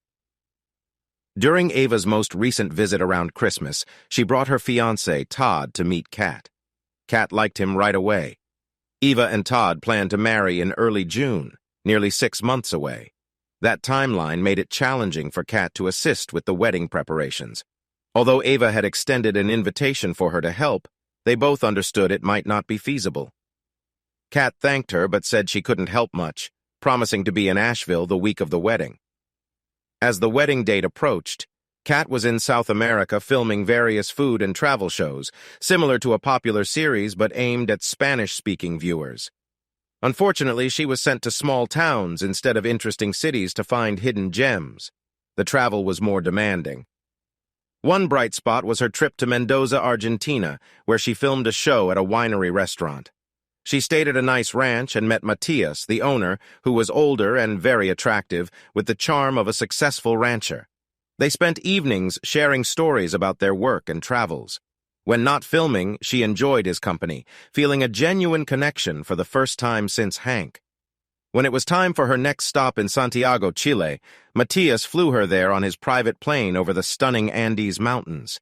During Ava's most recent visit around Christmas, she brought her fiancé, Todd, to meet Kat. Kat liked him right away. Eva and Todd planned to marry in early June, nearly 6 months away. That timeline made it challenging for Kat to assist with the wedding preparations. Although Ava had extended an invitation for her to help, they both understood it might not be feasible. Kat thanked her but said she couldn't help much, promising to be in Asheville the week of the wedding. As the wedding date approached, Kat was in South America filming various food and travel shows, similar to a popular series but aimed at Spanish-speaking viewers. Unfortunately, she was sent to small towns instead of interesting cities to find hidden gems. The travel was more demanding. One bright spot was her trip to Mendoza, Argentina, where she filmed a show at a winery restaurant. She stayed at a nice ranch and met Matias, the owner, who was older and very attractive, with the charm of a successful rancher. They spent evenings sharing stories about their work and travels. When not filming, she enjoyed his company, feeling a genuine connection for the first time since Hank. When it was time for her next stop in Santiago, Chile, Matias flew her there on his private plane over the stunning Andes Mountains.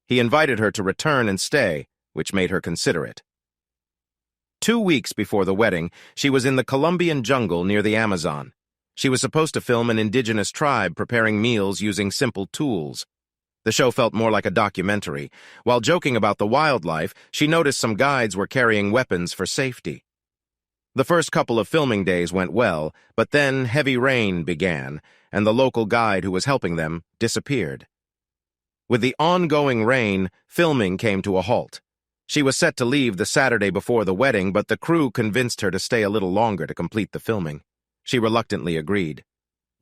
He invited her to return and stay, which made her consider it. 2 weeks before the wedding, she was in the Colombian jungle near the Amazon. She was supposed to film an indigenous tribe preparing meals using simple tools. The show felt more like a documentary. While joking about the wildlife, she noticed some guides were carrying weapons for safety. The first couple of filming days went well, but then heavy rain began, and the local guide who was helping them disappeared. With the ongoing rain, filming came to a halt. She was set to leave the Saturday before the wedding, but the crew convinced her to stay a little longer to complete the filming. She reluctantly agreed.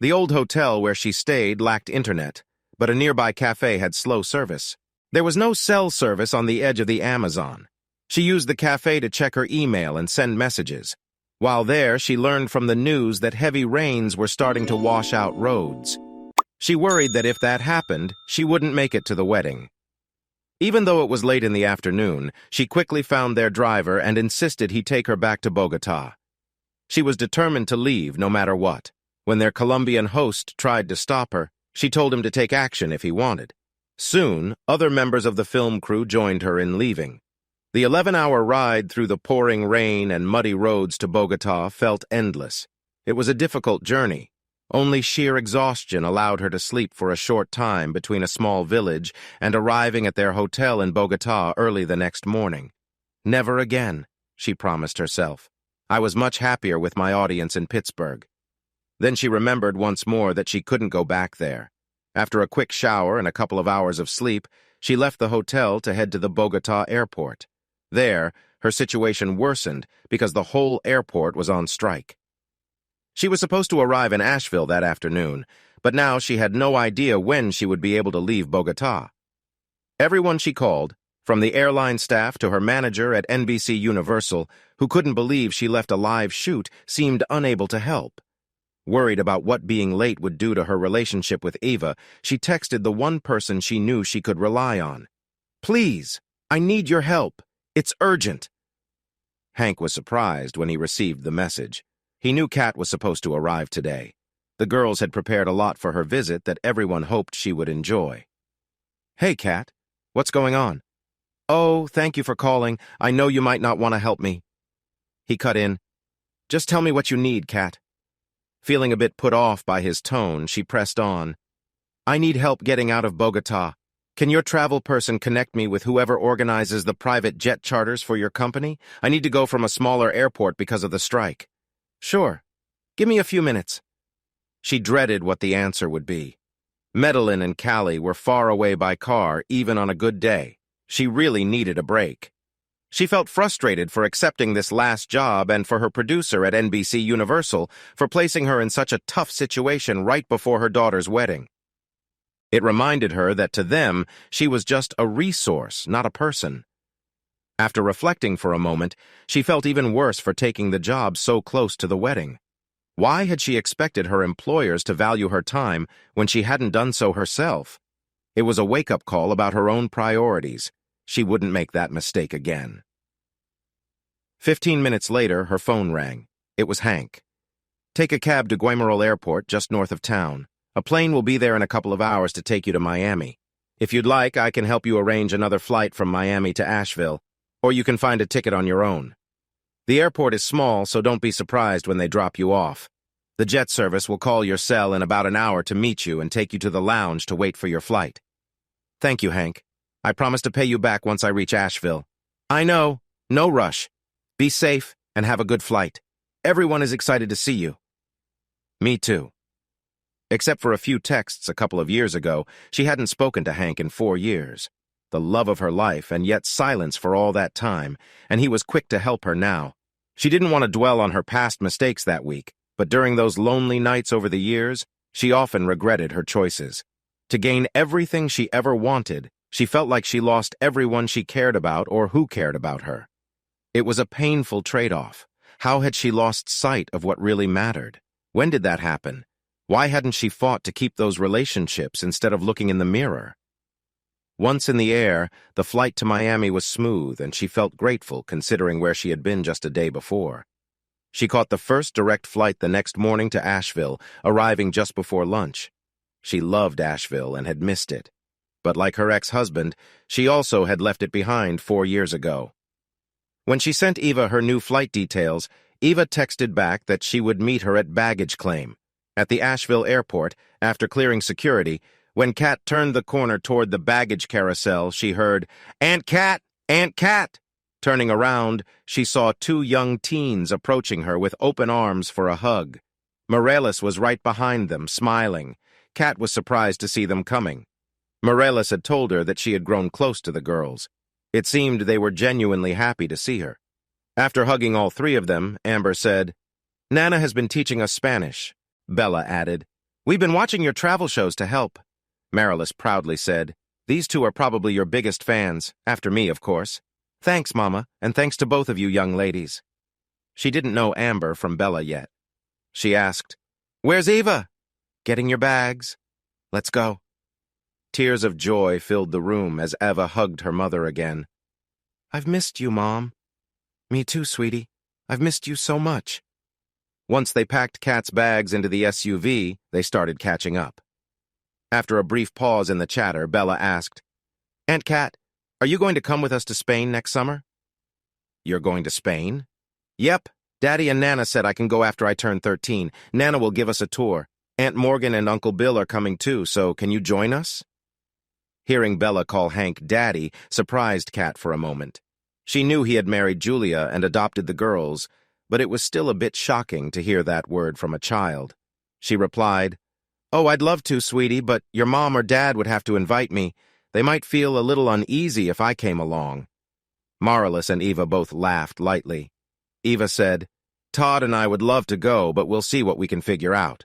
The old hotel where she stayed lacked internet, but a nearby cafe had slow service. There was no cell service on the edge of the Amazon. She used the cafe to check her email and send messages. While there, she learned from the news that heavy rains were starting to wash out roads. She worried that if that happened, she wouldn't make it to the wedding. Even though it was late in the afternoon, she quickly found their driver and insisted he take her back to Bogotá. She was determined to leave no matter what. When their Colombian host tried to stop her, she told him to take action if he wanted. Soon, other members of the film crew joined her in leaving. The 11-hour ride through the pouring rain and muddy roads to Bogotá felt endless. It was a difficult journey. Only sheer exhaustion allowed her to sleep for a short time between a small village and arriving at their hotel in Bogotá early the next morning. Never again, she promised herself. I was much happier with my audience in Pittsburgh. Then she remembered once more that she couldn't go back there. After a quick shower and a couple of hours of sleep, she left the hotel to head to the Bogotá airport. There, her situation worsened because the whole airport was on strike. She was supposed to arrive in Asheville that afternoon, but now she had no idea when she would be able to leave Bogotá. Everyone she called, from the airline staff to her manager at NBC Universal, who couldn't believe she left a live shoot, seemed unable to help. Worried about what being late would do to her relationship with Eva, she texted the one person she knew she could rely on. "Please, I need your help. It's urgent." Hank was surprised when he received the message. He knew Kat was supposed to arrive today. The girls had prepared a lot for her visit that everyone hoped she would enjoy. "Hey, Kat, what's going on?" "Oh, thank you for calling. I know you might not want to help me." He cut in. "Just tell me what you need, Kat." Feeling a bit put off by his tone, she pressed on. "I need help getting out of Bogotá. Can your travel person connect me with whoever organizes the private jet charters for your company? I need to go from a smaller airport because of the strike." "Sure. Give me a few minutes." She dreaded what the answer would be. Medellin and Cali were far away by car, even on a good day. She really needed a break. She felt frustrated for accepting this last job and for her producer at NBC Universal for placing her in such a tough situation right before her daughter's wedding. It reminded her that to them, she was just a resource, not a person. After reflecting for a moment, she felt even worse for taking the job so close to the wedding. Why had she expected her employers to value her time when she hadn't done so herself? It was a wake-up call about her own priorities. She wouldn't make that mistake again. 15 minutes later, her phone rang. It was Hank. "Take a cab to Guaymallén Airport, just north of town. A plane will be there in a couple of hours to take you to Miami. If you'd like, I can help you arrange another flight from Miami to Asheville, or you can find a ticket on your own. The airport is small, so don't be surprised when they drop you off. The jet service will call your cell in about an hour to meet you and take you to the lounge to wait for your flight." "Thank you, Hank. I promise to pay you back once I reach Asheville." "I know. No rush. Be safe and have a good flight. Everyone is excited to see you." "Me too." Except for a few texts a couple of years ago, she hadn't spoken to Hank in 4 years. The love of her life, and yet silence for all that time, and he was quick to help her now. She didn't want to dwell on her past mistakes that week, but during those lonely nights over the years, she often regretted her choices. To gain everything she ever wanted, she felt like she lost everyone she cared about or who cared about her. It was a painful trade-off. How had she lost sight of what really mattered? When did that happen? Why hadn't she fought to keep those relationships instead of looking in the mirror? Once in the air, the flight to Miami was smooth, and she felt grateful considering where she had been just a day before. She caught the first direct flight the next morning to Asheville, arriving just before lunch. She loved Asheville and had missed it. But like her ex-husband, she also had left it behind 4 years ago. When she sent Eva her new flight details, Eva texted back that she would meet her at baggage claim. At the Asheville airport, after clearing security, when Kat turned the corner toward the baggage carousel, she heard, "Aunt Kat! Aunt Kat!" Turning around, she saw 2 young teens approaching her with open arms for a hug. Morales was right behind them, smiling. Kat was surprised to see them coming. Morales had told her that she had grown close to the girls. It seemed they were genuinely happy to see her. After hugging all 3 of them, Amber said, "Nana has been teaching us Spanish." Bella added, "We've been watching your travel shows to help." Morales proudly said, "These 2 are probably your biggest fans, after me, of course. Thanks, Mama, and thanks to both of you young ladies." She didn't know Amber from Bella yet. She asked, "Where's Eva?" "Getting your bags. Let's go." Tears of joy filled the room as Eva hugged her mother again. "I've missed you, Mom." "Me too, sweetie. I've missed you so much." Once they packed Kat's bags into the SUV, they started catching up. After a brief pause in the chatter, Bella asked, "Aunt Kat, are you going to come with us to Spain next summer?" "You're going to Spain?" "Yep. Daddy and Nana said I can go after I turn 13. Nana will give us a tour. Aunt Morgan and Uncle Bill are coming too, so can you join us?" Hearing Bella call Hank Daddy surprised Kat for a moment. She knew he had married Julia and adopted the girls, but it was still a bit shocking to hear that word from a child. She replied, "Oh, I'd love to, sweetie, but your mom or dad would have to invite me. They might feel a little uneasy if I came along." Marlis and Eva both laughed lightly. Eva said, "Todd and I would love to go, but we'll see what we can figure out."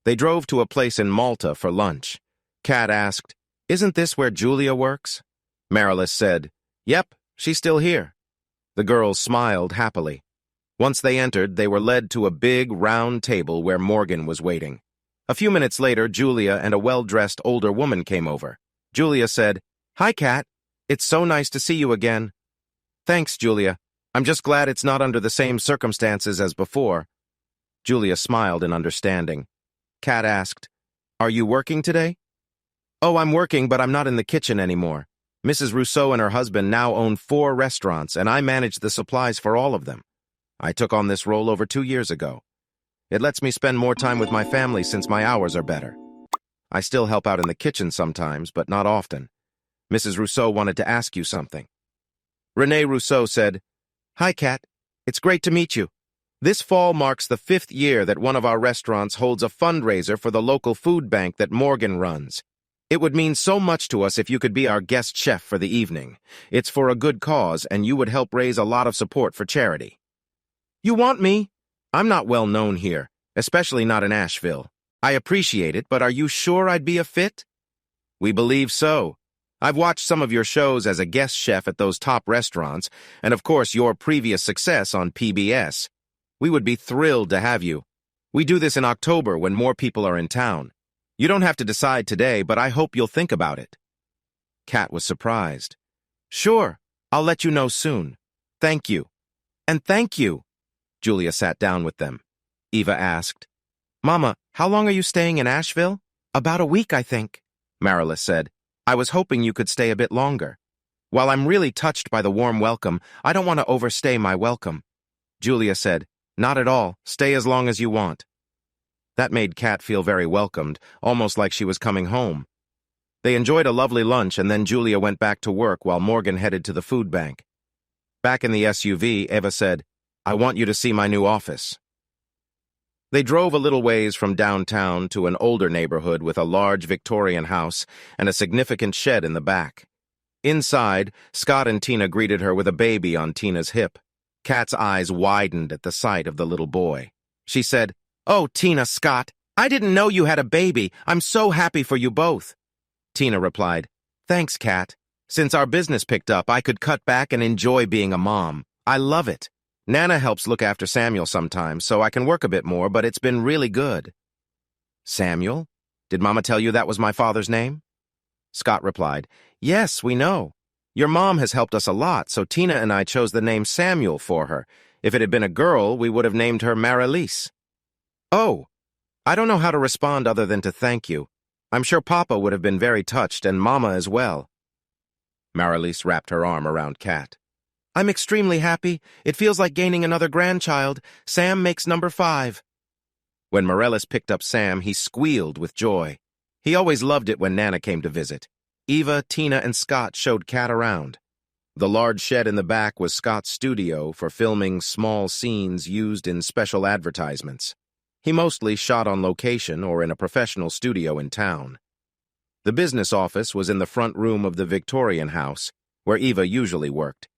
They drove to a place in Malta for lunch. Kat asked, "Isn't this where Julia works?" Marlis said, "Yep, she's still here." The girls smiled happily. Once they entered, they were led to a big, round table where Morgan was waiting. A few minutes later, Julia and a well-dressed older woman came over. Julia said, "Hi, Kat. It's so nice to see you again." "Thanks, Julia. I'm just glad it's not under the same circumstances as before." Julia smiled in understanding. Kat asked, "Are you working today?" "Oh, I'm working, but I'm not in the kitchen anymore. Mrs. Rousseau and her husband now own 4 restaurants, and I manage the supplies for all of them. I took on this role over 2 years ago. It lets me spend more time with my family since my hours are better. I still help out in the kitchen sometimes, but not often. Mrs. Rousseau wanted to ask you something." Renee Rousseau said, "Hi, Kat. It's great to meet you. This fall marks the 5th year that one of our restaurants holds a fundraiser for the local food bank that Morgan runs. It would mean so much to us if you could be our guest chef for the evening. It's for a good cause, and you would help raise a lot of support for charity." "You want me? I'm not well known here, especially not in Asheville. I appreciate it, but are you sure I'd be a fit?" "We believe so. I've watched some of your shows as a guest chef at those top restaurants, and of course your previous success on PBS. We would be thrilled to have you. We do this in October when more people are in town. You don't have to decide today, but I hope you'll think about it." Kat was surprised. "Sure, I'll let you know soon. Thank you." "And thank you." Julia sat down with them. Eva asked, "Mama, how long are you staying in Asheville?" "About a week, I think," Marlis said. "I was hoping you could stay a bit longer. While I'm really touched by the warm welcome, I don't want to overstay my welcome." Julia said, "Not at all. Stay as long as you want." That made Kat feel very welcomed, almost like she was coming home. They enjoyed a lovely lunch, and then Julia went back to work while Morgan headed to the food bank. Back in the SUV, Eva said, "I want you to see my new office." They drove a little ways from downtown to an older neighborhood with a large Victorian house and a significant shed in the back. Inside, Scott and Tina greeted her with a baby on Tina's hip. Kat's eyes widened at the sight of the little boy. She said, "Oh, Tina, Scott, I didn't know you had a baby. I'm so happy for you both." Tina replied, "Thanks, Kat. Since our business picked up, I could cut back and enjoy being a mom. I love it. Nana helps look after Samuel sometimes, so I can work a bit more, but it's been really good." "Samuel? Did Mama tell you that was my father's name?" Scott replied, "Yes, we know. Your mom has helped us a lot, so Tina and I chose the name Samuel for her. If it had been a girl, we would have named her Marilise." "Oh, I don't know how to respond other than to thank you. I'm sure Papa would have been very touched, and Mama as well." Marilise wrapped her arm around Kat. "I'm extremely happy. It feels like gaining another grandchild. Sam makes number 5. When Morellis picked up Sam, he squealed with joy. He always loved it when Nana came to visit. Eva, Tina, and Scott showed Kat around. The large shed in the back was Scott's studio for filming small scenes used in special advertisements. He mostly shot on location or in a professional studio in town. The business office was in the front room of the Victorian house, where Eva usually worked.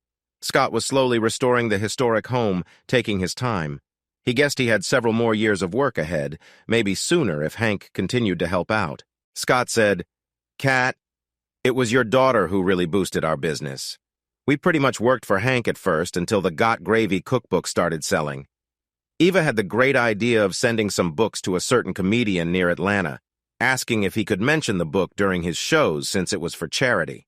Scott was slowly restoring the historic home, taking his time. He guessed he had several more years of work ahead, maybe sooner if Hank continued to help out. Scott said, "Kat, it was your daughter who really boosted our business. We pretty much worked for Hank at first until the Got Gravy cookbook started selling. Eva had the great idea of sending some books to a certain comedian near Atlanta, asking if he could mention the book during his shows since it was for charity.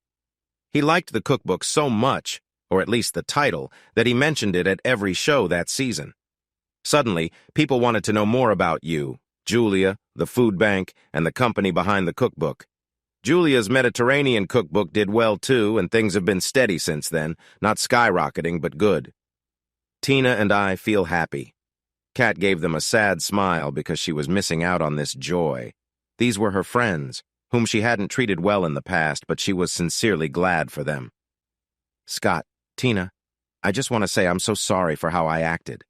He liked the cookbook so much, or at least the title, that he mentioned it at every show that season. Suddenly, people wanted to know more about you, Julia, the food bank, and the company behind the cookbook. Julia's Mediterranean cookbook did well too, and things have been steady since then, not skyrocketing, but good. Tina and I feel happy." Kat gave them a sad smile because she was missing out on this joy. These were her friends, whom she hadn't treated well in the past, but she was sincerely glad for them. "Scott, Tina, I just want to say I'm so sorry for how I acted."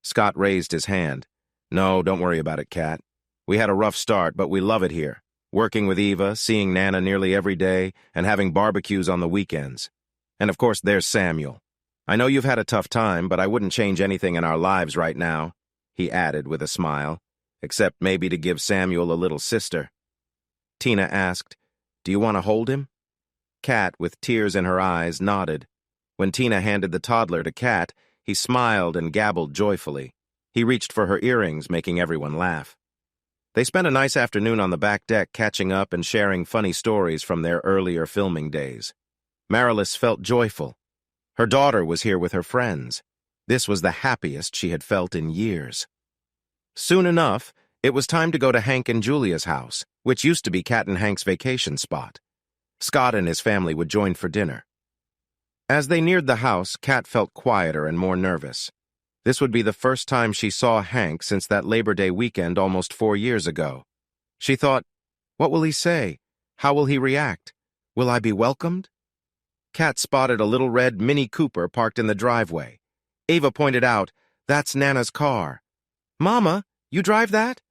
Scott raised his hand. "No, don't worry about it, Kat. We had a rough start, but we love it here. Working with Eva, seeing Nana nearly every day, and having barbecues on the weekends. And of course, there's Samuel. I know you've had a tough time, but I wouldn't change anything in our lives right now, he added with a smile, except maybe to give Samuel a little sister. Tina asked, "Do you want to hold him?" Kat, with tears in her eyes, nodded. When Tina handed the toddler to Kat, he smiled and gabbled joyfully. He reached for her earrings, making everyone laugh. They spent a nice afternoon on the back deck catching up and sharing funny stories from their earlier filming days. Marilis felt joyful. Her daughter was here with her friends. This was the happiest she had felt in years. Soon enough, it was time to go to Hank and Julia's house, which used to be Kat and Hank's vacation spot. Scott and his family would join for dinner. As they neared the house, Kat felt quieter and more nervous. This would be the first time she saw Hank since that Labor Day weekend almost 4 years ago. She thought, what will he say? How will he react? Will I be welcomed? Kat spotted a little red Mini Cooper parked in the driveway. Ava pointed out, "That's Nana's car." "Mama, you drive that?"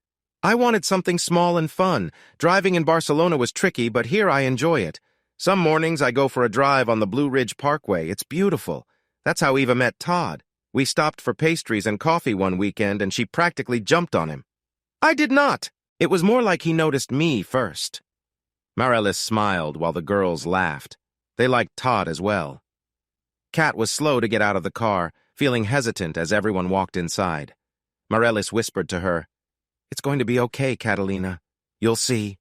"I wanted something small and fun. Driving in Barcelona was tricky, but here I enjoy it. Some mornings I go for a drive on the Blue Ridge Parkway. It's beautiful. That's how Eva met Todd. We stopped for pastries and coffee one weekend, and she practically jumped on him." "I did not. It was more like he noticed me first." Marilis smiled while the girls laughed. They liked Todd as well. Kat was slow to get out of the car, feeling hesitant as everyone walked inside. Marilis whispered to her, "It's going to be okay, Catalina. You'll see."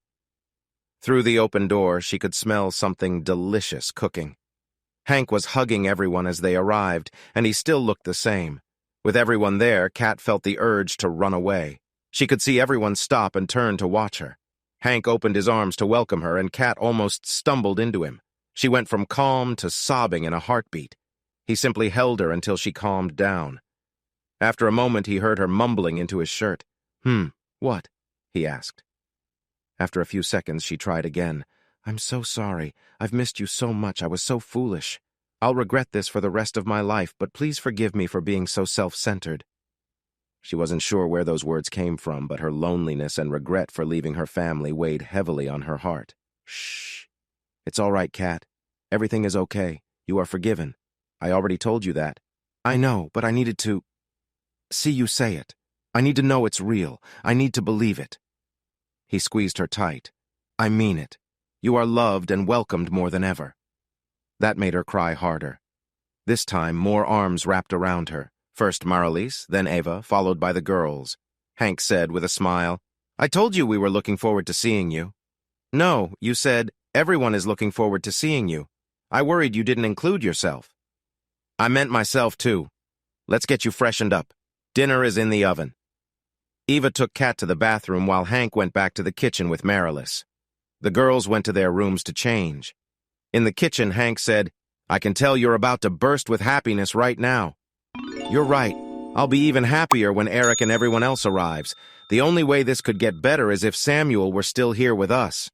Through the open door, she could smell something delicious cooking. Hank was hugging everyone as they arrived, and he still looked the same. With everyone there, Kat felt the urge to run away. She could see everyone stop and turn to watch her. Hank opened his arms to welcome her, and Kat almost stumbled into him. She went from calm to sobbing in a heartbeat. He simply held her until she calmed down. After a moment, he heard her mumbling into his shirt. What?" he asked. After a few seconds, she tried again. "I'm so sorry. I've missed you so much. I was so foolish. I'll regret this for the rest of my life, but please forgive me for being so self-centered." She wasn't sure where those words came from, but her loneliness and regret for leaving her family weighed heavily on her heart. "Shh. It's all right, Kat. Everything is okay. You are forgiven. I already told you that." "I know, but I needed to see you say it. I need to know it's real. I need to believe it." He squeezed her tight. "I mean it. You are loved and welcomed more than ever." That made her cry harder. This time, more arms wrapped around her. First Marilis, then Ava, followed by the girls. Hank said with a smile, "I told you we were looking forward to seeing you." "No, you said, everyone is looking forward to seeing you. I worried you didn't include yourself." "I meant myself, too. Let's get you freshened up. Dinner is in the oven." Eva took Kat to the bathroom while Hank went back to the kitchen with Marilis. The girls went to their rooms to change. In the kitchen, Hank said, "I can tell you're about to burst with happiness right now." "You're right. I'll be even happier when Eric and everyone else arrives. The only way this could get better is if Samuel were still here with us."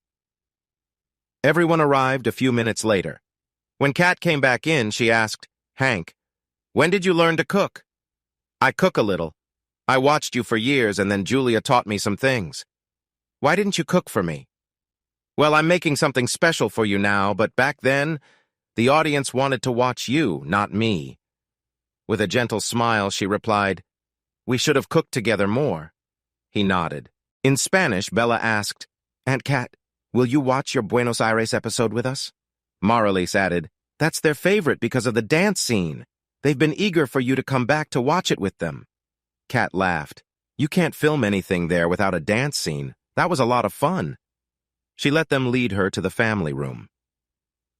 Everyone arrived a few minutes later. When Kat came back in, she asked, "Hank, when did you learn to cook?" "I cook a little. I watched you for years, and then Julia taught me some things." "Why didn't you cook for me?" "Well, I'm making something special for you now, but back then, the audience wanted to watch you, not me." With a gentle smile, she replied, "We should have cooked together more." He nodded. In Spanish, Bella asked, "Aunt Kat, will you watch your Buenos Aires episode with us?" Marilis added, "That's their favorite because of the dance scene. They've been eager for you to come back to watch it with them." Kat laughed. "You can't film anything there without a dance scene. That was a lot of fun." She let them lead her to the family room.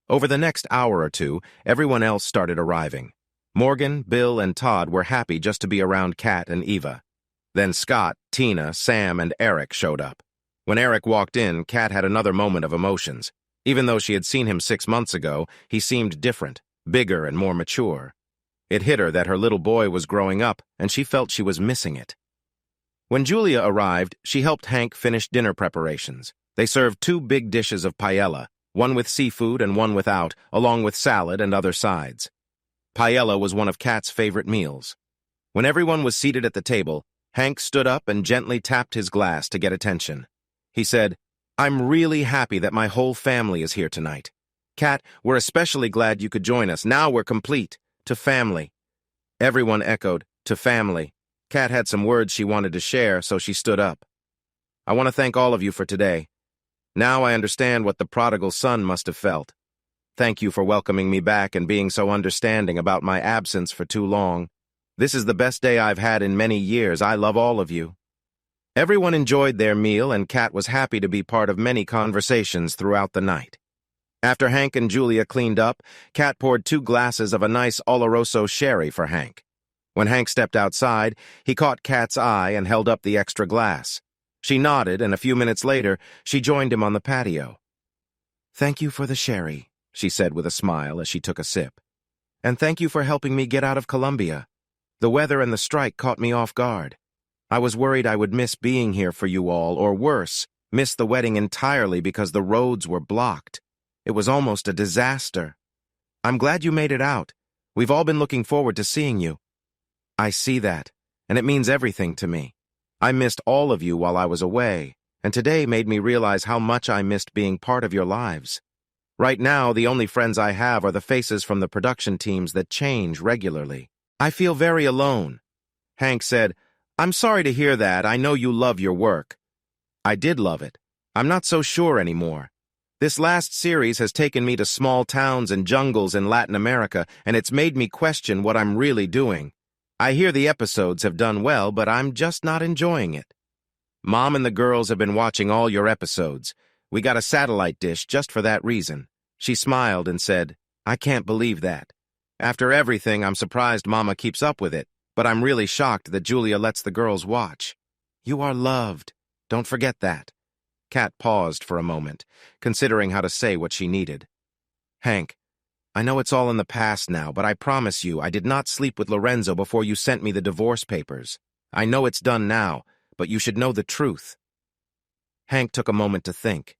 Over the next hour or two, everyone else started arriving. Morgan, Bill, and Todd were happy just to be around Kat and Eva. Then Scott, Tina, Sam, and Eric showed up. When Eric walked in, Kat had another moment of emotions. Even though she had seen him 6 months ago, he seemed different, bigger and more mature. It hit her that her little boy was growing up, and she felt she was missing it. When Julia arrived, she helped Hank finish dinner preparations. They served 2 big dishes of paella, one with seafood and one without, along with salad and other sides. Paella was one of Kat's favorite meals. When everyone was seated at the table, Hank stood up and gently tapped his glass to get attention. He said, "I'm really happy that my whole family is here tonight. Kat, we're especially glad you could join us. Now we're complete. To family. Everyone echoed, to family. Kat had some words she wanted to share, so she stood up. I want to thank all of you for today. Now I understand what the prodigal son must have felt. Thank you for welcoming me back and being so understanding about my absence for too long. This is the best day I've had in many years. I love all of you. Everyone enjoyed their meal, and Kat was happy to be part of many conversations throughout the night. After Hank and Julia cleaned up, Kat poured 2 glasses of a nice Oloroso sherry for Hank. When Hank stepped outside, he caught Kat's eye and held up the extra glass. She nodded, and a few minutes later, she joined him on the patio. "Thank you for the sherry," she said with a smile as she took a sip. "And thank you for helping me get out of Colombia. The weather and the strike caught me off guard. I was worried I would miss being here for you all, or worse, miss the wedding entirely because the roads were blocked. It was almost a disaster. I'm glad you made it out. We've all been looking forward to seeing you." "I see that, and it means everything to me. I missed all of you while I was away, and today made me realize how much I missed being part of your lives. Right now, the only friends I have are the faces from the production teams that change regularly. I feel very alone." Hank said, "I'm sorry to hear that. I know you love your work." "I did love it. I'm not so sure anymore. This last series has taken me to small towns and jungles in Latin America, and it's made me question what I'm really doing. I hear the episodes have done well, but I'm just not enjoying it. Mom and the girls have been watching all your episodes. We got a satellite dish just for that reason." She smiled and said, "I can't believe that. After everything, I'm surprised Mama keeps up with it, but I'm really shocked that Julia lets the girls watch. You are loved. Don't forget that." Kat paused for a moment, considering how to say what she needed. "Hank, I know it's all in the past now, but I promise you I did not sleep with Lorenzo before you sent me the divorce papers. I know it's done now, but you should know the truth." Hank took a moment to think.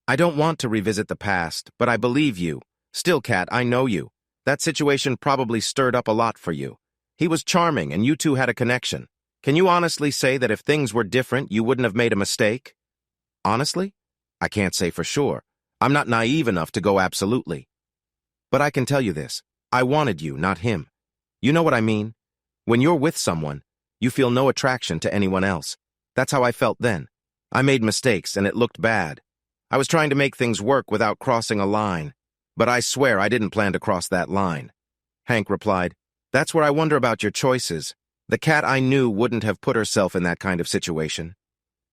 "I don't want to revisit the past, but I believe you. Still, Kat, I know you. That situation probably stirred up a lot for you. He was charming, and you two had a connection. Can you honestly say that if things were different, you wouldn't have made a mistake?" "Honestly? I can't say for sure. I'm not naive enough to go absolutely. But I can tell you this. I wanted you, not him. You know what I mean? When you're with someone, you feel no attraction to anyone else. That's how I felt then. I made mistakes, and it looked bad. I was trying to make things work without crossing a line. But I swear I didn't plan to cross that line." Hank replied, "That's where I wonder about your choices. The Kat I knew wouldn't have put herself in that kind of situation.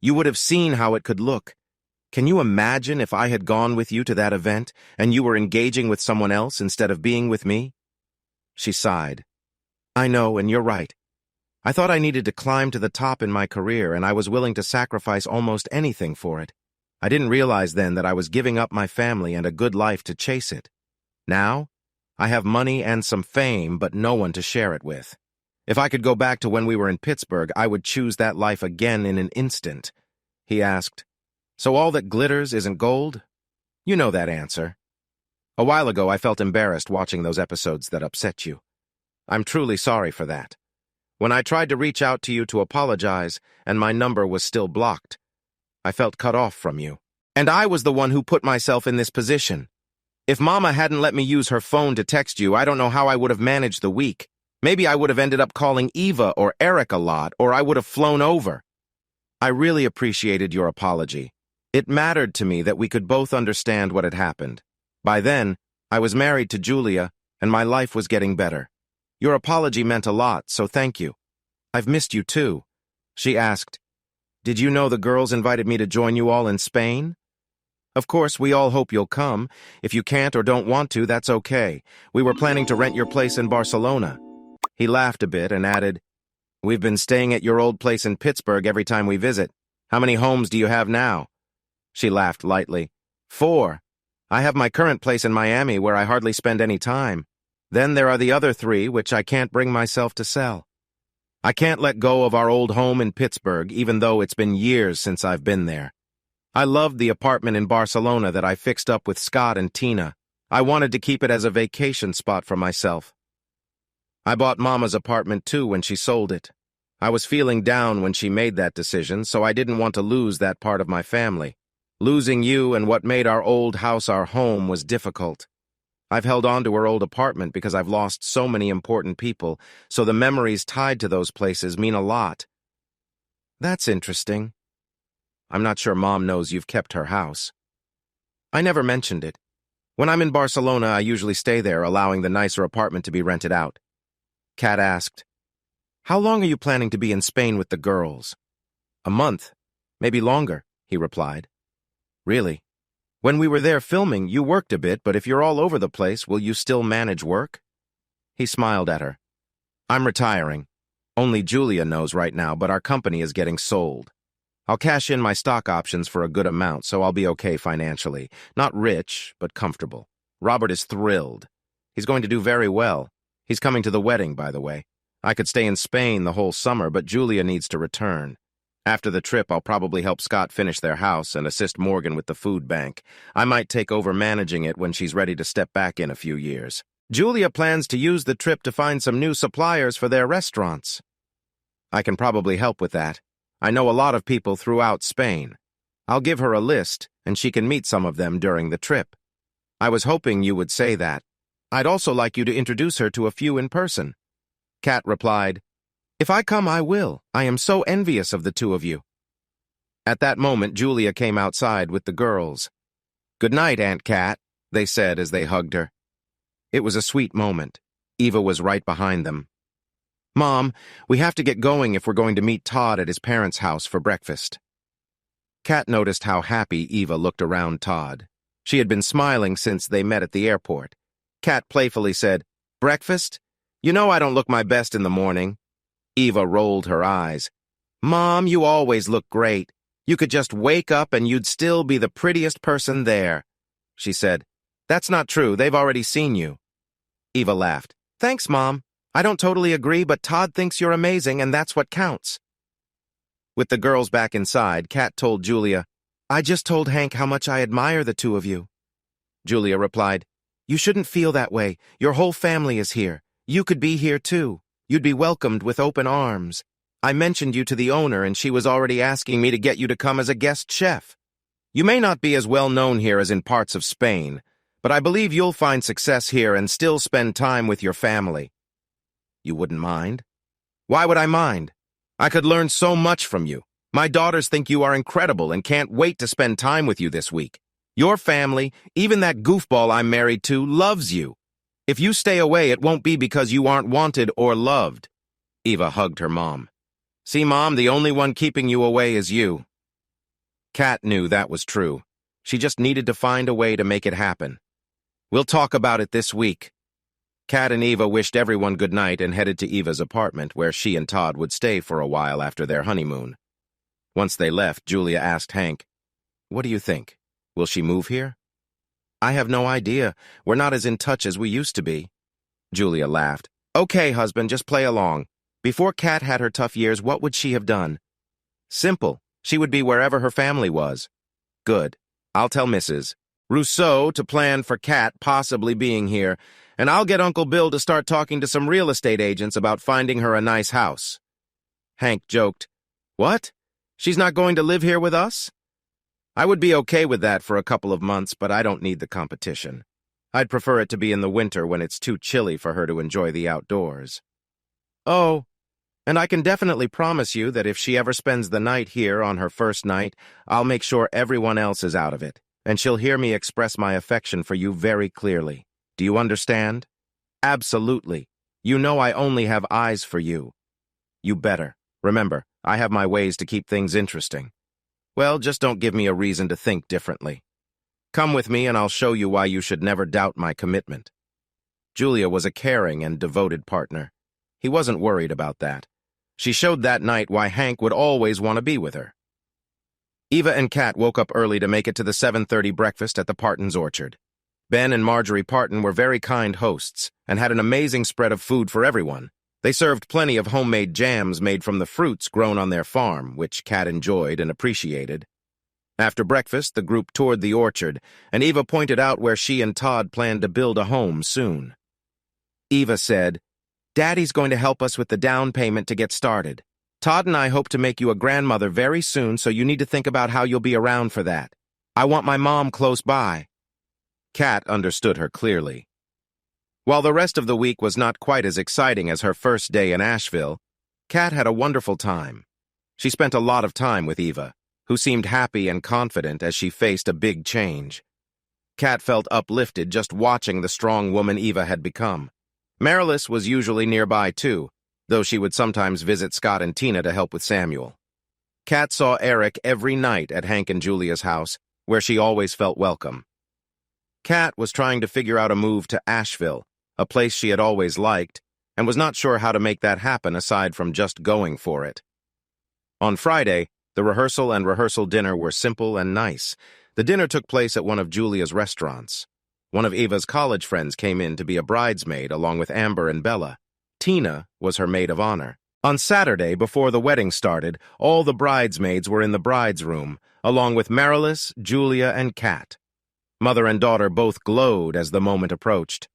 You would have seen how it could look. Can you imagine if I had gone with you to that event and you were engaging with someone else instead of being with me?" She sighed. "I know, and you're right. I thought I needed to climb to the top in my career, and I was willing to sacrifice almost anything for it. I didn't realize then that I was giving up my family and a good life to chase it. Now, I have money and some fame, but no one to share it with. If I could go back to when we were in Pittsburgh, I would choose that life again in an instant." He asked, "So all that glitters isn't gold?" You know that answer. A while ago, I felt embarrassed watching those episodes that upset you. I'm truly sorry for that. When I tried to reach out to you to apologize, and my number was still blocked, I felt cut off from you. And I was the one who put myself in this position. If Mama hadn't let me use her phone to text you, I don't know how I would have managed the week. Maybe I would have ended up calling Eva or Eric a lot, or I would have flown over. I really appreciated your apology. It mattered to me that we could both understand what had happened. By then, I was married to Julia, and my life was getting better. Your apology meant a lot, so thank you. I've missed you too." She asked, "Did you know the girls invited me to join you all in Spain?" "Of course, we all hope you'll come. If you can't or don't want to, that's okay. We were planning to rent your place in Barcelona." He laughed a bit and added, "We've been staying at your old place in Pittsburgh every time we visit. How many homes do you have now?" She laughed lightly. 4. I have my current place in Miami where I hardly spend any time. Then there are the other 3, which I can't bring myself to sell. I can't let go of our old home in Pittsburgh, even though it's been years since I've been there. I loved the apartment in Barcelona that I fixed up with Scott and Tina. I wanted to keep it as a vacation spot for myself. I bought Mama's apartment too when she sold it. I was feeling down when she made that decision, so I didn't want to lose that part of my family. Losing you and what made our old house our home was difficult. I've held on to our old apartment because I've lost so many important people, so the memories tied to those places mean a lot. That's interesting. I'm not sure Mom knows you've kept her house. I never mentioned it. When I'm in Barcelona, I usually stay there, allowing the nicer apartment to be rented out. Kat asked, "How long are you planning to be in Spain with the girls?" "A month, maybe longer," he replied. "Really? When we were there filming, you worked a bit, but if you're all over the place, will you still manage work?" He smiled at her. "I'm retiring. Only Julia knows right now, but our company is getting sold. I'll cash in my stock options for a good amount, so I'll be okay financially. Not rich, but comfortable. Robert is thrilled. He's going to do very well. He's coming to the wedding, by the way. I could stay in Spain the whole summer, but Julia needs to return. After the trip, I'll probably help Scott finish their house and assist Morgan with the food bank. I might take over managing it when she's ready to step back in a few years. Julia plans to use the trip to find some new suppliers for their restaurants. I can probably help with that. I know a lot of people throughout Spain. I'll give her a list, and she can meet some of them during the trip. I was hoping you would say that. I'd also like you to introduce her to a few in person." Kat replied, "If I come, I will. I am so envious of the two of you." At that moment, Julia came outside with the girls. "Good night, Aunt Kat," they said as they hugged her. It was a sweet moment. Eva was right behind them. "Mom, we have to get going if we're going to meet Todd at his parents' house for breakfast." Kat noticed how happy Eva looked around Todd. She had been smiling since they met at the airport. Kat playfully said, "Breakfast? You know I don't look my best in the morning." Eva rolled her eyes. "Mom, you always look great. You could just wake up and you'd still be the prettiest person there." She said, "That's not true. They've already seen you." Eva laughed. "Thanks, Mom. I don't totally agree, but Todd thinks you're amazing, and that's what counts." With the girls back inside, Kat told Julia, "I just told Hank how much I admire the two of you." Julia replied, "You shouldn't feel that way. Your whole family is here. You could be here too. You'd be welcomed with open arms. I mentioned you to the owner, and she was already asking me to get you to come as a guest chef. You may not be as well known here as in parts of Spain, but I believe you'll find success here and still spend time with your family." "You wouldn't mind?" "Why would I mind? I could learn so much from you. My daughters think you are incredible and can't wait to spend time with you this week. Your family, even that goofball I'm married to, loves you. If you stay away, it won't be because you aren't wanted or loved." Eva hugged her mom. "See, Mom, the only one keeping you away is you." Kat knew that was true. She just needed to find a way to make it happen. "We'll talk about it this week." Kat and Eva wished everyone good night and headed to Eva's apartment, where she and Todd would stay for a while after their honeymoon. Once they left, Julia asked Hank, "What do you think? Will she move here?" "I have no idea. We're not as in touch as we used to be." Julia laughed. "Okay, husband, just play along. Before Kat had her tough years, what would she have done?" "Simple. She would be wherever her family was." "Good. I'll tell Mrs. Rousseau to plan for Kat possibly being here, and I'll get Uncle Bill to start talking to some real estate agents about finding her a nice house." Hank joked, "What? She's not going to live here with us?" "I would be okay with that for a couple of months, but I don't need the competition. I'd prefer it to be in the winter when it's too chilly for her to enjoy the outdoors." "Oh, and I can definitely promise you that if she ever spends the night here on her first night, I'll make sure everyone else is out of it, and she'll hear me express my affection for you very clearly. Do you understand?" "Absolutely. You know I only have eyes for you." "You better. Remember, I have my ways to keep things interesting." "Well, just don't give me a reason to think differently. Come with me and I'll show you why you should never doubt my commitment." Julia was a caring and devoted partner. He wasn't worried about that. She showed that night why Hank would always want to be with her. Eva and Kat woke up early to make it to the 7:30 breakfast at the Parton's Orchard. Ben and Marjorie Parton were very kind hosts and had an amazing spread of food for everyone. They served plenty of homemade jams made from the fruits grown on their farm, which Kat enjoyed and appreciated. After breakfast, the group toured the orchard, and Eva pointed out where she and Todd planned to build a home soon. Eva said, "Daddy's going to help us with the down payment to get started. Todd and I hope to make you a grandmother very soon, so you need to think about how you'll be around for that." I want my mom close by. Kat understood her clearly. While the rest of the week was not quite as exciting as her first day in Asheville, Kat had a wonderful time. She spent a lot of time with Eva, who seemed happy and confident as she faced a big change. Kat felt uplifted just watching the strong woman Eva had become. Marilis was usually nearby too, though she would sometimes visit Scott and Tina to help with Samuel. Kat saw Eric every night at Hank and Julia's house, where she always felt welcome. Kat was trying to figure out a move to Asheville, a place she had always liked, and was not sure how to make that happen aside from just going for it. On Friday, the rehearsal dinner were simple and nice. The dinner took place at one of Julia's restaurants. One of Eva's college friends came in to be a bridesmaid along with Amber and Bella. Tina was her maid of honor. On Saturday, before the wedding started, all the bridesmaids were in the bride's room, along with Marilis, Julia, and Kat. Mother and daughter both glowed as the moment approached.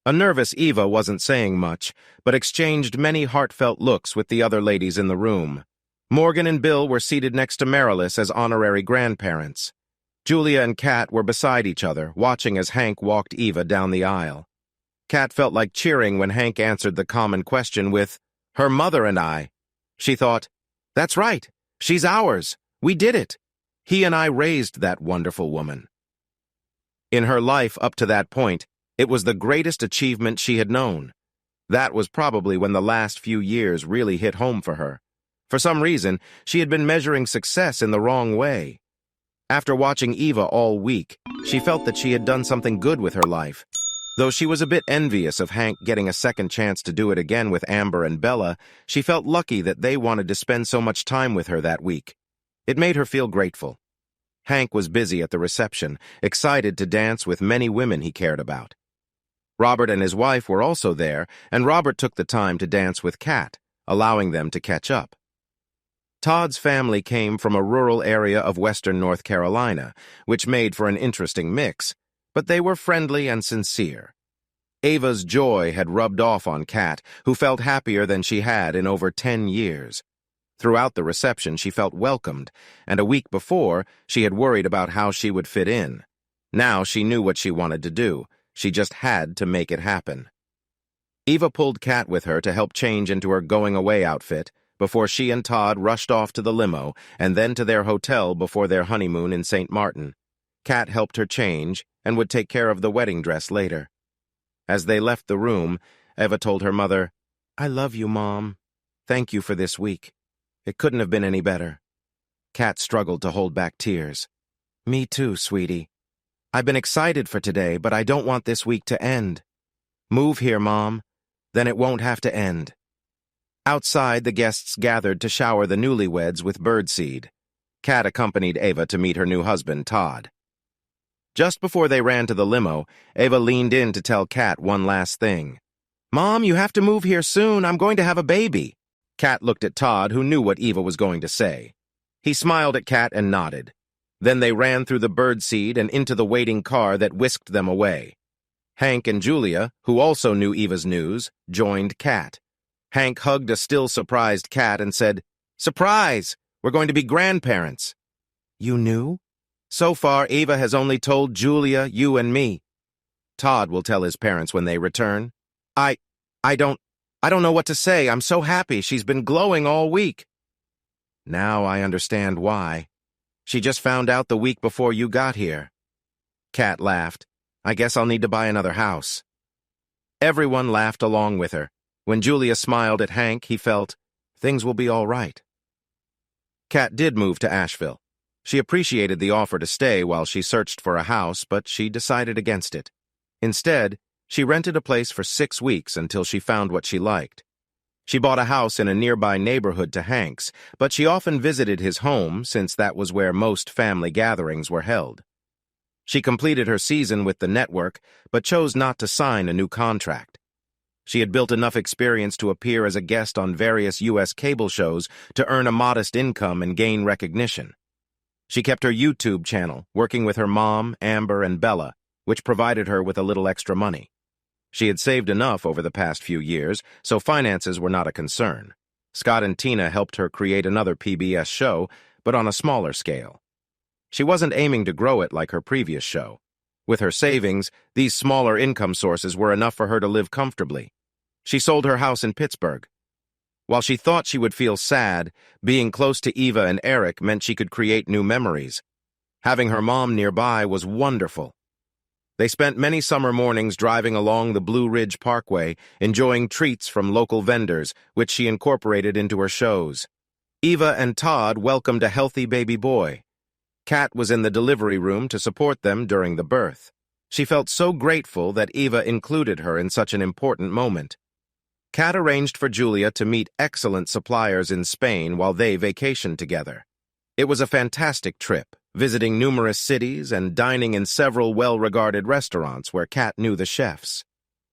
A nervous Eva wasn't saying much, but exchanged many heartfelt looks with the other ladies in the room. Morgan and Bill were seated next to Marilis as honorary grandparents. Julia and Kat were beside each other, watching as Hank walked Eva down the aisle. Kat felt like cheering when Hank answered the common question with, "Her mother and I." She thought, "That's right, she's ours. We did it. He and I raised that wonderful woman." In her life up to that point, it was the greatest achievement she had known. That was probably when the last few years really hit home for her. For some reason, she had been measuring success in the wrong way. After watching Eva all week, she felt that she had done something good with her life. Though she was a bit envious of Hank getting a second chance to do it again with Amber and Bella, she felt lucky that they wanted to spend so much time with her that week. It made her feel grateful. Hank was busy at the reception, excited to dance with many women he cared about. Robert and his wife were also there, and Robert took the time to dance with Kat, allowing them to catch up. Todd's family came from a rural area of western North Carolina, which made for an interesting mix, but they were friendly and sincere. Ava's joy had rubbed off on Kat, who felt happier than she had in over 10 years. Throughout the reception, she felt welcomed, and a week before, she had worried about how she would fit in. Now she knew what she wanted to do. She just had to make it happen. Eva pulled Kat with her to help change into her going-away outfit before she and Todd rushed off to the limo and then to their hotel before their honeymoon in St. Martin. Kat helped her change and would take care of the wedding dress later. As they left the room, Eva told her mother, "I love you, Mom. Thank you for this week. It couldn't have been any better." Kat struggled to hold back tears. "Me too, sweetie. I've been excited for today, but I don't want this week to end. Move here, Mom. Then it won't have to end." Outside, the guests gathered to shower the newlyweds with birdseed. Kat accompanied Eva to meet her new husband, Todd. Just before they ran to the limo, Eva leaned in to tell Kat one last thing. "Mom, you have to move here soon. I'm going to have a baby." Kat looked at Todd, who knew what Eva was going to say. He smiled at Kat and nodded. Then they ran through the birdseed and into the waiting car that whisked them away. Hank and Julia, who also knew Eva's news, joined Kat. Hank hugged a still surprised Kat and said, "Surprise! We're going to be grandparents." "You knew?" "So far, Eva has only told Julia, you, and me. Todd will tell his parents when they return. I don't know what to say. I'm so happy. She's been glowing all week." "Now I understand why. She just found out the week before you got here." Kat laughed. "I guess I'll need to buy another house." Everyone laughed along with her. When Julia smiled at Hank, he felt, things will be all right. Kat did move to Asheville. She appreciated the offer to stay while she searched for a house, but she decided against it. Instead, she rented a place for 6 weeks until she found what she liked. She bought a house in a nearby neighborhood to Hank's, but she often visited his home since that was where most family gatherings were held. She completed her season with the network, but chose not to sign a new contract. She had built enough experience to appear as a guest on various U.S. cable shows to earn a modest income and gain recognition. She kept her YouTube channel, working with her mom, Amber, and Bella, which provided her with a little extra money. She had saved enough over the past few years, so finances were not a concern. Scott and Tina helped her create another PBS show, but on a smaller scale. She wasn't aiming to grow it like her previous show. With her savings, these smaller income sources were enough for her to live comfortably. She sold her house in Pittsburgh. While she thought she would feel sad, being close to Eva and Eric meant she could create new memories. Having her mom nearby was wonderful. They spent many summer mornings driving along the Blue Ridge Parkway, enjoying treats from local vendors, which she incorporated into her shows. Eva and Todd welcomed a healthy baby boy. Kat was in the delivery room to support them during the birth. She felt so grateful that Eva included her in such an important moment. Kat arranged for Julia to meet excellent suppliers in Spain while they vacationed together. It was a fantastic trip, visiting numerous cities and dining in several well-regarded restaurants where Kat knew the chefs.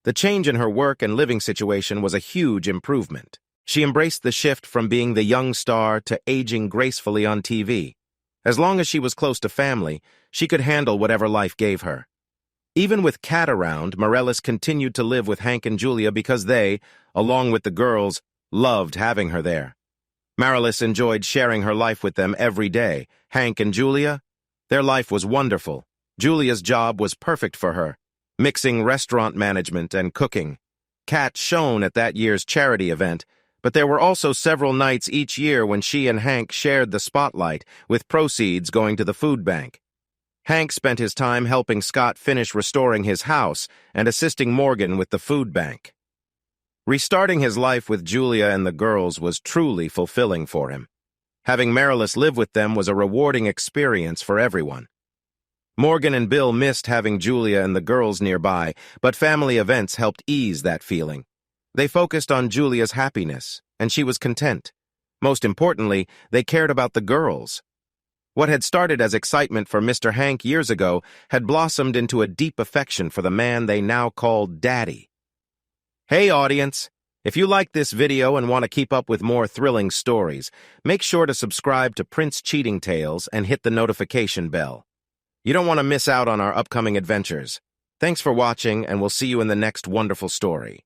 The change in her work and living situation was a huge improvement. She embraced the shift from being the young star to aging gracefully on TV. As long as she was close to family, she could handle whatever life gave her. Even with Kat around, Morellis continued to live with Hank and Julia because they, along with the girls, loved having her there. Morellis enjoyed sharing her life with them every day. Hank and Julia, their life was wonderful. Julia's job was perfect for her, mixing restaurant management and cooking. Kat shone at that year's charity event, but there were also several nights each year when she and Hank shared the spotlight, with proceeds going to the food bank. Hank spent his time helping Scott finish restoring his house and assisting Morgan with the food bank. Restarting his life with Julia and the girls was truly fulfilling for him. Having Morellis live with them was a rewarding experience for everyone. Morgan and Bill missed having Julia and the girls nearby, but family events helped ease that feeling. They focused on Julia's happiness, and she was content. Most importantly, they cared about the girls. What had started as excitement for Mr. Hank years ago had blossomed into a deep affection for the man they now called Daddy. Hey audience, if you liked this video and want to keep up with more thrilling stories, make sure to subscribe to Prince Cheating Tales and hit the notification bell. You don't want to miss out on our upcoming adventures. Thanks for watching, and we'll see you in the next wonderful story.